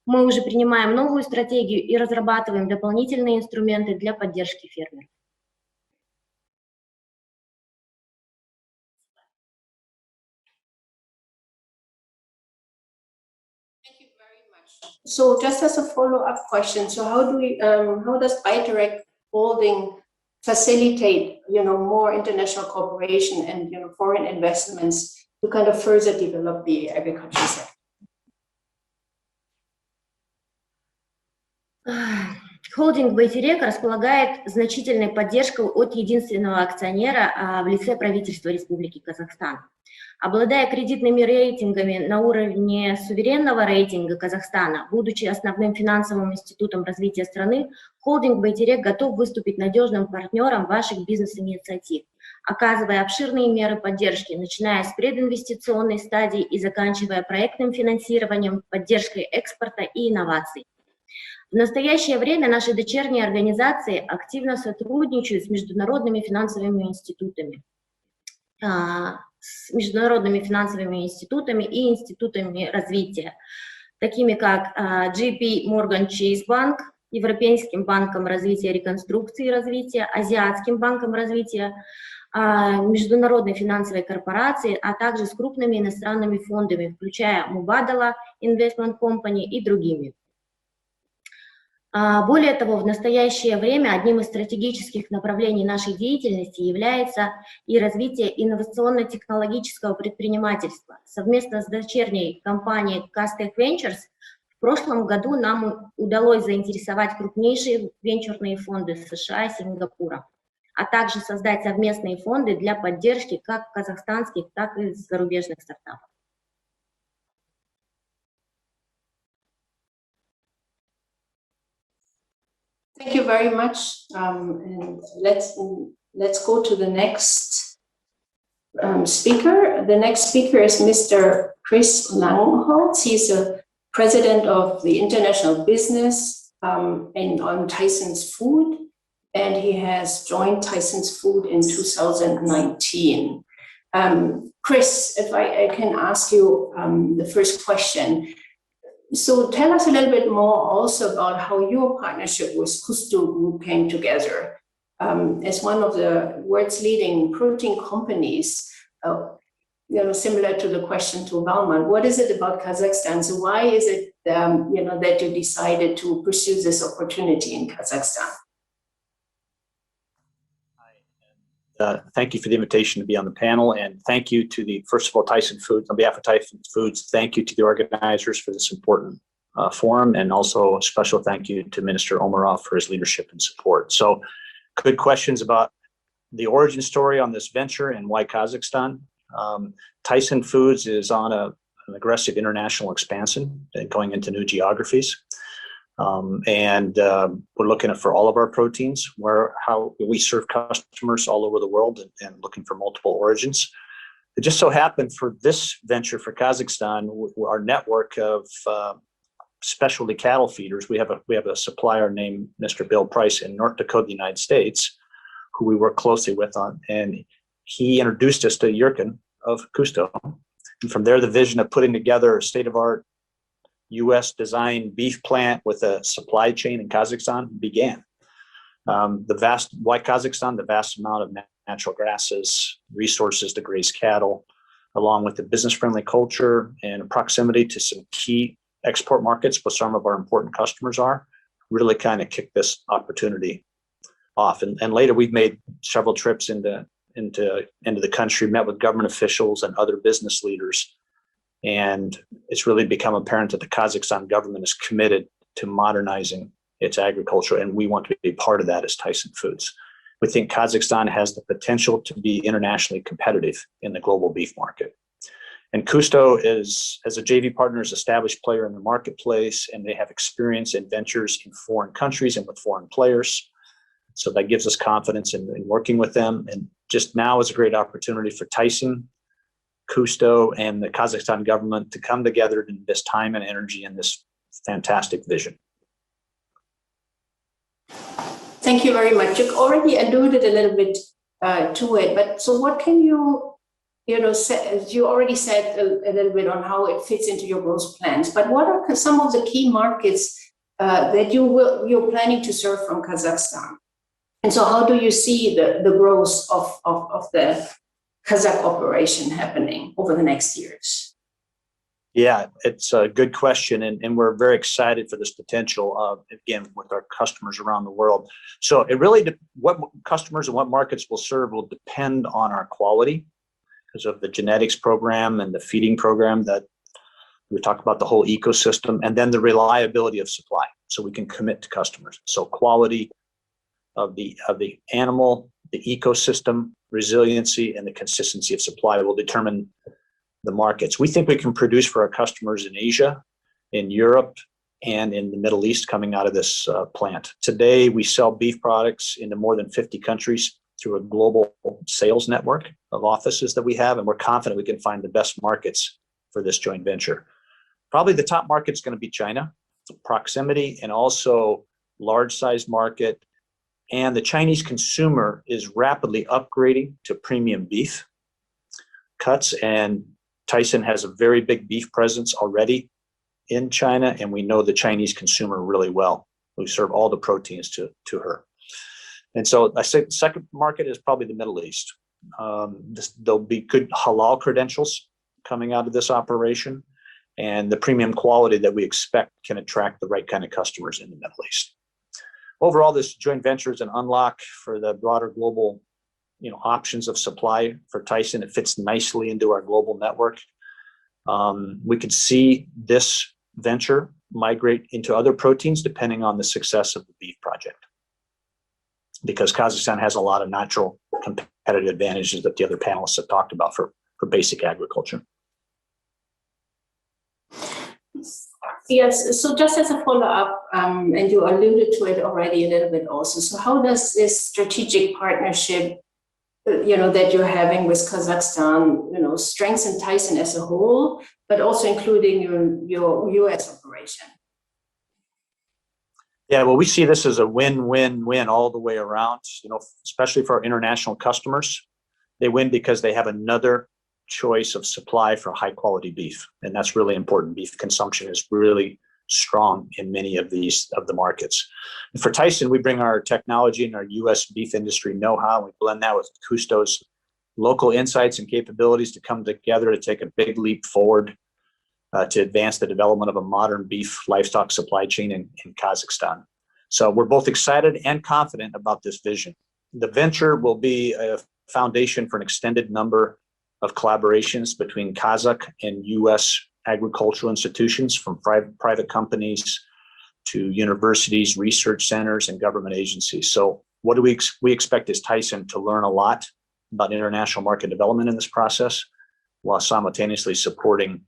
Мы уже принимаем новую стратегию и разрабатываем дополнительные инструменты для поддержки фермеров. So just as a follow-up question, so how does Bayterek Holding facilitate, more international cooperation and, foreign investments to kind of further develop the agriculture sector? Холдинг «Байтерек» располагает значительной поддержкой от единственного акционера в лице правительства Республики Казахстан. Обладая кредитными рейтингами на уровне суверенного рейтинга Казахстана, будучи основным финансовым институтом развития страны, холдинг «Байтерек» готов выступить надежным партнером ваших бизнес-инициатив, оказывая обширные меры поддержки, начиная с прединвестиционной стадии и заканчивая проектным финансированием, поддержкой экспорта и инноваций. В настоящее время наши дочерние организации активно сотрудничают с международными финансовыми институтами, и институтами развития, такими как JP Morgan Chase Bank, Европейским банком развития, реконструкции и развития, Азиатским банком развития, Международной финансовой корпорацией, а также с крупными иностранными фондами, включая Mubadala Investment Company и другими. Более того, в настоящее время одним из стратегических направлений нашей деятельности является и развитие инновационно-технологического предпринимательства. Совместно с дочерней компанией KAZAKH Ventures в прошлом году нам удалось заинтересовать крупнейшие венчурные фонды США и Сингапура, а также создать совместные фонды для поддержки как казахстанских, так и зарубежных стартапов. Thank you very much. And let's go to the next speaker. The next speaker is Mr. Chris Langholz. He's a president of the international business and on Tyson's Food, and he has joined Tyson's Food in 2019. Chris, if I can ask you the first question. So tell us a little bit more also about how your partnership with Kusto Group came together. As one of the world's leading protein companies, similar to the question to Valman, what is it about Kazakhstan? So why is it, that you decided to pursue this opportunity in Kazakhstan? Thank you for the invitation to be on the panel, and thank you to first of all, Tyson Foods. On behalf of Tyson Foods, thank you to the organizers for this important forum, and also a special thank you to Minister Omarov for his leadership and support. So, good questions about the origin story on this venture and why Kazakhstan. Tyson Foods is on an aggressive international expansion and going into new geographies. We're looking for all of our proteins, how we serve customers all over the world and looking for multiple origins. It just so happened for this venture for Kazakhstan, our network of specialty cattle feeders, we have a supplier named Mr. Bill Price in North Dakota, United States, who we work closely with on, and he introduced us to Jurgen of Kusto. And from there, the vision of putting together a state-of-art U.S. designed beef plant with a supply chain in Kazakhstan began. Why Kazakhstan? The vast amount of natural grasses, resources to graze cattle, along with the business-friendly culture and proximity to some key export markets where some of our important customers are, really kind of kicked this opportunity off. And later we've made several trips into the country, met with government officials and other business leaders And it's really become apparent that the Kazakhstan government is committed to modernizing its agriculture, and we want to be part of that as Tyson Foods. We think Kazakhstan has the potential to be internationally competitive in the global beef market. And Kusto is, as a JV partner, is an established player in the marketplace, and they have experience in ventures in foreign countries and with foreign players. So that gives us confidence in working with them. And just now is a great opportunity for Tyson, Kusto, and the Kazakhstan government to come together in this time and energy in this fantastic vision. Thank you very much. You already alluded a little bit to it, but so what can you say, you already said a little bit on how it fits into your growth plans, but what are some of the key markets that you're planning to serve from Kazakhstan? And so how do you see the growth of the Kazakh operation happening over the next years? Yeah, it's a good question, and we're very excited for this potential, again, with our customers around the world. So it really, what customers and what markets we'll serve will depend on our quality because of the genetics program and the feeding program that we talk about, the whole ecosystem, and then the reliability of supply, so we can commit to customers. So quality of the animal, the ecosystem, resiliency, and the consistency of supply will determine the markets. We think we can produce for our customers in Asia, in Europe, and in the Middle East coming out of this plant. Today, we sell beef products into more than 50 countries through a global sales network of offices that we have, and we're confident we can find the best markets for this joint venture. Probably the top market is going to be China, proximity, and also large-sized market. And the Chinese consumer is rapidly upgrading to premium beef cuts, and Tyson has a very big beef presence already in China, and we know the Chinese consumer really well. We serve all the proteins to her. And so I say the second market is probably the Middle East. There'll be good halal credentials coming out of this operation, and the premium quality that we expect can attract the right kind of customers in the Middle East. Overall, this joint venture is an unlock for the broader global options of supply for Tyson. It fits nicely into our global network. We could see this venture migrate into other proteins depending on the success of the beef project, because Kazakhstan has a lot of natural competitive advantages that the other panelists have talked about for basic agriculture. Yes, so just as a follow-up, and you alluded to it already a little bit also, so how does this strategic partnership that you're having with Kazakhstan, strengthen Tyson as a whole, but also including your U.S. operation? Yeah, well, we see this as a win-win-win all the way around, especially for our international customers. They win because they have another choice of supply for high quality beef. And that's really important. Beef consumption is really strong in many of the markets. And for Tyson, we bring our technology and our U.S. beef industry know-how. We blend that with Kusto's local insights and capabilities to come together to take a big leap forward to advance the development of a modern beef livestock supply chain in Kazakhstan. So we're both excited and confident about this vision. The venture will be a foundation for an extended number of collaborations between Kazakh and U.S. agricultural institutions, from private companies to universities, research centers, and government agencies. So what do we expect is Tyson to learn a lot about international market development in this process, while simultaneously supporting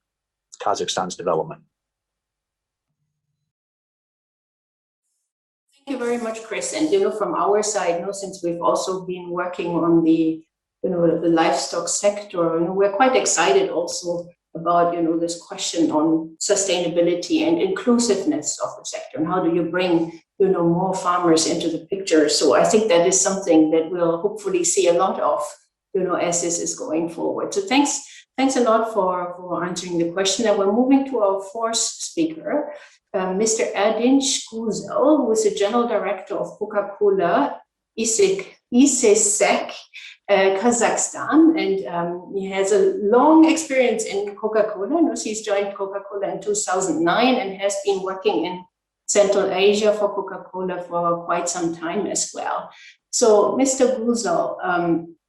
Kazakhstan's development. Thank you very much, Chris. And from our side, since we've also been working on the the livestock sector, we're quite excited also about this question on sustainability and inclusiveness of the sector, and how do you bring more farmers into the picture. So I think that is something that we'll hopefully see a lot of as this is going forward. So thanks a lot for answering the question. And we're moving to our fourth speaker, Mr. Erdinç Güzel, who is the General Director of Coca-Cola KAZAKH, Kazakhstan, and he has a long experience in Coca-Cola. He's joined Coca-Cola in 2009 and has been working in Central Asia for Coca-Cola for quite some time as well. So, Mr. Güzel,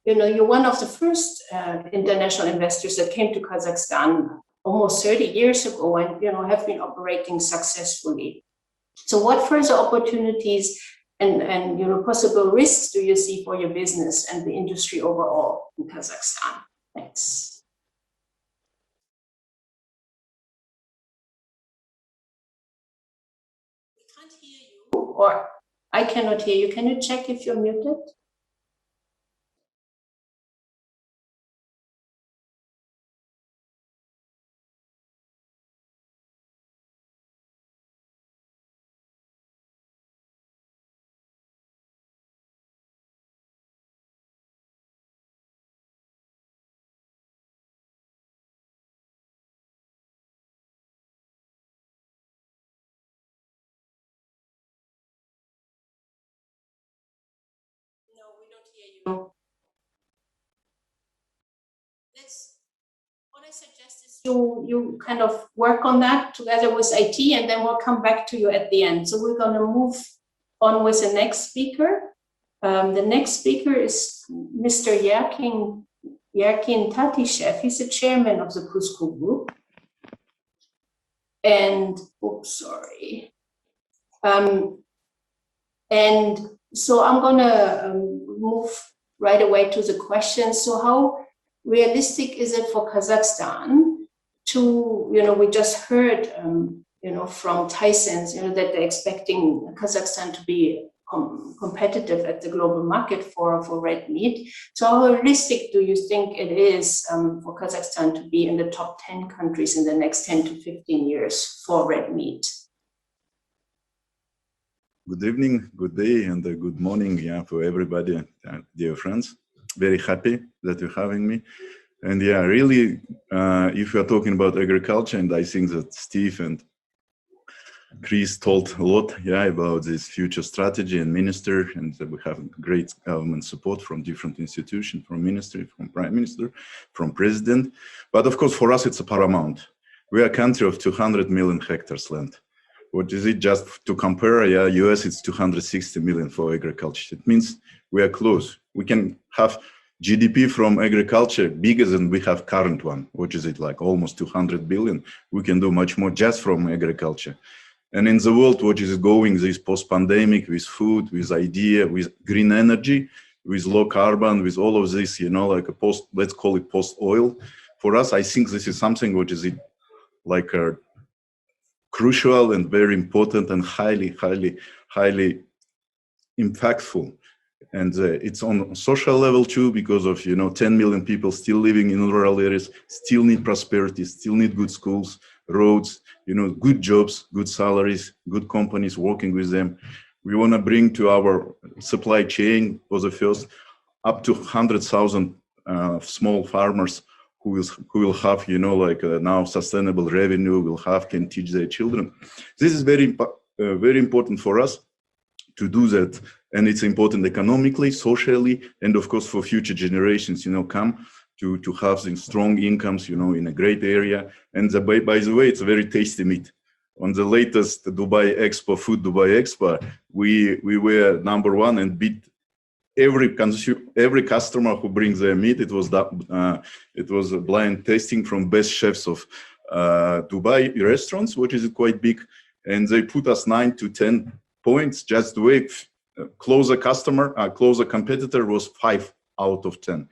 you're one of the first international investors that came to Kazakhstan almost 30 years ago and, have been operating successfully. So what further opportunities and possible risks do you see for your business and the industry overall in Kazakhstan? Thanks. We can't hear you, or I cannot hear you. Can you check if you're muted? What I suggest is you kind of work on that together with IT, and then we'll come back to you at the end. So we're going to move on with the next speaker. The next speaker is Mr. Yerkin Tatishev. He's the chairman of the Cusco Group. And, and so I'm going to move right away to the question. So how realistic is it for Kazakhstan to, we just heard, from Tyson's, that they're expecting Kazakhstan to be competitive at the global market for red meat. So how realistic do you think it is for Kazakhstan to be in the top 10 countries in the next 10 to 15 years for red meat? Good evening, good day, and good morning, for everybody, dear friends. Very happy that you're having me. And really, if you're talking about agriculture, and I think that Steve and Chris told a lot, about this future strategy and minister, and we have great government support from different institutions, from ministry, from prime minister, from president. But of course, for us, it's a paramount. We are a country of 200 million hectares land. What is it? Just to compare, US, it's 260 million for agriculture. It means we are close. We can have GDP from agriculture bigger than we have current one. What is it, like almost 200 billion? We can do much more just from agriculture. And in the world, what is going this post-pandemic with food, with idea, with green energy, with low carbon, with all of this, like a post, let's call it post-oil. For us, I think this is something which is like a crucial and very important and highly impactful. And it's on social level too, because of, 10 million people still living in rural areas, still need prosperity, still need good schools, roads, good jobs, good salaries, good companies working with them. We want to bring to our supply chain for the first up to 100,000 small farmers who will have, now sustainable revenue, can teach their children. This is very important for us to do that. And it's important economically, socially, and of course for future generations, come to have the strong incomes, in a great area. And by the way, it's a very tasty meat. On the latest Dubai Expo, Food Dubai Expo, we were #1 and beat every customer who brings their meat. It was a blind tasting from best chefs of Dubai restaurants, which is quite big, and they put us 9 to 10 points. Just the way closer competitor was 5 out of 10.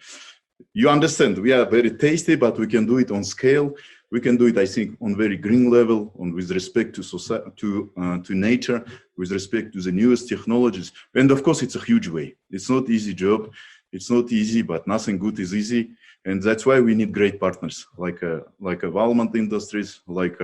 You understand, we are very tasty, but we can do it on scale. We can do it, I think, on very green level, with respect to society, to nature, with respect to the newest technologies. And of course, it's a huge way. It's not easy job. It's not easy, but nothing good is easy. And that's why we need great partners like Walmart Industries, like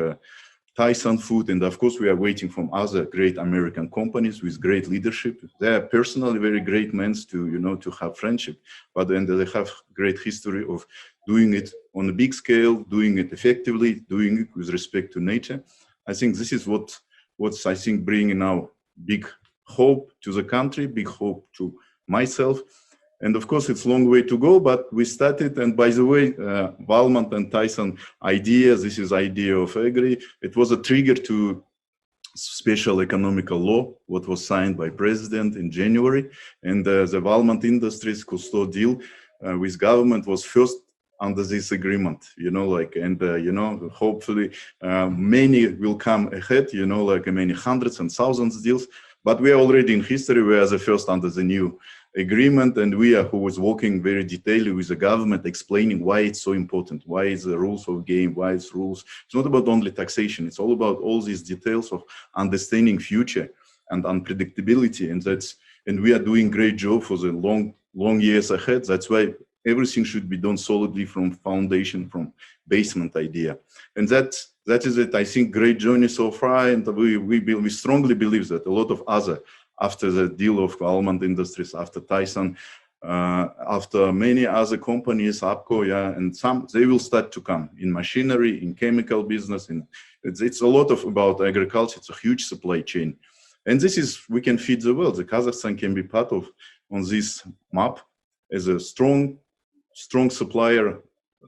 Tyson Food, and of course we are waiting from other great American companies with great leadership. They are personally very great men to have friendship, but then they have great history of doing it on a big scale, doing it effectively, doing it with respect to nature. I think this is what's I think bringing now big hope to the country, big hope to myself. And of course, it's a long way to go, but we started. And by the way, Walmart and Tyson this is idea of agri. It was a trigger to special economical law, what was signed by President in January. And the Walmart Industries Cousteau deal with government was first under this agreement, you know, like, and, you know, hopefully many will come ahead, you know, like many hundreds and thousands of deals, but we are already in history. We are the first under the new agreement, and we are who was working very detailedly with the government, explaining why it's so important, why it's the rules of game, why it's rules. It's not about only taxation. It's all about all these details of understanding future and unpredictability, and we are doing great job for the long years ahead. That's why everything should be done solidly from foundation, from basement idea, and that is it. I think great journey so far, and we strongly believe that a lot of other, after the deal of almond industries, after Tyson, after many other companies, APCO, yeah, and some, they will start to come in machinery, in chemical business, and it's a lot of about agriculture. It's a huge supply chain. And this is, we can feed the world. The Kazakhstan can be part of on this map as a strong supplier,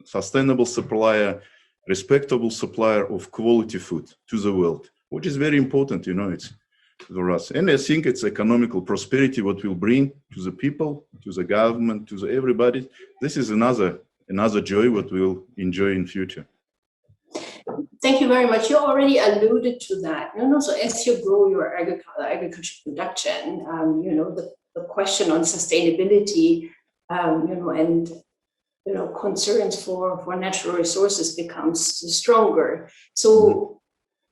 sustainable supplier, respectable supplier of quality food to the world, which is very important, you know, it's for us. And I think it's economical prosperity what will bring to the people, to the government, to everybody. This is another joy what we'll enjoy in future. Thank you very much. You already alluded to that. So as you grow your agriculture production, you know, the question on sustainability, you know, and you know, concerns for natural resources becomes stronger. So,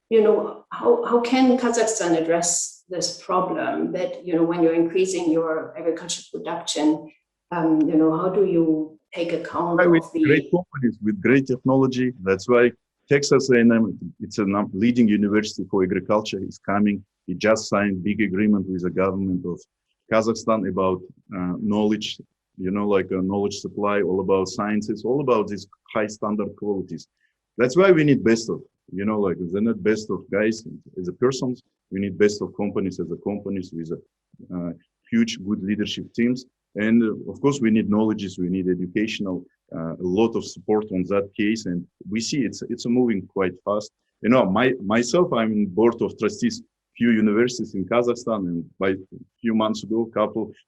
you know, how can Kazakhstan address this problem that, you know, when you're increasing your agriculture production, you know, how do you take account of the great companies with great technology? That's why Texas A&M, it's a leading university for agriculture, is coming. It just signed big agreement with the government of Kazakhstan about knowledge, you know, like a knowledge supply, all about sciences, all about these high standard qualities. That's why we need best of, you know, like they're not best of guys as a persons. We need best of companies as a companies with a huge, good leadership teams. And of course, we need knowledges, we need educational, a lot of support on that case. And we see it's moving quite fast. You know, myself, I'm in board of trustees, few universities in Kazakhstan, and by a few months ago,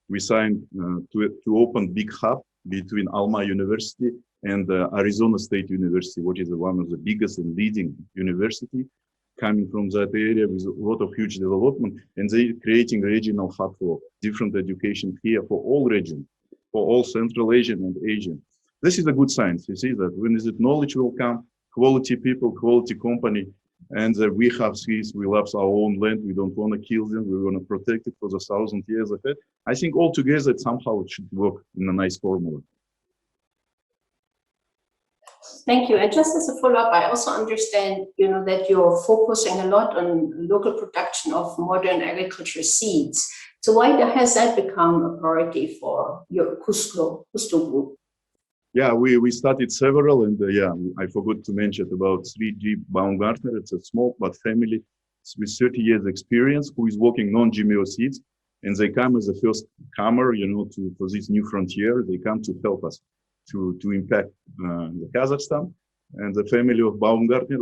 we signed to open big hub between Alma University and Arizona State University, which is one of the biggest and leading university coming from that area with a lot of huge development, and they're creating regional hub for different education here for all regions, for all Central Asian and Asian. This is a good sign. You see that when the knowledge will come, quality people, quality company, and we have seas, we love our own land, we don't want to kill them, we want to protect it for the 1,000 years ahead. I think altogether somehow it should work in a nice formula. Thank you. And just as a follow-up, I also understand, you know, that you're focusing a lot on local production of modern agriculture seeds. So why has that become a priority for your Kusto group? Yeah, we started several, and yeah, I forgot to mention about 3G Baumgartner. It's a small but family with 30 years experience who is working non-GMO seeds, and they come as the first comer, you know, for this new frontier. They come to help us to impact the Kazakhstan and the family of Baumgartner.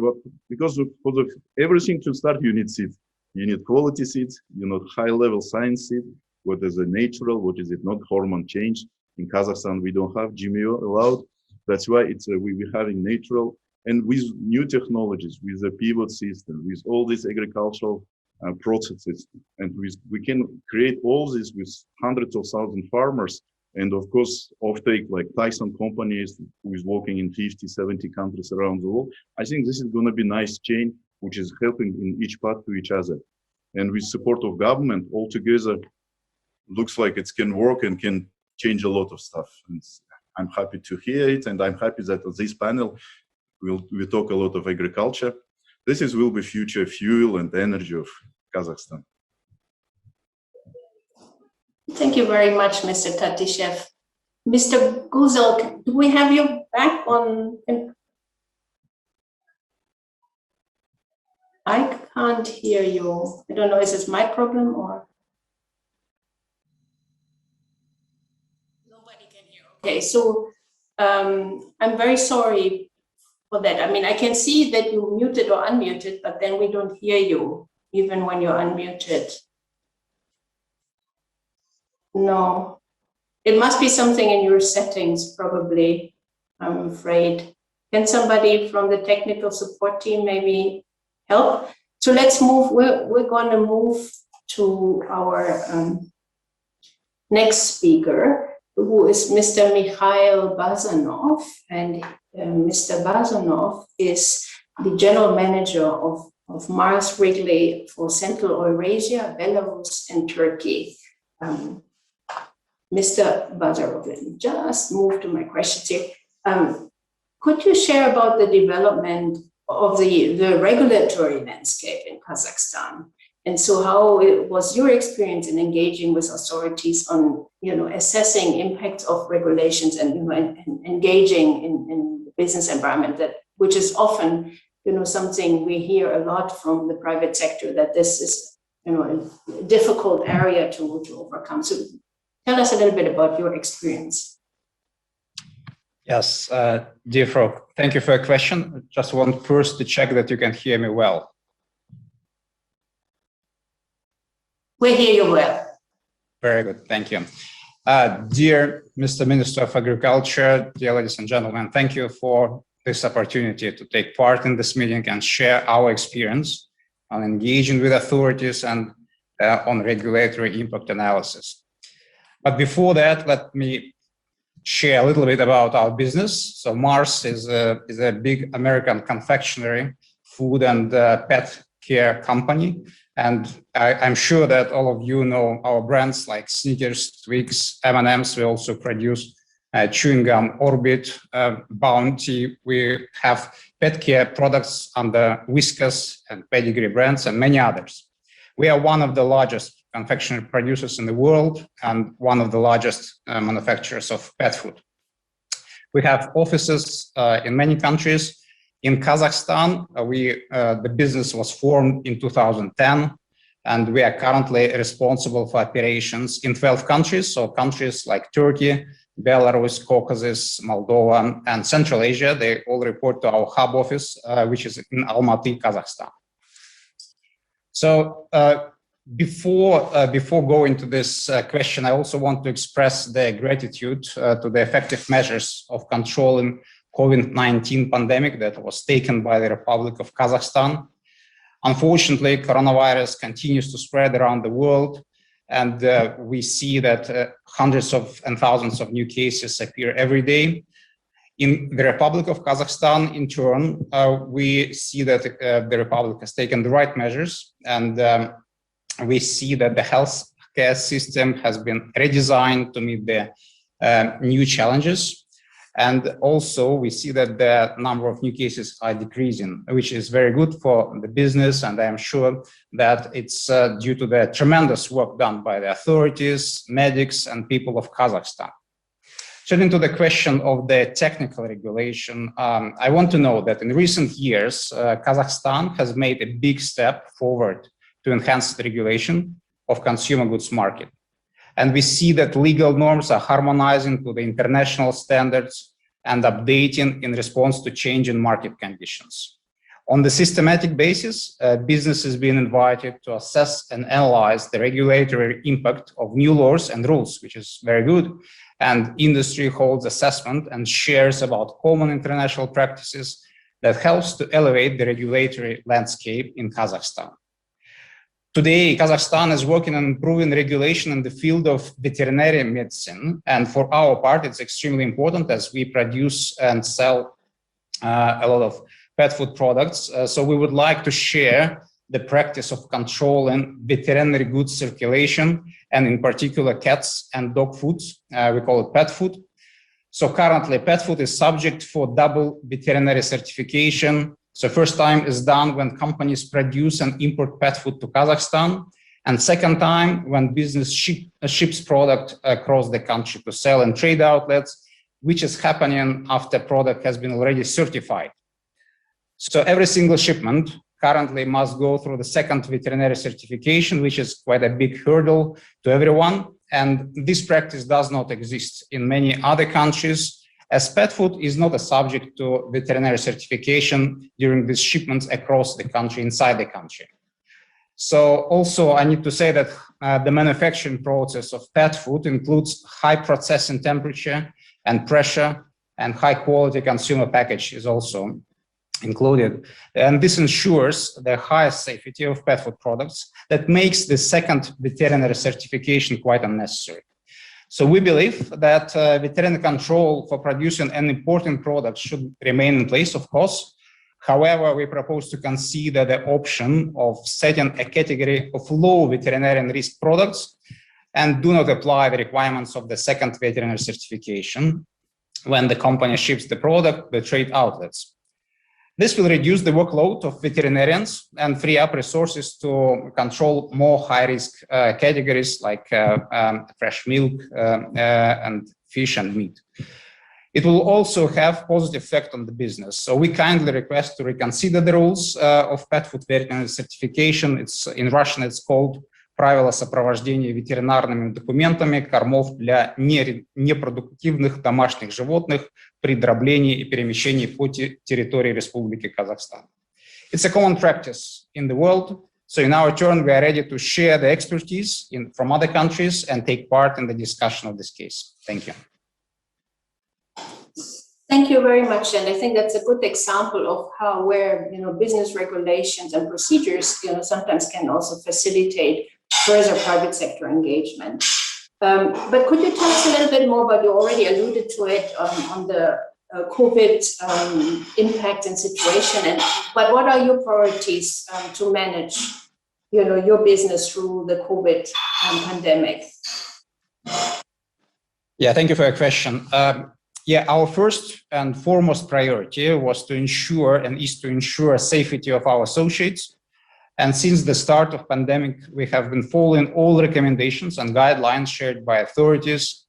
Because for everything to start, you need seeds. You need quality seeds, you know, high-level science seed. What is a natural? What is it not? Hormone change. In Kazakhstan, we don't have GMO allowed. That's why it's we're having natural, and with new technologies, with the pivot system, with all these agricultural processes, and we can create all this with hundreds of thousands of farmers. And of course, offtake like Tyson companies who is working in 50, 70 countries around the world. I think this is going to be a nice chain, which is helping in each part to each other. And with support of government altogether, looks like it can work and can change a lot of stuff. And I'm happy to hear it. And I'm happy that on this panel, we'll talk a lot of agriculture. This will be future fuel and energy of Kazakhstan. Thank you very much, Mr. Tatishev. Mr. Guzel, do we have you back on? I can't hear you. I don't know, is this my problem or? Nobody can hear. Okay, so I'm very sorry for that. I mean, I can see that you muted or unmuted, but then we don't hear you, even when you're unmuted. No, it must be something in your settings, probably. I'm afraid. Can somebody from the technical support team maybe help? So let's move, we're going to move to our next speaker, who is Mr. Mikhail Bazanov. And Mr. Bazanov is the general manager of Mars Wrigley for Central Eurasia, Belarus, and Turkey. Mr. Bazarov, let me just move to my questions here. Could you share about the development of the regulatory landscape in Kazakhstan? And so how was your experience in engaging with authorities on, assessing impacts of regulations and, and engaging in the business environment, which is often, something we hear a lot from the private sector, that this is, a difficult area to overcome. So tell us a little bit about your experience. Yes, dear Frog, thank you for your question. Just want first to check that you can hear me well. We hear you well. Very good, thank you. Dear Mr. Minister of Agriculture, dear ladies and gentlemen, thank you for this opportunity to take part in this meeting and share our experience on engaging with authorities and on regulatory impact analysis. But before that, let me share a little bit about our business. So Mars is a big American confectionery, food and pet care company. And I'm sure that all of you know our brands like Snickers, Twix, M&M's. We also produce chewing gum, Orbit, Bounty. We have pet care products under Whiskas and Pedigree brands and many others. We are one of the largest confectionery producers in the world and one of the largest manufacturers of pet food. We have offices in many countries. In Kazakhstan, the business was formed in 2010, and we are currently responsible for operations in 12 countries, so countries like Turkey, Belarus, Caucasus, Moldova, and Central Asia. They all report to our hub office, which is in Almaty, Kazakhstan. So before going to this question, I also want to express the gratitude to the effective measures of controlling COVID-19 pandemic that was taken by the Republic of Kazakhstan. Unfortunately, coronavirus continues to spread around the world, and we see that hundreds of and thousands of new cases appear every day. In the Republic of Kazakhstan, in turn, we see that the Republic has taken the right measures, and we see that the healthcare system has been redesigned to meet the new challenges. And also we see that the number of new cases are decreasing, which is very good for the business. And I am sure that it's due to the tremendous work done by the authorities, medics, and people of Kazakhstan. Turning to the question of the technical regulation, I want to know that in recent years, Kazakhstan has made a big step forward to enhance the regulation of consumer goods market. And we see that legal norms are harmonizing to the international standards and updating in response to changing market conditions. On the systematic basis, business is being invited to assess and analyze the regulatory impact of new laws and rules, which is very good. And industry holds assessment and shares about common international practices that helps to elevate the regulatory landscape in Kazakhstan. Today, Kazakhstan is working on improving regulation in the field of veterinary medicine. And for our part, it's extremely important as we produce and sell a lot of pet food products. So we would like to share the practice of controlling veterinary goods circulation, and in particular cats and dog foods. We call it pet food. So currently, pet food is subject for double veterinary certification. So first time is done when companies produce and import pet food to Kazakhstan. And second time when business ships product across the country to sell in trade outlets, which is happening after product has been already certified. So every single shipment currently must go through the second veterinary certification, which is quite a big hurdle to everyone. And this practice does not exist in many other countries, as pet food is not a subject to veterinary certification during these shipments across the country, inside the country. So also I need to say that the manufacturing process of pet food includes high processing temperature and pressure, and high quality consumer package is also included. And this ensures the highest safety of pet food products that makes the second veterinary certification quite unnecessary. So we believe that veterinary control for producing and importing products should remain in place, of course. However, we propose to consider the option of setting a category of low veterinarian risk products and do not apply the requirements of the second veterinary certification when the company ships the product to the trade outlets. This will reduce the workload of veterinarians and free up resources to control more high-risk categories like fresh milk and fish and meat. It will also have positive effect on the business. So we kindly request to reconsider the rules of pet food veterinary certification. It's in Russian, it's called правила сопровождения ветеринарными документами кормов для непродуктивных домашних животных при дроблении и перемещении по территории Республики Казахстан. It's a common practice in the world. So in our turn, we are ready to share the expertise from other countries and take part in the discussion of this case. Thank you. Thank you very much, and I think that's a good example of how where business regulations and procedures sometimes can also facilitate further private sector engagement. But could you tell us a little bit more about, you already alluded to it on the COVID impact and situation, but what are your priorities to manage your business through the COVID pandemic? Yeah, thank you for your question. Our first and foremost priority was to ensure and is to ensure safety of our associates. And since the start of pandemic, we have been following all recommendations and guidelines shared by authorities.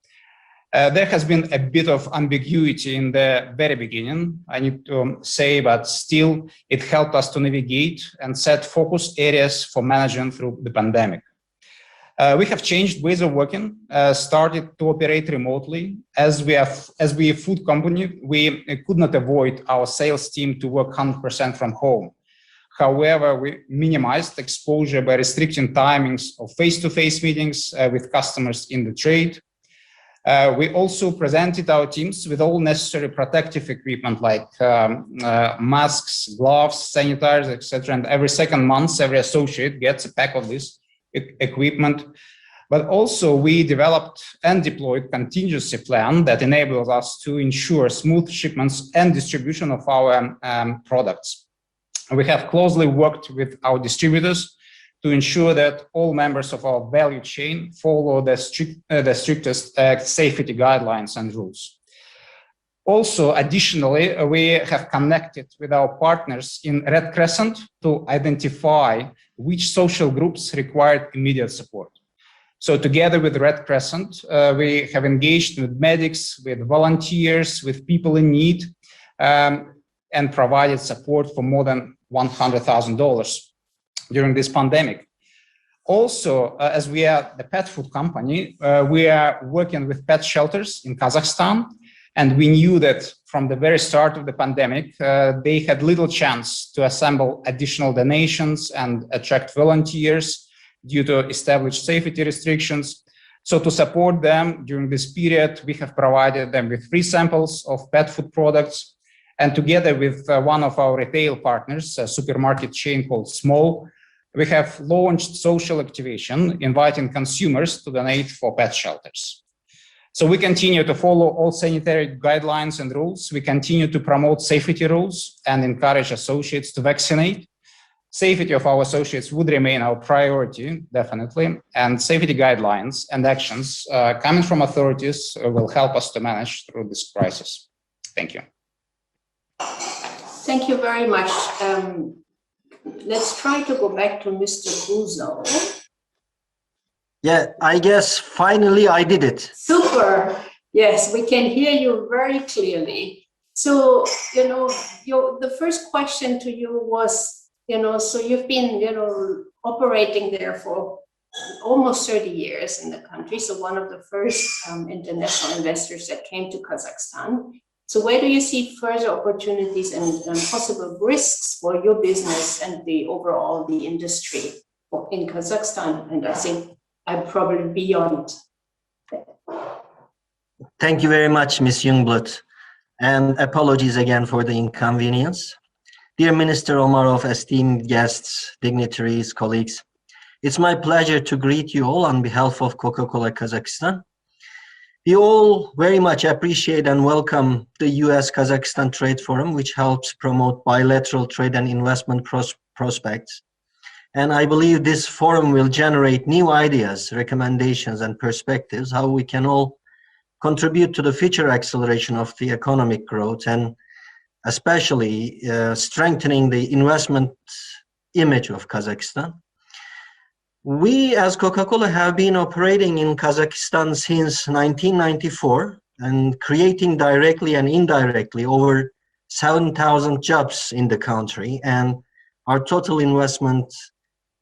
There has been a bit of ambiguity in the very beginning, I need to say, but still it helped us to navigate and set focus areas for managing through the pandemic. We have changed ways of working, started to operate remotely. As we are a food company, we could not avoid our sales team to work 100% from home. However, we minimized exposure by restricting timings of face-to-face meetings with customers in the trade. We also presented our teams with all necessary protective equipment like masks, gloves, sanitizers, etc. And every second month, every associate gets a pack of this equipment. But also we developed and deployed contingency plan that enables us to ensure smooth shipments and distribution of our products. We have closely worked with our distributors to ensure that all members of our value chain follow the strictest safety guidelines and rules. Also, additionally, we have connected with our partners in Red Crescent to identify which social groups required immediate support. So together with Red Crescent, we have engaged with medics, with volunteers, with people in need, and provided support for more than $100,000 during this pandemic. Also, as we are the pet food company, we are working with pet shelters in Kazakhstan, and we knew that from the very start of the pandemic, they had little chance to assemble additional donations and attract volunteers due to established safety restrictions. So to support them during this period, we have provided them with free samples of pet food products. And together with one of our retail partners, a supermarket chain called Small, we have launched social activation, inviting consumers to donate for pet shelters. So we continue to follow all sanitary guidelines and rules. We continue to promote safety rules and encourage associates to vaccinate. Safety of our associates would remain our priority, definitely. And safety guidelines and actions coming from authorities will help us to manage through this crisis. Thank you. Thank you very much. Let's try to go back to Mr. Buzo. Yeah, I guess finally I did it. Super. Yes, we can hear you very clearly. So, the first question to you was, so you've been, operating there for almost 30 years in the country. So one of the first international investors that came to Kazakhstan. So where do you see further opportunities and possible risks for your business and the industry in Kazakhstan? And I think I'm probably beyond. Thank you very much, Ms. Youngblood. and apologies again for the inconvenience. Dear Minister Omarov, esteemed guests, dignitaries, colleagues, it's my pleasure to greet you all on behalf of Coca-Cola Kazakhstan. We all very much appreciate and welcome the U.S. Kazakhstan Trade Forum, which helps promote bilateral trade and investment prospects. And I believe this forum will generate new ideas, recommendations, and perspectives, how we can all contribute to the future acceleration of the economic growth and especially strengthening the investment image of Kazakhstan. We as Coca-Cola have been operating in Kazakhstan since 1994 and creating directly and indirectly over 7,000 jobs in the country, and our total investment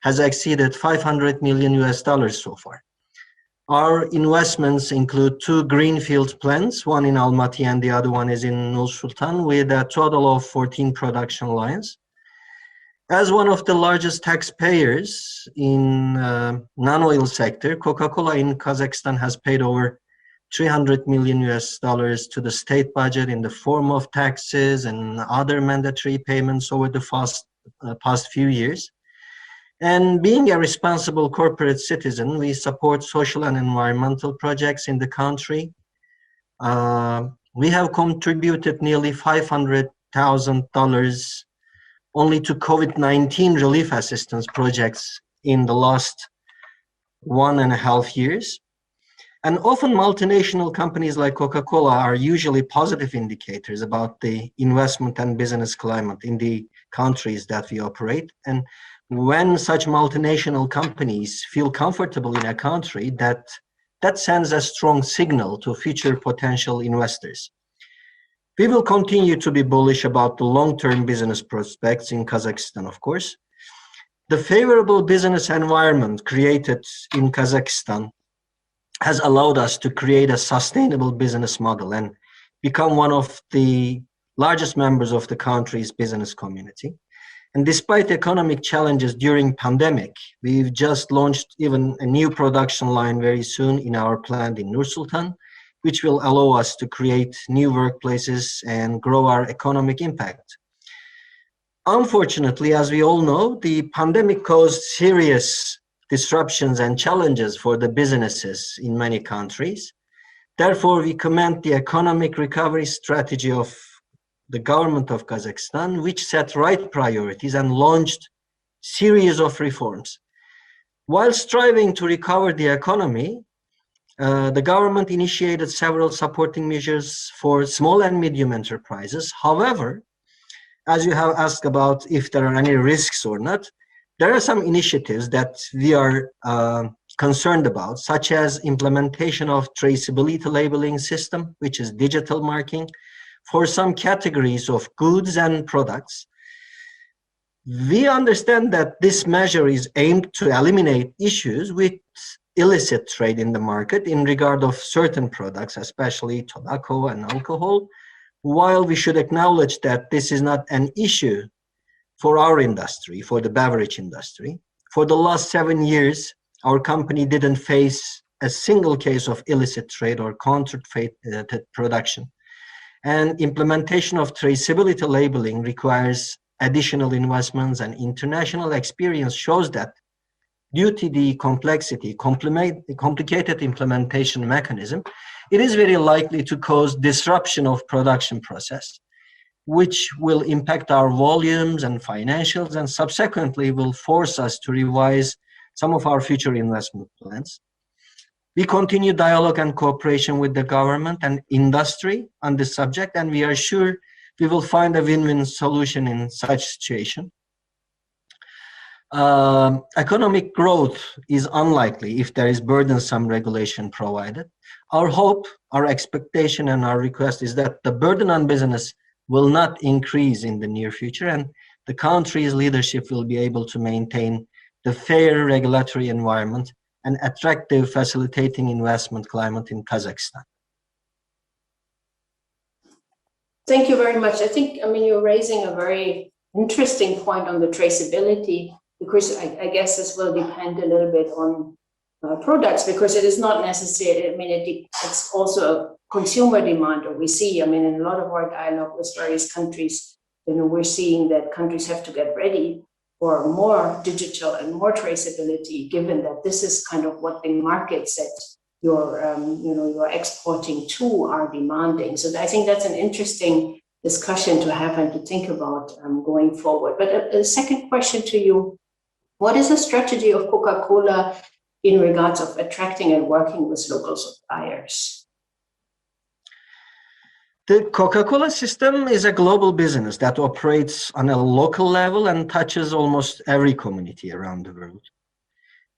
has exceeded $500 million so far. Our investments include 2 greenfield plants, one in Almaty and the other one is in Nur-Sultan, with a total of 14 production lines. As one of the largest taxpayers in non-oil sector, Coca-Cola in Kazakhstan has paid over $300 million to the state budget in the form of taxes and other mandatory payments over the past few years. And being a responsible corporate citizen, we support social and environmental projects in the country. We have contributed nearly $500,000 only to COVID-19 relief assistance projects in the last 1.5 years. And often multinational companies like Coca-Cola are usually positive indicators about the investment and business climate in the countries that we operate. And when such multinational companies feel comfortable in a country, that sends a strong signal to future potential investors. We will continue to be bullish about the long-term business prospects in Kazakhstan, of course. The favorable business environment created in Kazakhstan has allowed us to create a sustainable business model and become one of the largest members of the country's business community. And despite economic challenges during pandemic, we've just launched even a new production line very soon in our plant in Nur-Sultan, which will allow us to create new workplaces and grow our economic impact. Unfortunately, as we all know, the pandemic caused serious disruptions and challenges for the businesses in many countries. Therefore, we commend the economic recovery strategy of the government of Kazakhstan, which set right priorities and launched series of reforms. While striving to recover the economy, the government initiated several supporting measures for small and medium enterprises. However, as you have asked about if there are any risks or not, there are some initiatives that we are concerned about, such as implementation of traceability labeling system, which is digital marking, for some categories of goods and products. We understand that this measure is aimed to eliminate issues with illicit trade in the market in regard of certain products, especially tobacco and alcohol, while we should acknowledge that this is not an issue for our industry, for the beverage industry. For the last 7 years, our company didn't face a single case of illicit trade or counterfeit production. And implementation of traceability labeling requires additional investments, and international experience shows that due to the complexity, complicated implementation mechanism, it is very likely to cause disruption of production process, which will impact our volumes and financials and subsequently will force us to revise some of our future investment plans. We continue dialogue and cooperation with the government and industry on this subject, and we are sure we will find a win-win solution in such situation. Economic growth is unlikely if there is burdensome regulation provided. Our hope, our expectation, and our request is that the burden on business will not increase in the near future, and the country's leadership will be able to maintain the fair regulatory environment and attractive facilitating investment climate in Kazakhstan. Thank you very much. I think, you're raising a very interesting point on the traceability, because I guess this will depend a little bit on products, because it is not necessary. I mean, it's also a consumer demand, or we see, I mean, in a lot of our dialogue with various countries, we're seeing that countries have to get ready for more digital and more traceability, given that this is kind of what the markets that you're exporting to are demanding. So I think that's an interesting discussion to have and to think about going forward. But a second question to you: what is the strategy of Coca-Cola in regards of attracting and working with local suppliers? The Coca-Cola system is a global business that operates on a local level and touches almost every community around the world.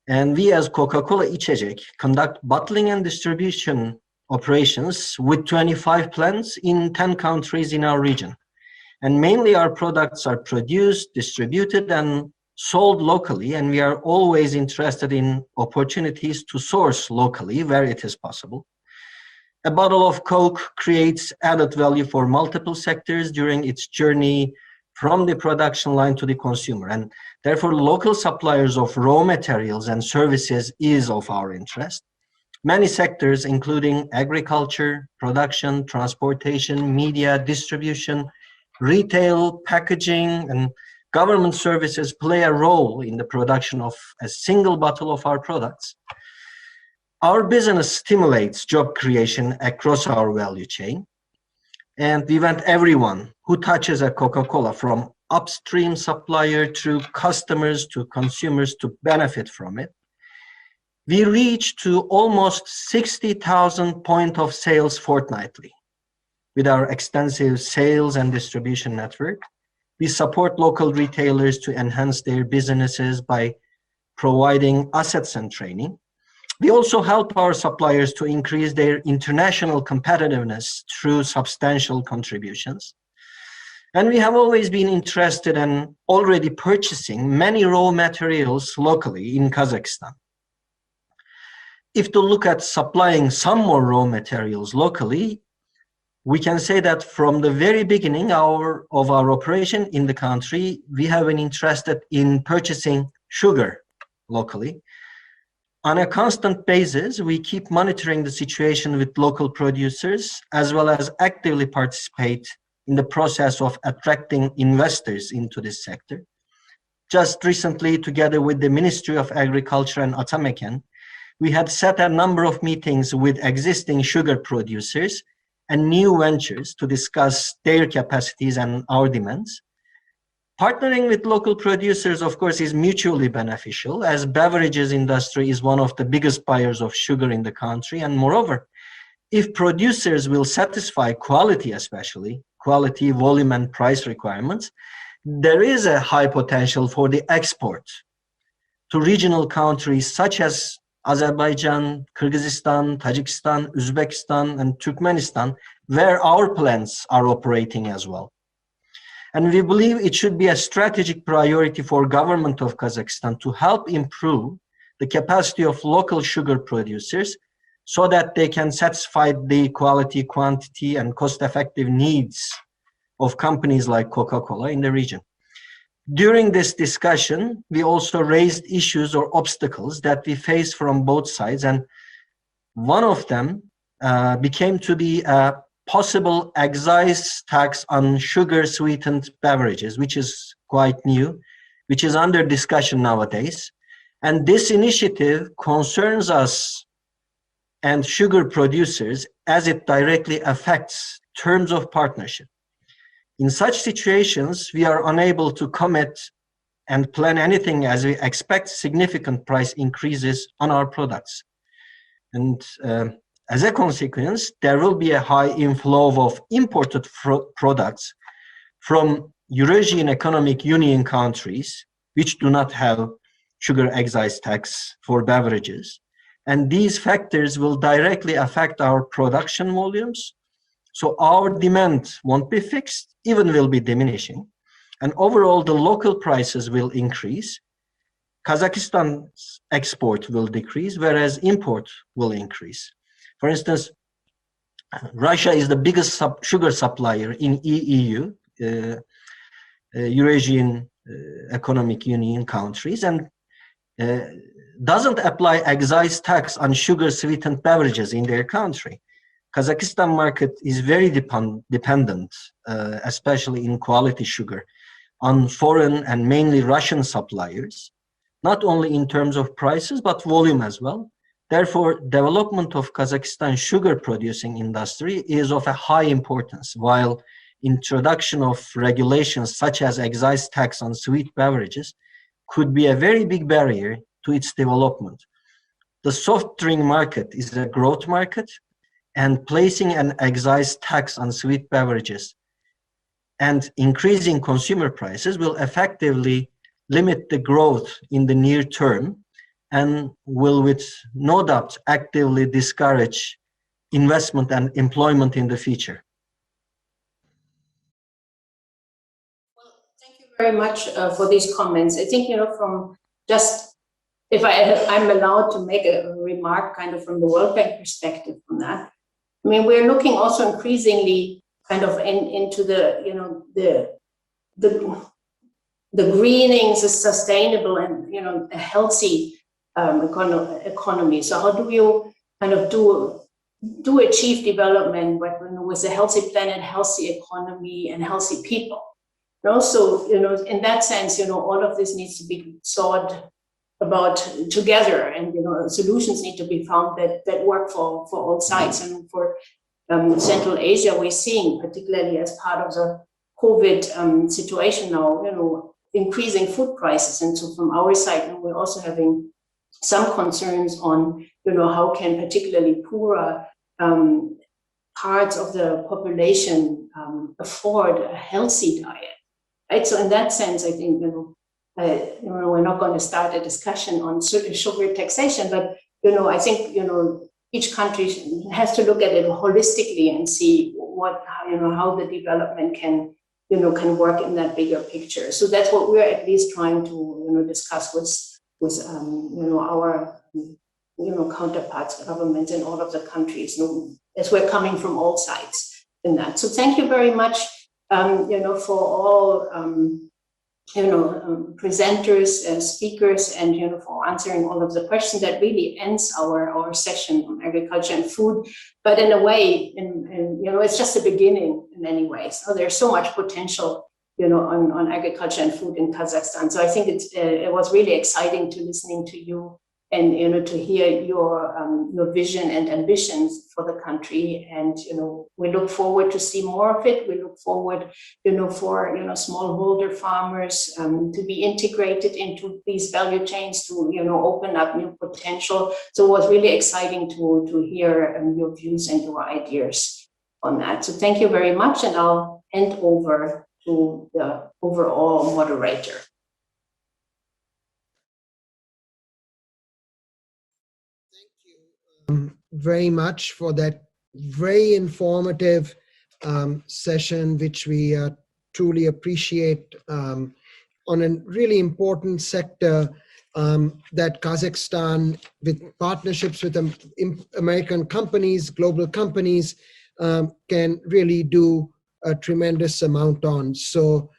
And we as Coca-Cola İçecek conduct bottling and distribution operations with 25 plants in 10 countries in our region. And mainly our products are produced, distributed, and sold locally, and we are always interested in opportunities to source locally where it is possible. A bottle of Coke creates added value for multiple sectors during its journey from the production line to the consumer, and therefore local suppliers of raw materials and services is of our interest. Many sectors, including agriculture, production, transportation, media, distribution, retail, packaging, and government services, play a role in the production of a single bottle of our products. Our business stimulates job creation across our value chain, and we want everyone who touches a Coca-Cola, from upstream supplier through customers to consumers, to benefit from it. We reach to almost 60,000 point of sales fortnightly. With our extensive sales and distribution network, we support local retailers to enhance their businesses by providing assets and training. We also help our suppliers to increase their international competitiveness through substantial contributions. And we have always been interested in already purchasing many raw materials locally in Kazakhstan. If to look at supplying some more raw materials locally, we can say that from the very beginning of our operation in the country, we have been interested in purchasing sugar locally. On a constant basis, we keep monitoring the situation with local producers, as well as actively participate in the process of attracting investors into this sector. Just recently, together with the Ministry of Agriculture and Atamekan, we had set a number of meetings with existing sugar producers and new ventures to discuss their capacities and our demands. Partnering with local producers, of course, is mutually beneficial, as beverages industry is one of the biggest buyers of sugar in the country. And moreover, if producers will satisfy quality, especially quality, volume, and price requirements, there is a high potential for the export to regional countries such as Azerbaijan, Kyrgyzstan, Tajikistan, Uzbekistan, and Turkmenistan, where our plants are operating as well. And we believe it should be a strategic priority for government of Kazakhstan to help improve the capacity of local sugar producers so that they can satisfy the quality, quantity, and cost-effective needs of companies like Coca-Cola in the region. During this discussion, we also raised issues or obstacles that we face from both sides, and one of them became to be a possible excise tax on sugar-sweetened beverages, which is quite new, which is under discussion nowadays. And this initiative concerns us and sugar producers as it directly affects terms of partnership. In such situations, we are unable to commit and plan anything, as we expect significant price increases on our products. And as a consequence, there will be a high inflow of imported products from Eurasian Economic Union countries, which do not have sugar excise tax for beverages. And these factors will directly affect our production volumes. So our demand won't be fixed, even will be diminishing. And overall, the local prices will increase. Kazakhstan's export will decrease, whereas import will increase. For instance, Russia is the biggest sugar supplier in EU, Eurasian Economic Union countries, and doesn't apply excise tax on sugar sweetened beverages in their country. Kazakhstan market is very dependent, especially in quality sugar, on foreign and mainly Russian suppliers, not only in terms of prices, but volume as well. Therefore, development of Kazakhstan sugar producing industry is of a high importance, while introduction of regulations such as excise tax on sweet beverages could be a very big barrier to its development. The soft drink market is a growth market, and placing an excise tax on sweet beverages and increasing consumer prices will effectively limit the growth in the near term and will, with no doubt, actively discourage investment and employment in the future. Very much for these comments. I think, from just, if I'm allowed to make a remark kind of from the World Bank perspective on that, I mean, we're looking also increasingly kind of into the greening, the sustainable and, a healthy economy. So how do you kind of do achieve development with a healthy planet, healthy economy and healthy people? And also, in that sense, all of this needs to be thought about together, and solutions need to be found that work for all sides. And for Central Asia, we're seeing, particularly as part of the COVID situation now, increasing food prices. And so from our side, we're also having some concerns on, how can particularly poorer parts of the population afford a healthy diet. Right. So in that sense, I think, we're not going to start a discussion on sugar taxation, but, I think, each country has to look at it holistically and see how the development can work in that bigger picture. So that's what we're at least trying to, discuss with our, counterparts, governments in all of the countries, as we're coming from all sides in that. So thank you very much. For all, presenters and speakers, and, for answering all of the questions. That really ends our session on agriculture and food. But in a way, it's just the beginning in many ways. So there's so much potential, on agriculture and food in Kazakhstan. So I think it was really exciting to listening to you and, to hear your vision and ambitions for the country. And, we look forward to see more of it. We look forward, for, smallholder farmers to be integrated into these value chains to, open up new potential. So it was really exciting to hear your views and your ideas on that. So thank you very much. And I'll hand over to the overall moderator. Very much for that very informative session, which we truly appreciate on a really important sector that Kazakhstan, with partnerships with American companies, global companies, can really do a tremendous amount on. So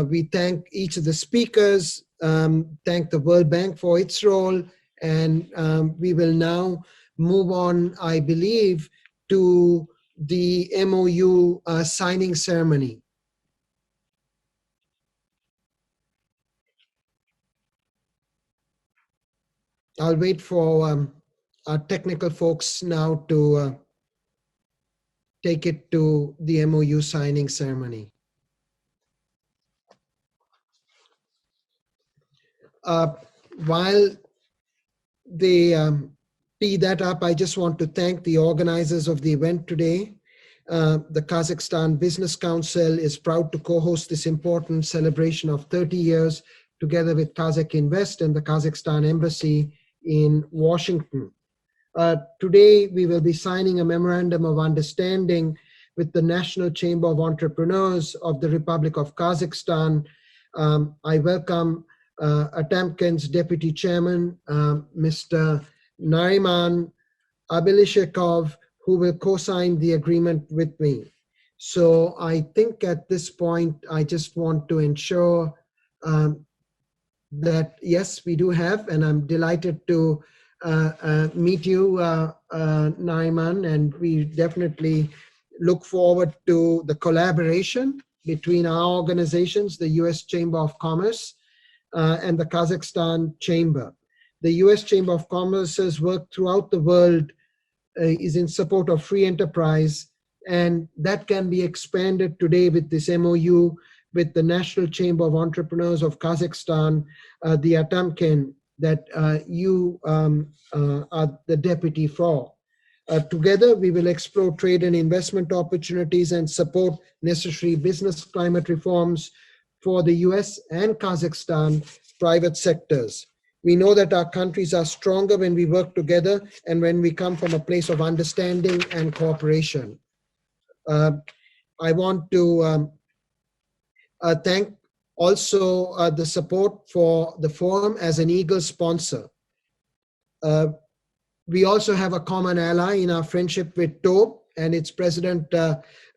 we thank each of the speakers, thank the World Bank for its role, and we will now move on, I believe, to the MOU signing ceremony. I'll wait for our technical folks now to take it to the MOU signing ceremony. While they tee that up, I just want to thank the organizers of the event today. The Kazakhstan Business Council is proud to co-host this important celebration of 30 years together with Kazakh Invest and the Kazakhstan Embassy in Washington. Today, we will be signing a memorandum of understanding with the National Chamber of Entrepreneurs of the Republic of Kazakhstan. I welcome Atamkin's Deputy Chairman, Mr. Nariman Abilishekov, who will co-sign the agreement with me. So I think at this point, I just want to ensure that yes, we do have, and I'm delighted to meet you, Naiman, and we definitely look forward to the collaboration between our organizations, the U.S. Chamber of Commerce and the Kazakhstan Chamber. The U.S. Chamber of Commerce's work throughout the world is in support of free enterprise, and that can be expanded today with this MOU with the National Chamber of Entrepreneurs of Kazakhstan, the Atamken, that you are the deputy for. Together, we will explore trade and investment opportunities and support necessary business climate reforms for the US and Kazakhstan private sectors. We know that our countries are stronger when we work together and when we come from a place of understanding and cooperation. I want to thank also the support for the forum as an eagle sponsor. We also have a common ally in our friendship with TOB and its president,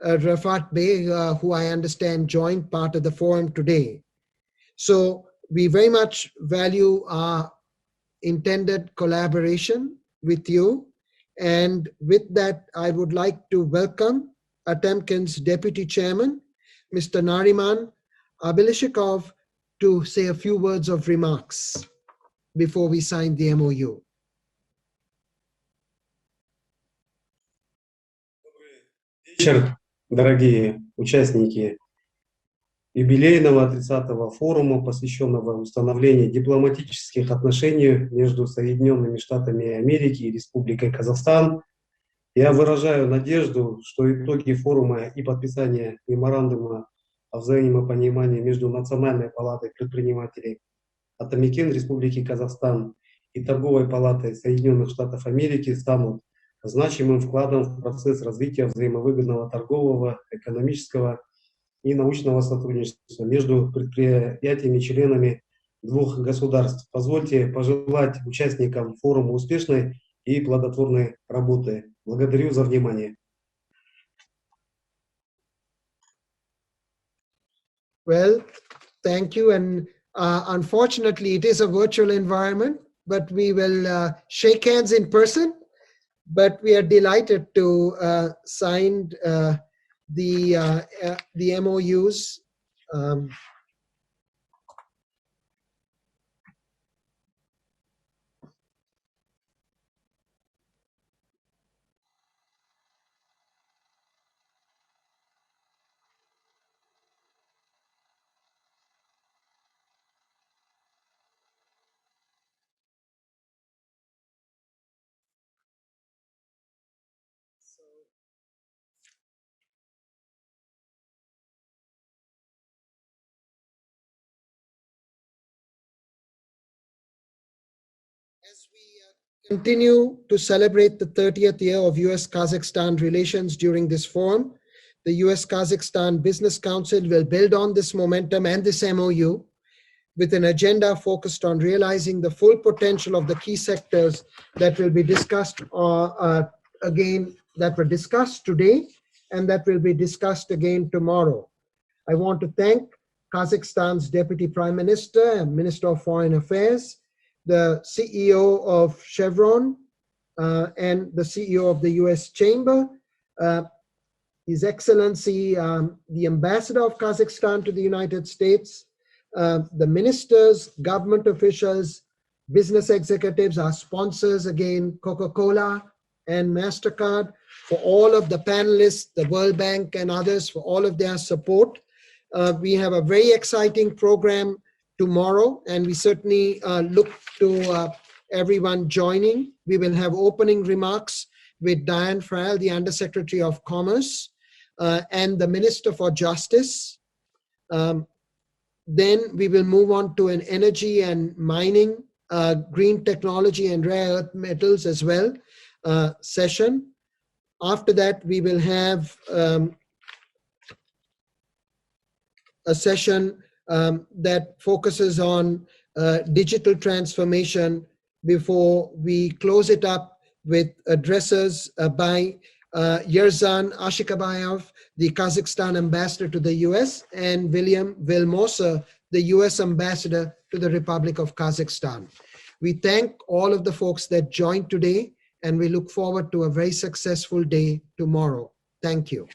Rafat Bey, who I understand joined part of the forum today. So we very much value our intended collaboration with you. And with that, I would like to welcome Atamken's Deputy Chairman, Mr. Nariman Abilishikov, to say a few words of remarks before we sign the MOU. Вечер, дорогие участники юбилейного 30-го форума, посвященного установлению дипломатических отношений между Соединенными Штатами Америки и Республикой Казахстан. Я выражаю надежду, что итоги форума и подписания меморандума о взаимопонимании между Национальной палатой предпринимателей Атамекен Республики Казахстан и Торговой палатой Соединенных Штатов Америки станут значимым вкладом в процесс развития взаимовыгодного торгового, экономического и научного сотрудничества между предприятиями-членами двух государств. Позвольте пожелать участникам форума успешной и плодотворной работы. Благодарю за внимание. Well, thank you. And unfortunately, it is a virtual environment, but we will shake hands in person. But we are delighted to sign the MOUs. As we continue to celebrate the 30th year of U.S. Kazakhstan relations during this forum, the U.S. Kazakhstan Business Council will build on this momentum and this MOU with an agenda focused on realizing the full potential of the key sectors that will be discussed again, that were discussed today and that will be discussed again tomorrow. I want to thank Kazakhstan's Deputy Prime Minister and Minister of Foreign Affairs, the CEO of Chevron, and the CEO of the U.S. Chamber, His Excellency, the Ambassador of Kazakhstan to the United States, the ministers, government officials, business executives, our sponsors, again, Coca-Cola and MasterCard, for all of the panelists, the World Bank and others, for all of their support. We have a very exciting program tomorrow, and we certainly look to everyone joining. We will have opening remarks with Diane Fryle, the Undersecretary of Commerce, and the Minister for Justice. Then we will move on to an energy and mining, green technology and rare earth metals as well session. After that, we will have a session that focuses on digital transformation before we close it up with addresses by Yerzan Ashikabayev, the Kazakhstan ambassador to the US, and William Vilmosa, the U.S. Ambassador to the Republic of Kazakhstan. We thank all of the folks that joined today, and we look forward to a very successful day tomorrow. Thank you.